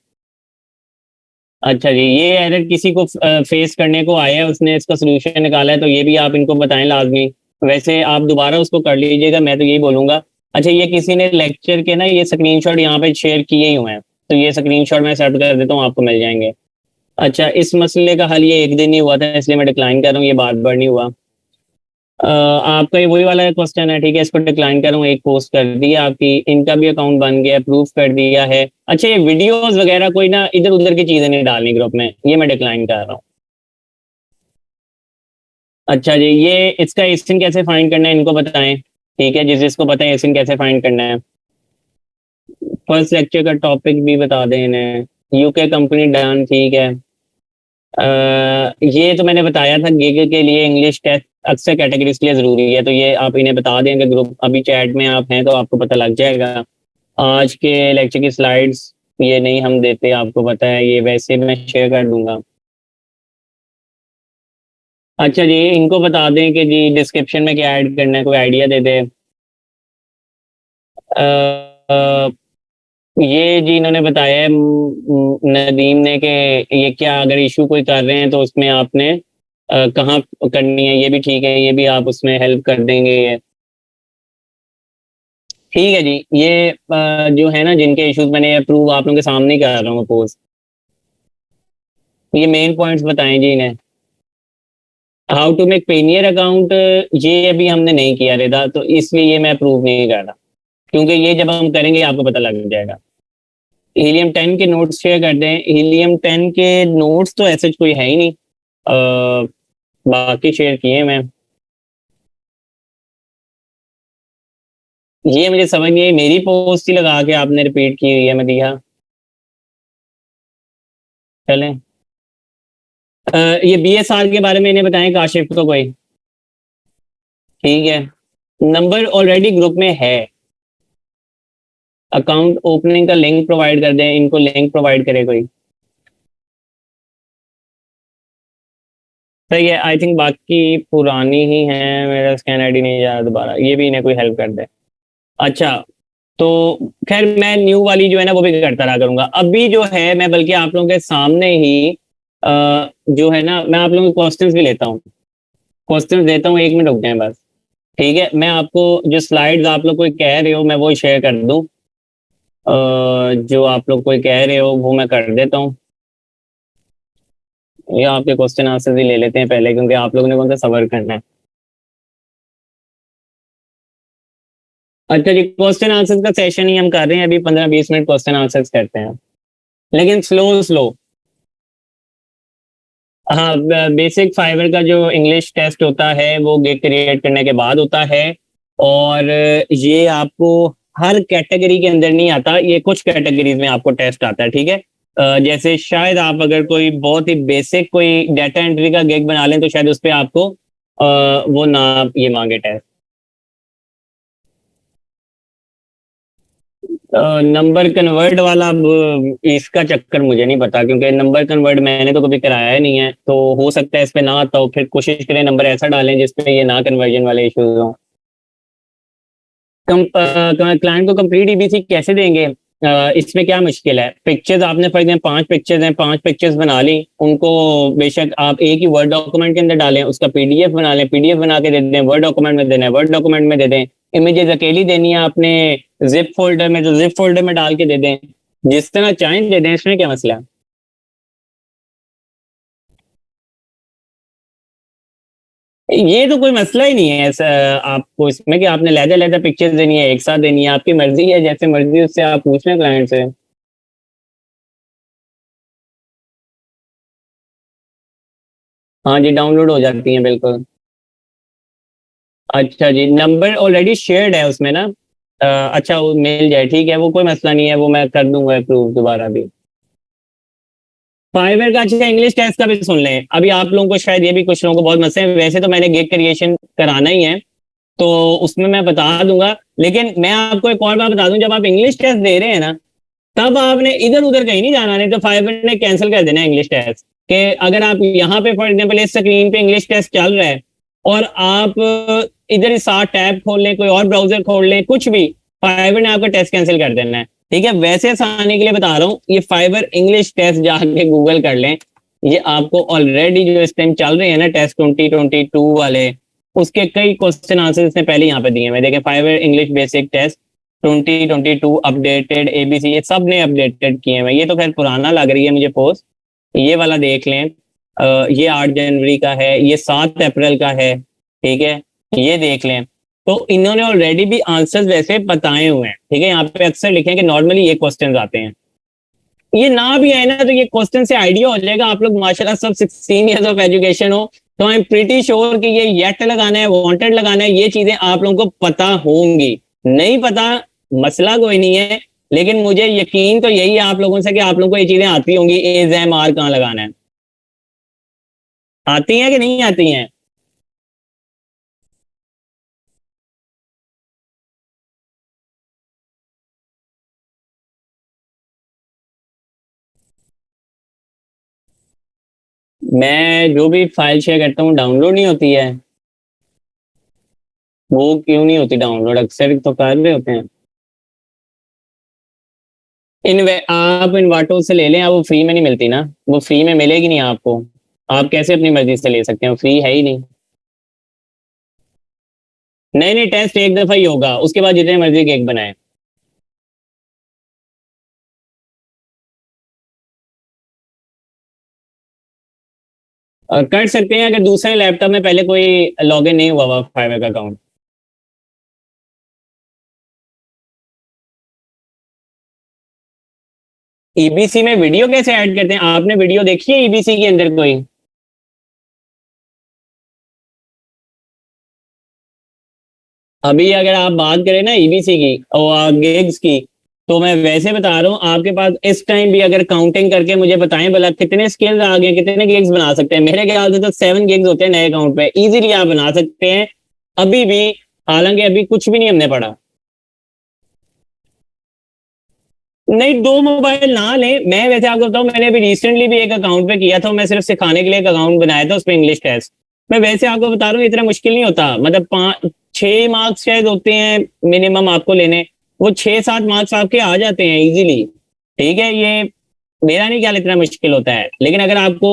अच्छा जी, ये एरर किसी को फेस करने को आया है, उसने इसका सोल्यूशन निकाला है, तो ये भी आप इनको बताएं लाजमी। वैसे आप दोबारा उसको कर लीजिएगा, मैं तो यही बोलूंगा। अच्छा, ये किसी ने लेक्चर के ना ये स्क्रीनशॉट यहाँ पे शेयर किए ही हुए हैं, तो ये स्क्रीनशॉट मैं सेट कर देता हूँ, आपको मिल जाएंगे। अच्छा, इस मसले का हल ये एक दिन ही हुआ था, इसलिए मैं डिक्लाइन कर रहा हूँ, ये बार बार नहीं हुआ। आपका ये वही वाला क्वेश्चन है, ठीक है, इसको डिक्लाइन कर रहा हूँ, एक पोस्ट कर दिया आपकी, इनका भी अकाउंट बन गया, प्रूफ कर दिया है। अच्छा, ये वीडियोस वगैरह कोई ना इधर उधर की चीजें नहीं डालनी ग्रुप में, ये मैं डिक्लाइन कर रहा हूँ। अच्छा जी, ये इसका एसिन कैसे फाइंड करना है, इनको बताएं। ठीक है, जिस जिसको पता है एसिन कैसे फाइंड करना है। फर्स्ट लेक्चर का टॉपिक भी बता दें इन्हें। यूके कंपनी डन, ठीक है। ये तो मैंने बताया था, गिग के लिए इंग्लिश टेस्ट अक्सर कैटेगरीज के लिए जरूरी है, तो ये आप इन्हें बता देंगे, ग्रुप अभी चैट में आप हैं तो आपको पता लग जाएगा। आज के लेक्चर की स्लाइड्स ये नहीं हम देते, आपको पता है, ये वैसे मैं शेयर कर दूंगा। अच्छा जी, इनको बता दें कि जी डिस्क्रिप्शन में क्या ऐड करना है, कोई आइडिया दे दे। अ, ये जी इन्होंने बताया है, नदीम ने, कि ये क्या अगर इशू कोई कर रहे हैं तो उसमें आपने कहाँ करनी है, ये भी ठीक है, ये भी आप उसमें हेल्प कर देंगे ये। ठीक है जी, ये जो है ना जिनके इश्यूज मैंने अप्रूव आप लोगों के सामने ही कर रहा हूँ पोस्ट, ये मेन पॉइंट्स बताएं जी इन्हें। How to make Payoneer account, ये अभी हमने नहीं किया रेदा, तो इसलिए ये मैं अप्रूव नहीं कर रहा, क्योंकि ये जब हम करेंगे आपको पता लग जाएगा। हीलियम 10 के नोट्स शेयर कर दें। हीलियम 10 के नोट्स तो ऐसे कोई है ही नहीं, बाकी शेयर किए मैं। ये मुझे समझ नहीं आई, मेरी पोस्ट ही लगा के आपने रिपीट की हुई है, मैं दिया। चलें, ये BSR के बारे में इन्हें बताएं, काशिफ को कोई। ठीक है, नंबर ऑलरेडी ग्रुप में है। अकाउंट ओपनिंग का लिंक प्रोवाइड कर दें, इनको लिंक प्रोवाइड करे कोई। सही है, आई थिंक बाकी पुरानी ही है, मेरा स्कैन आईडी नहीं जा रहा दोबारा, ये भी इन्हें कोई हेल्प कर दे। अच्छा, तो खैर मैं न्यू वाली जो है ना वो भी करता रहा करूंगा, अभी जो है मैं बल्कि आप लोगों के सामने ही जो है ना, मैं आप लोगों के क्वेश्चंस भी लेता हूँ, क्वेश्चंस देता हूँ, 1 मिनट रुक जाए बस। ठीक है, मैं आपको जो स्लाइड्स आप लोग कोई कह रहे हो मैं वो शेयर कर दूँ। जो आप लोग कोई कह रहे हो वो मैं कर देता हूँ। ये आपके क्वेश्चन आंसर ही ले लेते हैं पहले, क्योंकि आप लोगों ने कौन सा सबर करना है। अच्छा जी, क्वेश्चन आंसर का सेशन ही हम कर रहे हैं अभी, 15-20 मिनट क्वेश्चन आंसर्स करते हैं, लेकिन स्लो स्लो। हाँ, बेसिक फाइबर का जो इंग्लिश टेस्ट होता है वो गिग क्रिएट करने के बाद होता है। और ये आपको हर कैटेगरी के अंदर नहीं आता, ये कुछ कैटेगरीज में आपको टेस्ट आता है, ठीक है। जैसे शायद आप अगर कोई बहुत ही बेसिक कोई डाटा एंट्री का गिग बना लें तो शायद उस पर आपको वो ना ये मांगे टेस्ट। नंबर कन्वर्ट वाला, अब इसका चक्कर मुझे नहीं पता, क्योंकि नंबर कन्वर्ट मैंने तो कभी कराया ही नहीं है, तो हो सकता है इस पे ना आता हो, फिर कोशिश करें नंबर ऐसा डालें जिसपे ये ना कन्वर्जन वाले इश्यूज हों। क्लाइंट को कंप्लीट ईबीसी कैसे देंगे? इसमें क्या मुश्किल है? पिक्चर्स आपने फॉर एग्जाम्पल 5 पिक्चर्स हैं, 5 पिक्चर्स बना ली, उनको बेशक आप एक ही वर्ड डॉक्यूमेंट के अंदर डालें, उसका पीडीएफ बना लें, पीडीएफ बना के दे दें, वर्ड डॉक्यूमेंट में देना है वर्ड डॉक्यूमेंट में दे दें, इमेजेस अकेली देनी है आपने जिप फोल्डर में, तो जिप फोल्डर में डाल के दे दें, जिस तरह चाहें दे दें, इसमें क्या मसला है? ये तो कोई मसला ही नहीं है ऐसा आपको इसमें, कि आपने लहजा लहजा पिक्चर्स देनी है, एक साथ देनी है, आपकी मर्जी है, जैसे मर्जी उससे आप पूछ लें क्लाइंट से। हाँ जी, डाउनलोड हो जाती हैं बिल्कुल। अच्छा जी, नंबर ऑलरेडी शेयर्ड है उसमें ना। अच्छा, वो मिल जाए, ठीक है, वो कोई मसला नहीं है, वो मैं कर दूंगा अप्रूव दोबारा भी। फाइवर का अच्छा, इंग्लिश टेस्ट का भी सुन लें, अभी आप लोगों को शायद ये भी कुछ लोगों को बहुत मसले हैं, वैसे तो मैंने गिग क्रिएशन कराना ही है, तो उसमें मैं बता दूंगा, लेकिन मैं आपको एक और बात बता दूं, जब आप इंग्लिश टेस्ट दे रहे हैं ना, तब आपने इधर उधर कहीं नहीं जाना, नहीं तो फाइवर ने कैंसिल कर देना इंग्लिश टेस्ट। कि अगर आप यहाँ पे फॉर एग्जाम्पल इस स्क्रीन पे इंग्लिश टेस्ट चल रहा है और आप इधर ही साथ टैब खोल लें, कोई और ब्राउजर खोल लें, कुछ भी, फाइवर ने आपका टेस्ट कैंसिल कर देना है। ठीक है, वैसे आसानी के लिए बता रहा हूँ, ये फाइवर इंग्लिश टेस्ट जाके गूगल कर लें, ये आपको ऑलरेडी जो इस टाइम चल रहे हैं ना टेस्ट 2022 वाले, उसके कई क्वेश्चन आंसर इसने पहले यहाँ पे दिए हैं, देखें, Fiverr English basic test 2022 updated ABC, ये सब ने अपडेटेड किए हैं, ये तो खैर पुराना लग रही है मुझे पोस्ट, ये वाला देख लें। ये 8 जनवरी का है, ये 7 अप्रैल का है, ठीक है, ये देख लें। तो इन्होंने ऑलरेडी भी आंसर्स वैसे बताए हुए हैं, ठीक है, यहाँ पे अक्सर लिखे हैं कि नॉर्मली ये क्वेश्चन आते हैं, ये ना भी आए ना तो ये क्वेश्चन से आइडिया हो जाएगा, आप लोग माशाल्लाह सब 16 इयर्स ऑफ एजुकेशन हो, तो आई एम प्रीटी श्योर कि ये येट लगाना है, वांटेड लगाना है, ये चीजें आप लोगों को पता होंगी। नहीं पता, मसला कोई नहीं है, लेकिन मुझे यकीन तो यही है आप लोगों से कि आप लोगों को ये चीजें आती होंगी, एज एम आर कहाँ लगाना है, आती हैं कि नहीं आती हैं? मैं जो भी फाइल शेयर करता हूँ डाउनलोड नहीं होती है। वो क्यों नहीं होती डाउनलोड? अक्सर तो कर रहे होते हैं। आप इन्वाटो से ले लें, आप वो फ्री में नहीं मिलती ना, वो फ्री में मिलेगी नहीं आपको, आप कैसे अपनी मर्जी से ले सकते हैं, फ्री है ही नहीं। नहीं नहीं, टेस्ट एक दफा ही होगा, उसके बाद जितने मर्जी केक बनाए। कर सकते हैं अगर दूसरे लैपटॉप में पहले कोई लॉगिन नहीं हुआ हुआ फाइवर का अकाउंट। ईबीसी में वीडियो कैसे ऐड करते हैं? आपने वीडियो देखी है ईबीसी के अंदर कोई? अभी अगर आप बात करें ना ईबीसी की और गिग्स की, तो मैं वैसे बता रहा हूँ, आपके पास इस टाइम भी अगर काउंटिंग करके मुझे बताएं भला कितने स्किल्स आ गए, कितने गिग्स बना सकते हैं, मेरे ख्याल से तो 7 गिग्स होते हैं नए अकाउंट पे, इजीली आप बना सकते हैं अभी भी, हालांकि अभी कुछ भी नहीं हमने पढ़ा। नहीं, 2 मोबाइल ना लें, मैं वैसे आपको बताऊं, मैंने अभी रिसेंटली भी एक अकाउंट पे किया था, मैं सिर्फ सिखाने के लिए एक अकाउंट बनाया था, उस पर इंग्लिश टेस्ट। मैं वैसे आपको बता रहा हूँ इतना मुश्किल नहीं होता, मतलब 5-6 मार्क्स शायद होते हैं मिनिमम आपको लेने, वो 6-7 मार्क्स आपके आ जाते हैं इजीली। ठीक है, ये मेरा नहीं ख्याल इतना मुश्किल होता है, लेकिन अगर आपको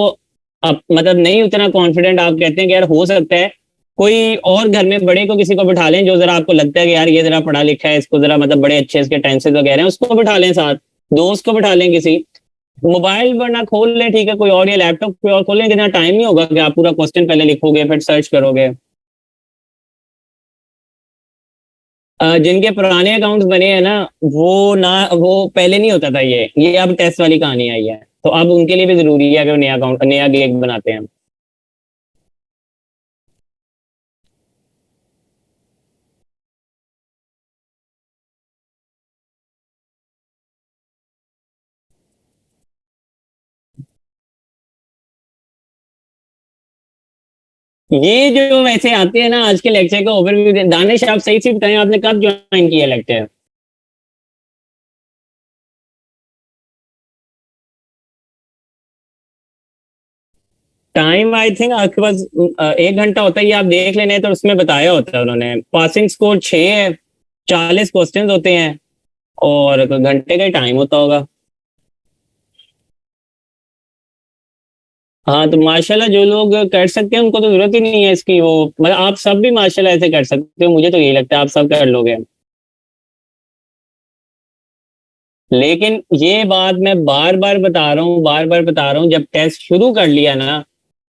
मतलब नहीं उतना कॉन्फिडेंट, आप कहते हैं कि यार हो सकता है कोई और घर में बड़े को किसी को बिठा लें जो जरा आपको लगता है कि यार ये जरा पढ़ा लिखा है, इसको जरा मतलब बड़े अच्छे इसके टेंसेस वगैरह हैं, उसको बिठा लें साथ, दोस्त को बिठा लें किसी, मोबाइल वरना खोल लें, ठीक है, कोई और, या लैपटॉप कोई और खोल लें, इतना टाइम नहीं होगा कि आप पूरा क्वेश्चन पहले लिखोगे फिर सर्च करोगे। जिनके पुराने अकाउंट्स बने हैं ना, वो ना, वो पहले नहीं होता था ये अब टेस्ट वाली कहानी आई है, तो अब उनके लिए भी जरूरी है कि वो नया अकाउंट, नया गिग बनाते हैं। ये जो वैसे आते हैं ना आज के लेक्चर का ओवरव्यू, दानिश आप सही से बताएं, आपने कब ज्वाइन किया लेक्चर? टाइम आई थिंक आपके पास 1 घंटा होता है, ये आप देख लेने, तो उसमें बताया होता है उन्होंने। पासिंग स्कोर 6 है, 40 क्वेश्चंस होते हैं, और घंटे का टाइम होता होगा। हाँ तो माशाल्लाह, जो लोग कर सकते हैं उनको तो जरूरत ही नहीं है इसकी, वो मतलब आप सब भी माशाल्लाह ऐसे कर सकते हो, मुझे तो यही लगता है आप सब कर लोगे। लेकिन ये बात मैं बार बार बता रहा हूँ, बार बार बता रहा हूँ, जब टेस्ट शुरू कर लिया ना,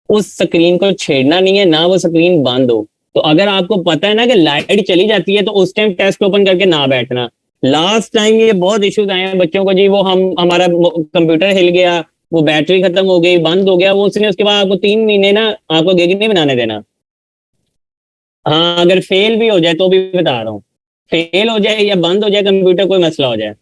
उस स्क्रीन को छेड़ना नहीं है, ना वो स्क्रीन बंद हो। तो अगर आपको पता है ना कि लाइट चली जाती है, तो उस टाइम टेस्ट ओपन करके ना बैठना। लास्ट टाइम ये बहुत इश्यूज आए हैं बच्चों को जी, वो हम हमारा कंप्यूटर हिल गया, वो बैटरी खत्म हो गई, बंद हो गया वो, उसने उसके बाद आपको 3 महीने ना आपको गिग नहीं बनाने देना। हाँ अगर फेल भी हो जाए तो भी बता रहा हूँ, फेल हो जाए या बंद हो जाए कंप्यूटर, कोई मसला हो जाए,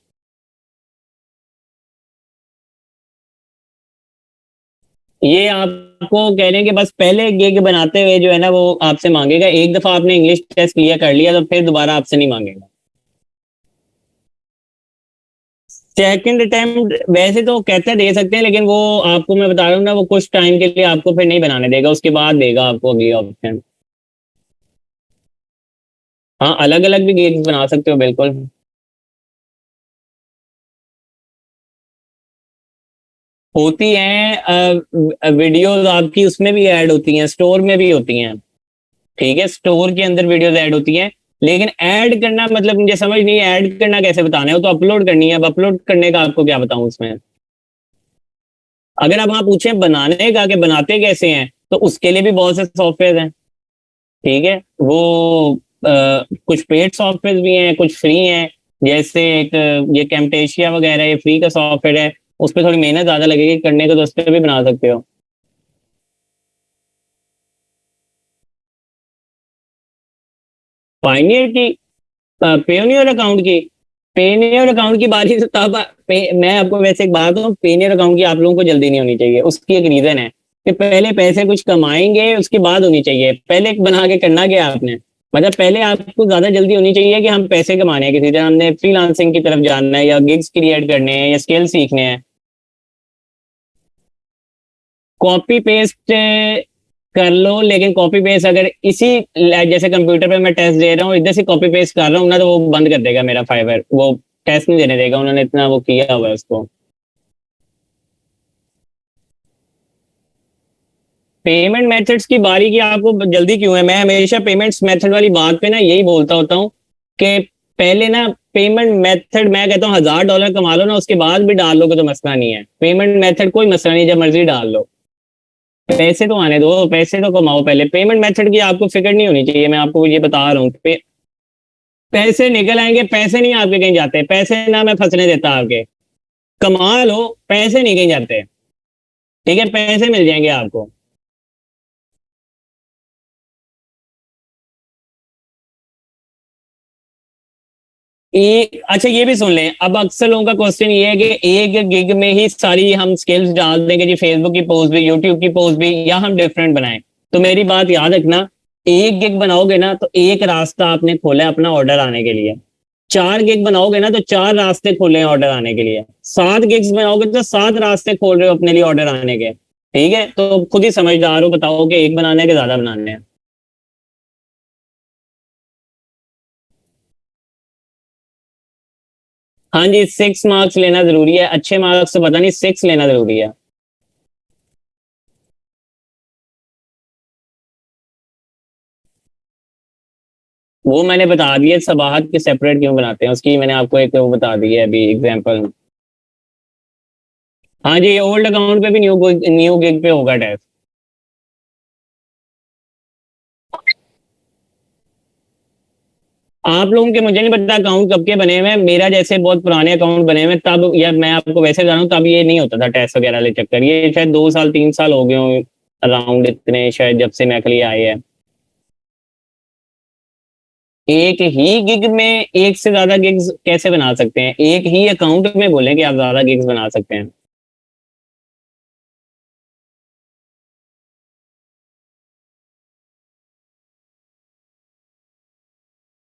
ये आपको कह रहे हैं कि बस पहले गिग बनाते हुए जो है ना, वो आपसे मांगेगा। एक दफा आपने इंग्लिश टेस्ट क्लियर कर लिया तो फिर दोबारा आपसे नहीं मांगेगा। सेकंड अटेम्प्ट वैसे तो कहते दे सकते हैं, लेकिन वो आपको मैं बता रहा हूँ ना, वो कुछ टाइम के लिए आपको फिर नहीं बनाने देगा, उसके बाद देगा आपको अगली ऑप्शन। हाँ अलग अलग भी गिग्स बना सकते हो बिल्कुल। होती हैं वीडियोस आपकी, उसमें भी ऐड होती हैं, स्टोर में भी होती हैं। ठीक है, स्टोर के अंदर वीडियोस ऐड होती हैं, लेकिन ऐड करना मतलब मुझे समझ नहीं है, ऐड करना कैसे बताना है, वो तो अपलोड करनी है। अब अपलोड करने का आपको क्या बताऊं उसमें। अगर आप वहां पूछे बनाने का कि बनाते कैसे हैं, तो उसके लिए भी बहुत से सॉफ्टवेयर हैं। ठीक है, वो कुछ पेड सॉफ्टवेयर भी हैं, कुछ फ्री हैं। जैसे एक ये कैम्टेशिया वगैरह, ये फ्री का सॉफ्टवेयर है, उस पर थोड़ी मेहनत ज्यादा लगेगी करने को, तो उस पर भी बना सकते हो। पाइनियर की, पेयोनियर अकाउंट की, पेनियर अकाउंट की बारी से तब मैं आपको वैसे एक बात हूँ, पेनियर अकाउंट की आप लोगों को जल्दी नहीं होनी चाहिए। उसकी एक रीजन है कि पहले पैसे कुछ कमाएंगे, उसके बाद होनी चाहिए। पहले बना के करना क्या आपने, मतलब पहले आपको ज्यादा जल्दी होनी चाहिए कि हम पैसे कमाने हैं किसी तरह, हमने फ्रीलांसिंग की तरफ जाना है, या गिग्स क्रिएट करने हैं, या स्किल सीखने हैं। कॉपी पेस्ट कर लो, लेकिन कॉपी पेस्ट अगर इसी जैसे कंप्यूटर पे मैं टेस्ट दे रहा हूँ, इधर से कॉपी पेस्ट कर रहा हूँ ना, तो वो बंद कर देगा मेरा फाइवर, वो टेस्ट नहीं देने देगा, उन्होंने इतना वो किया हुआ है उसको। पेमेंट मेथड्स की बारी की आपको जल्दी क्यों है? मैं हमेशा पेमेंट्स मेथड वाली बात पे ना यही बोलता होता हूँ कि पहले ना पेमेंट मेथड, मैं कहता हूँ $1000 कमा लो ना, उसके बाद भी डाल लोगे तो मसला नहीं है। पेमेंट मेथड कोई मसला नहीं, जब मर्जी डाल लो, पैसे तो आने दो, पैसे तो कमाओ। पहले पेमेंट मेथड की आपको फिक्र नहीं होनी चाहिए, मैं आपको ये बता रहा हूँ। पैसे निकल आएंगे, पैसे नहीं आपके कहीं जाते, पैसे ना मैं फंसने देता आपके। कमा लो, पैसे नहीं कहीं जाते। ठीक है, पैसे मिल जाएंगे आपको। एक अच्छा ये भी सुन लें, अब अक्सर लोगों का क्वेश्चन ये है कि एक गिग में ही सारी हम स्किल्स डाल देंगे जी, फेसबुक की पोस्ट भी, यूट्यूब की पोस्ट भी, या हम डिफरेंट बनाएं। तो मेरी बात याद रखना, एक गिग बनाओगे ना तो एक रास्ता आपने खोला है अपना ऑर्डर आने के लिए। 4 गिग बनाओगे ना तो 4 रास्ते खोले हैं ऑर्डर आने के लिए। 7 गिग्स बनाओगे तो 7 रास्ते खोल रहे हो अपने लिए ऑर्डर आने के। ठीक है, तो खुद ही समझदार हो, बताओ कि एक बनाने के ज्यादा बनाने हैं। हाँ जी, 6 मार्क्स लेना जरूरी है, अच्छे मार्क्स तो पता नहीं, 6 लेना जरूरी है। वो मैंने बता दिया, सबाहत के सेपरेट क्यों बनाते हैं, उसकी मैंने आपको एक वो बता दी है अभी एग्जांपल। हाँ जी, ओल्ड अकाउंट पे भी न्यू गिग पे होगा टेस्ट। आप लोगों के मुझे नहीं पता अकाउंट कब के बने हुए हैं, मेरा जैसे बहुत पुराने अकाउंट बने हुए हैं तब, या मैं आपको वैसे बता रहा हूँ तब ये नहीं होता था टेस्ट वगैरह वाले चक्कर, ये शायद 2 साल 3 साल हो गए हो अराउंड, इतने शायद जब से मैक लिए आए है। एक ही गिग में एक से ज्यादा गिग्स कैसे बना सकते हैं? एक ही अकाउंट में बोले कि आप ज्यादा गिग्स बना सकते हैं।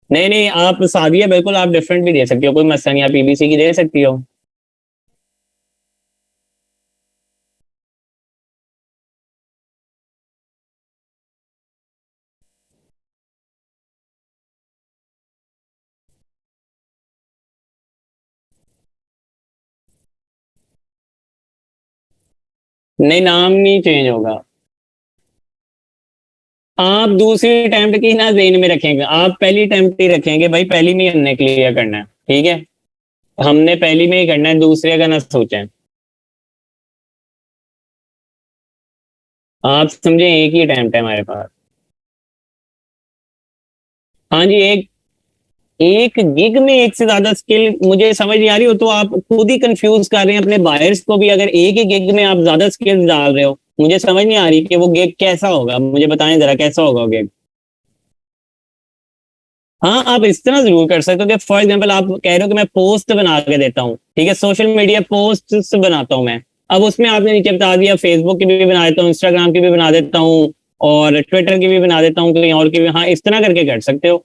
नहीं नहीं, आप सादिया बिल्कुल आप डिफरेंट भी दे सकती हो, कोई मसला नहीं, आप पीबीसी की दे सकती हो। नहीं, नाम नहीं चेंज होगा। आप दूसरी अटेम्प्ट की ना जेन में रखेंगे, आप पहली अटेम्प्ट ही रखेंगे भाई, पहली में ही हमने क्लियर करना है, ठीक है। हमने पहली में ही करना है, दूसरे का ना सोचें। आप समझे, एक ही अटेम्प्ट है हमारे पास। हाँ जी, एक एक गिग में एक से ज्यादा स्किल मुझे समझ नहीं आ रही हो तो आप खुद ही कंफ्यूज कर रहे हैं अपने बायर्स को भी, अगर एक ही गिग में आप ज्यादा स्किल्स डाल रहे हो, मुझे समझ नहीं आ रही कि वो गिग कैसा होगा, मुझे बताएं जरा कैसा होगा वो गिग। हाँ, आप इस तरह जरूर कर सकते हो कि फॉर एग्जाम्पल आप कह रहे हो कि मैं पोस्ट बना के देता हूँ, ठीक है, सोशल मीडिया पोस्ट बनाता हूँ मैं। अब उसमें आपने नीचे बता दिया फेसबुक की भी बना देता हूँ, इंस्टाग्राम की भी बना देता हूँ, और ट्विटर की भी बना देता हूँ, कहीं और की भी, हाँ इस तरह करके कर सकते हो।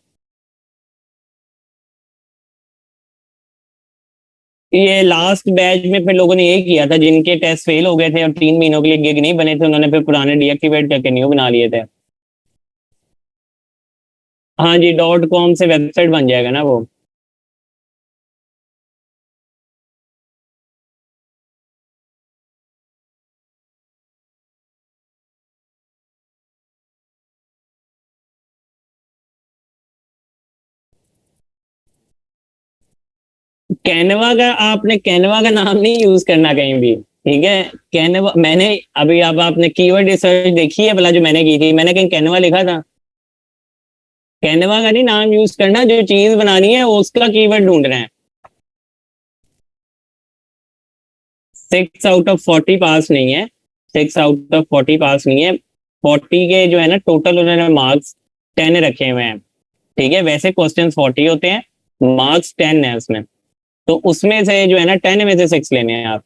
ये लास्ट बैच में फिर लोगों ने यही किया था, जिनके टेस्ट फेल हो गए थे और 3 महीनों के लिए गिग नहीं बने थे, उन्होंने फिर पुराने डीएक्टिवेट करके न्यू बना लिए थे। हाँ जी, .com से वेबसाइट बन जाएगा ना वो। कैनवा का, आपने कैनवा का नाम नहीं यूज करना कहीं भी, ठीक है। कैनवा मैंने, अभी अब आपने कीवर्ड रिसर्च देखी है भला जो मैंने की थी, मैंने कहीं कैनवा लिखा था? कैनवा का नहीं नाम यूज करना, जो चीज बनानी है उसका कीवर्ड ढूंढना है। 6 आउट ऑफ 40 पास नहीं है, 6 आउट ऑफ 40 पास नहीं है। 40 के जो है ना टोटल उन्होंने मार्क्स 10 रखे हुए हैं, ठीक है, वैसे क्वेश्चन 40 होते हैं, मार्क्स 10 है उसमें, तो उसमें से जो है ना 10 में से 6 लेने हैं आप।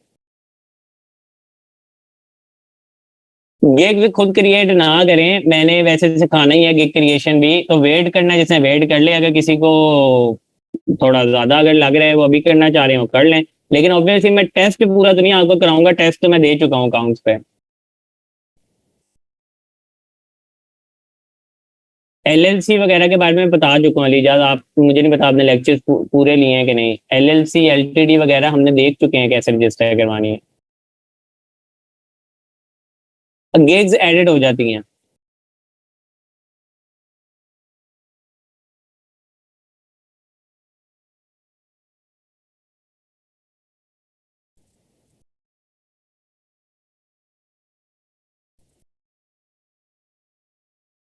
गिग खुद क्रिएट ना करें, मैंने वैसे सिखाना ही है गिग क्रिएशन भी, तो वेट करना जिसने वेट कर ले, अगर किसी को थोड़ा ज्यादा अगर लग रहा है वो अभी करना चाह रहे हो कर लें। लेकिन ऑब्वियसली मैं टेस्ट पूरा तो नहीं आपको कराऊंगा, टेस्ट तो मैं दे चुका हूँ अकाउंट्स पे। एलएलसी वगैरह के बारे में बता चुका हूँ अलीजाज, आप मुझे नहीं पता आपने लेक्चर्स पूरे लिए हैं कि नहीं, एलएलसी एलटीडी वगैरह हमने देख चुके हैं कैसे रजिस्टर करवानी है। गिग्स एडिट हो जाती हैं।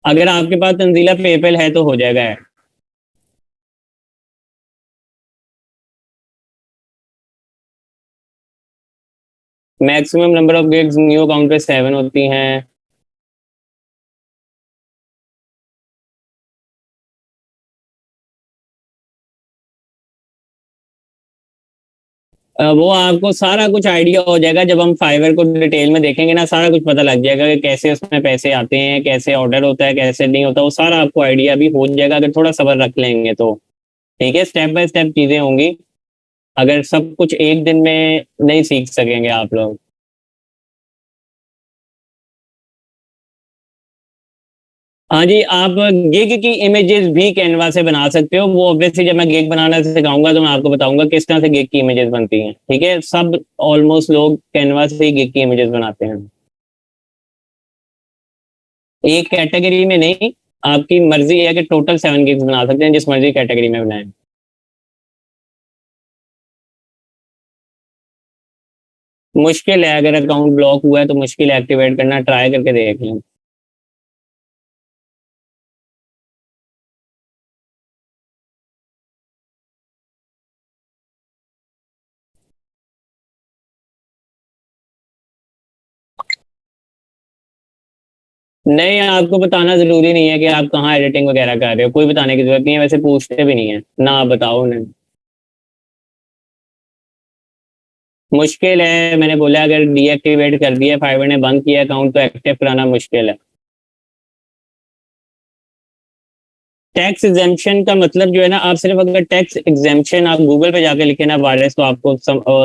अगर आपके पास तंजीला पेपल है तो हो जाएगा। Maximum number of gigs new account पे 7 होती हैं। वो आपको सारा कुछ आइडिया हो जाएगा जब हम फाइवर को डिटेल में देखेंगे ना, सारा कुछ पता लग जाएगा कि कैसे उसमें पैसे आते हैं, कैसे ऑर्डर होता है, कैसे नहीं होता, वो सारा आपको आइडिया भी हो जाएगा अगर थोड़ा सब्र रख लेंगे तो। ठीक है, स्टेप बाय स्टेप चीजें होंगी, अगर सब कुछ एक दिन में नहीं सीख सकेंगे आप लोग। हाँ जी, आप गिग की इमेजेस भी कैनवा से बना सकते हो, वो ऑब्वियसली जब मैं गिग बनाना सिखाऊंगा तो मैं आपको बताऊंगा किस तरह से गिग की इमेजेस बनती हैं, ठीक है, सब ऑलमोस्ट लोग कैनवा से ही गिग की इमेजेस बनाते हैं। एक कैटेगरी में नहीं, आपकी मर्जी है कि टोटल 7 गिग्स बना सकते हैं, जिस मर्जी कैटेगरी में बनाएं। मुश्किल है, अगर अकाउंट ब्लॉक हुआ है तो मुश्किल है एक्टिवेट करना, ट्राई करके देख लें। नहीं, आपको बताना जरूरी नहीं है कि आप कहाँ एडिटिंग वगैरह कर रहे हो, कोई बताने की जरूरत नहीं है, वैसे पूछते भी नहीं है ना, आप बताओ उन्हें। मुश्किल है, मैंने बोला अगर डीएक्टिवेट कर दिया, फाइवर ने बंद किया अकाउंट, तो एक्टिव कराना मुश्किल है। टैक्स एग्जेम्पशन का मतलब जो है ना, आप सिर्फ अगर टैक्स एग्जेम्पशन आप गूगल पे जाके लिखे ना वायरस, तो आपको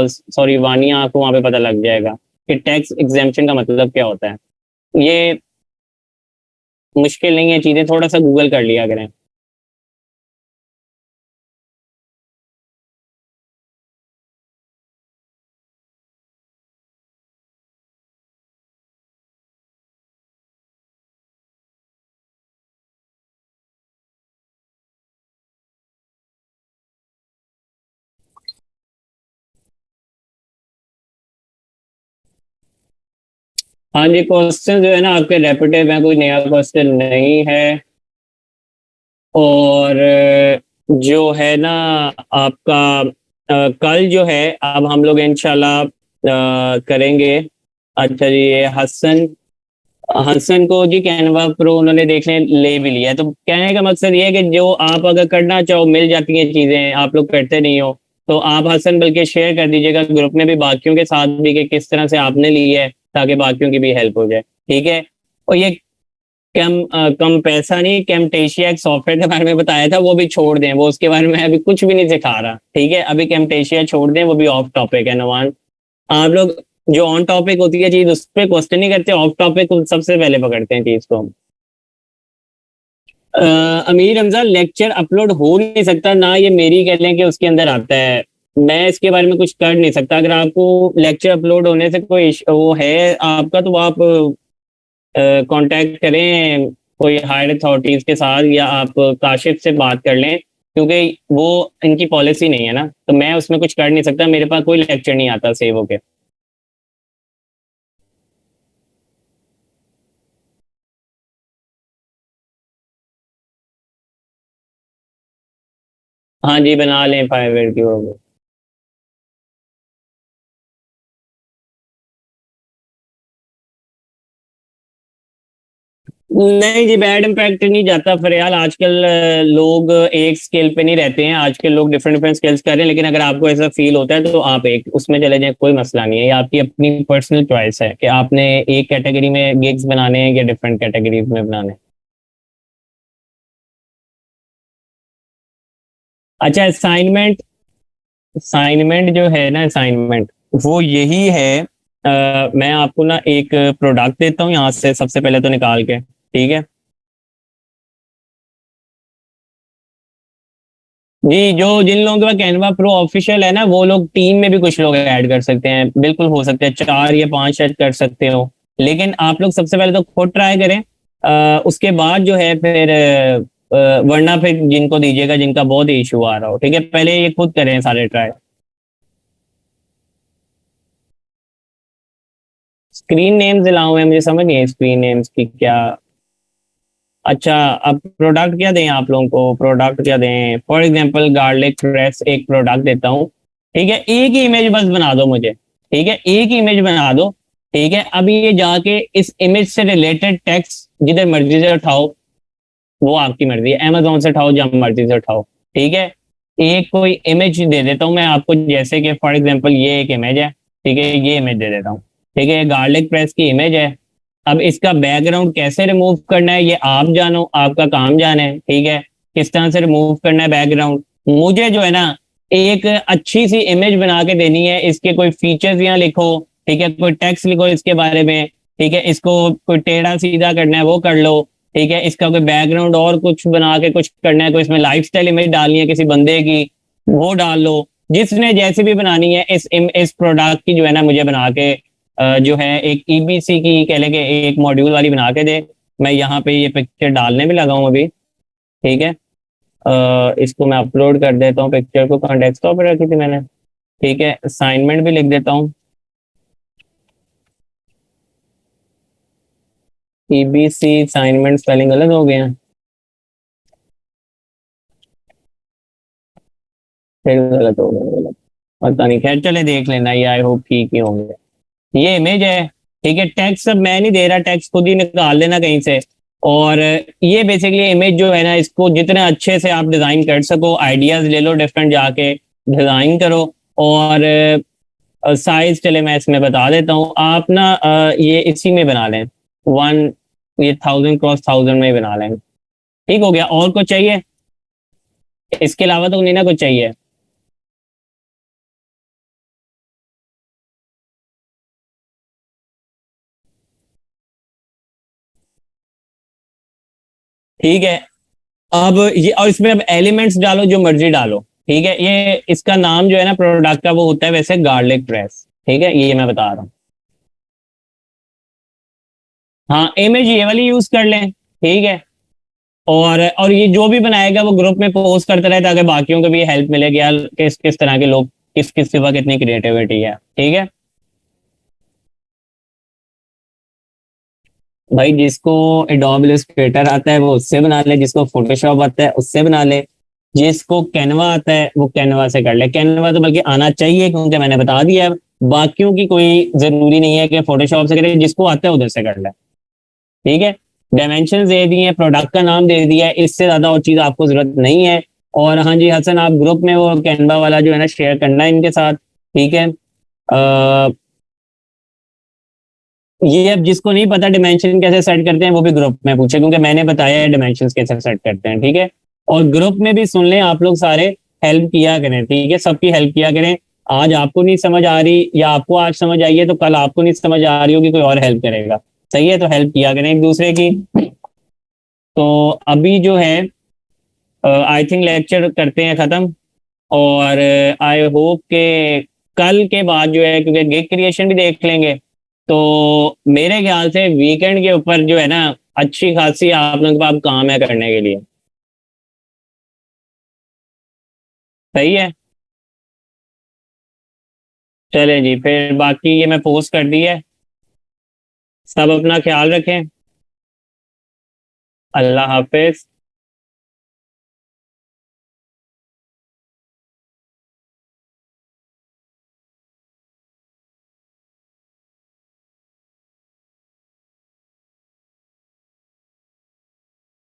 सॉरी वानिया, आपको वहां पे पता लग जाएगा कि टैक्स एग्जेम्पशन का मतलब क्या होता है। ये मुश्किल नहीं है, चीजें थोड़ा सा गूगल कर लिया करें। हाँ जी, क्वेश्चन जो है ना आपके रेपिटेटिव है, कोई नया क्वेश्चन नहीं है। और जो है ना आपका कल जो है, अब हम लोग इंशाल्लाह करेंगे। अच्छा जी, ये हसन हसन को जी कैनवा प्रो उन्होंने देखने ले भी लिया है, तो कहने का मकसद ये है कि जो आप अगर करना चाहो मिल जाती हैं चीजें, आप लोग करते नहीं हो। तो आप हसन बल्कि शेयर कर दीजिएगा ग्रुप में भी, बाकियों के साथ भी, कि किस तरह से आपने ली है, ताकि बाकियों की भी हेल्प हो जाए। ठीक है। और ये कम पैसा नहीं, कैमटेशिया एक सॉफ्टवेयर के बारे में बताया था, वो भी छोड़ दें, वो उसके बारे में अभी कुछ भी नहीं सिखा रहा। ठीक है, अभी कैमटेशिया छोड़ दें, वो भी ऑफ टॉपिक है नवान। आप लोग जो ऑन टॉपिक होती है चीज, उस पर क्वेश्चन नहीं करते, ऑफ टॉपिक सबसे पहले पकड़ते हैं चीज को। अमीर हमजा, लेक्चर अपलोड हो नहीं सकता ना, ये मेरी कह लें कि उसके अंदर आता है। मैं इसके बारे में कुछ कर नहीं सकता। अगर आपको लेक्चर अपलोड होने से कोई वो है आपका, तो आप कांटेक्ट करें कोई हायर अथॉरिटीज के साथ, या आप काशिफ से बात कर लें, क्योंकि वो इनकी पॉलिसी नहीं है ना, तो मैं उसमें कुछ कर नहीं सकता, मेरे पास कोई लेक्चर नहीं आता सेव होके। हाँ जी, बना लें फाइवर की वो। नहीं जी, बैड इम्पैक्ट नहीं जाता फरयाल। आजकल लोग एक स्केल पे नहीं रहते हैं, आजकल लोग डिफरेंट डिफरेंट स्केल्स कर रहे हैं, लेकिन अगर आपको ऐसा फील होता है तो आप एक उसमें चले जाएं, कोई मसला नहीं है। ये आपकी अपनी पर्सनल चॉइस है कि आपने एक कैटेगरी में गिग्स बनाने हैं या डिफरेंट कैटेगरीज में बनाने हैं। अच्छा, असाइनमेंट, असाइनमेंट जो है ना, असाइनमेंट वो यही है। मैं आपको ना एक प्रोडक्ट देता हूँ यहाँ से, सबसे पहले तो निकाल के, ठीक है। जी, जो जिन लोगों के पास कैनवा प्रो ऑफिशियल है ना, वो लोग टीम में भी कुछ लोग ऐड कर सकते हैं, बिल्कुल हो सकते हैं 4 या 5 ऐड कर सकते हो। लेकिन आप लोग सबसे पहले तो खुद ट्राई करें, उसके बाद जो है फिर वरना फिर जिनको दीजिएगा जिनका बहुत इशू आ रहा हो। ठीक है, पहले ये खुद करें सारे ट्राई। स्क्रीन नेम्स दिलाओ हैं, मुझे समझ नहीं है स्क्रीन नेम्स की क्या। अच्छा, अब प्रोडक्ट क्या दें आप लोगों को, प्रोडक्ट क्या दें? फॉर एग्जांपल गार्लिक प्रेस एक प्रोडक्ट देता हूँ। ठीक है, एक ही इमेज बस बना दो मुझे। ठीक है, एक ही इमेज बना दो। ठीक है, अभी ये जाके इस इमेज से रिलेटेड टेक्स्ट जिधर मर्जी से उठाओ, वो आपकी मर्जी है, अमेजोन से उठाओ, जब मर्जी से उठाओ। ठीक है, एक कोई इमेज दे देता हूँ मैं आपको, जैसे कि फॉर एग्जांपल ये एक इमेज है। ठीक है, ये इमेज दे देता हूँ। ठीक है, गार्लिक प्रेस की इमेज है। अब इसका बैकग्राउंड कैसे रिमूव करना है, ये आप जानो, आपका काम जाने। ठीक है, किस तरह से रिमूव करना है बैकग्राउंड, मुझे जो है ना एक अच्छी सी इमेज बना के देनी है, इसके कोई फीचर्स यहाँ लिखो। ठीक है, कोई टेक्स्ट लिखो इसके बारे में। ठीक है, इसको कोई टेढ़ा सीधा करना है वो कर लो। ठीक है, इसका कोई बैकग्राउंड और कुछ बना के कुछ करना है, कोई इसमें लाइफस्टाइल इमेज डालनी है किसी बंदे की, वो डाल लो। जिसने जैसी भी बनानी है, इस प्रोडक्ट की जो है ना मुझे बना के जो है एक ईबीसी की कह लेंगे, एक मॉड्यूल वाली बना के दे। मैं यहाँ पे ये पिक्चर डालने में लगा हूँ अभी। ठीक है, इसको मैं अपलोड कर देता हूँ, पिक्चर को कहाँ डेस्कटॉप पे रखी थी मैंने। ठीक है, असाइनमेंट भी लिख देता हूँ। ईबीसी असाइनमेंट स्पेलिंग गलत हो गया, फिर गलत हो गया, गलत, पता नहीं, खैर चले देख लेना, ये आई होप ठीक ही होंगे। ये इमेज है। ठीक है, टैक्स सब मैं नहीं दे रहा, टैक्स खुद ही निकाल लेना कहीं से। और ये बेसिकली इमेज जो है ना, इसको जितने अच्छे से आप डिजाइन कर सको, आइडियाज ले लो डिफरेंट, जाके डिजाइन करो। और साइज चले मैं इसमें बता देता हूँ, आप ना ये इसी में बना लें, वन, ये 1000 क्रॉस 1000 में ही बना लें। ठीक हो गया, और कुछ चाहिए इसके अलावा? तो नहीं ना कुछ चाहिए? ठीक है, अब ये, और इसमें अब एलिमेंट्स डालो जो मर्जी डालो। ठीक है, ये इसका नाम जो है ना प्रोडक्ट का, वो होता है वैसे गार्लिक प्रेस। ठीक है, ये मैं बता रहा हूँ। हाँ, इमेज ये वाली यूज कर लें। ठीक है, और ये जो भी बनाएगा वो ग्रुप में पोस्ट करता रहे, ताकि बाकियों को भी हेल्प मिले कि यार किस किस तरह के लोग, किस किस के पास कितनी क्रिएटिविटी है। ठीक है भाई, जिसको एडोब इलस्ट्रेटर आता है वो उससे बना ले, जिसको फोटोशॉप आता है उससे बना ले, जिसको कैनवा आता है वो कैनवा से कर ले। कैनवा तो बल्कि आना चाहिए, क्योंकि मैंने बता दिया है। बाकियों की कोई जरूरी नहीं है कि फोटोशॉप से करे, जिसको आता है उधर से कर ले। ठीक है, डायमेंशन दे दिए, प्रोडक्ट का नाम दे दिया है, इससे ज्यादा और चीज आपको जरूरत नहीं है। और हाँ जी हसन, आप ग्रुप में वो कैनवा वाला जो है ना शेयर करना है इनके साथ। ठीक है, ये अब जिसको नहीं पता डिमेंशन कैसे सेट करते हैं वो भी ग्रुप में पूछे, क्योंकि मैंने बताया है डिमेंशन कैसे सेट करते हैं। ठीक है, और ग्रुप में भी सुन लें आप लोग सारे, हेल्प किया करें। ठीक है, सबकी हेल्प किया करें। आज आपको नहीं समझ आ रही, या आपको आज समझ आई है, तो कल आपको नहीं समझ आ रही होगी, कोई और हेल्प करेगा। सही है, तो हेल्प किया करें एक दूसरे की। तो अभी जो है आई थिंक लेक्चर करते हैं खत्म। और आई होप के कल के बाद जो है, क्योंकि गिग क्रिएशन भी देख लेंगे, तो मेरे ख्याल से वीकेंड के ऊपर जो है ना अच्छी खासी आप लोगों के पास काम है करने के लिए। सही है, चले जी, फिर बाकी ये मैं पोस्ट कर दी है। सब अपना ख्याल रखें। अल्लाह हाफिज।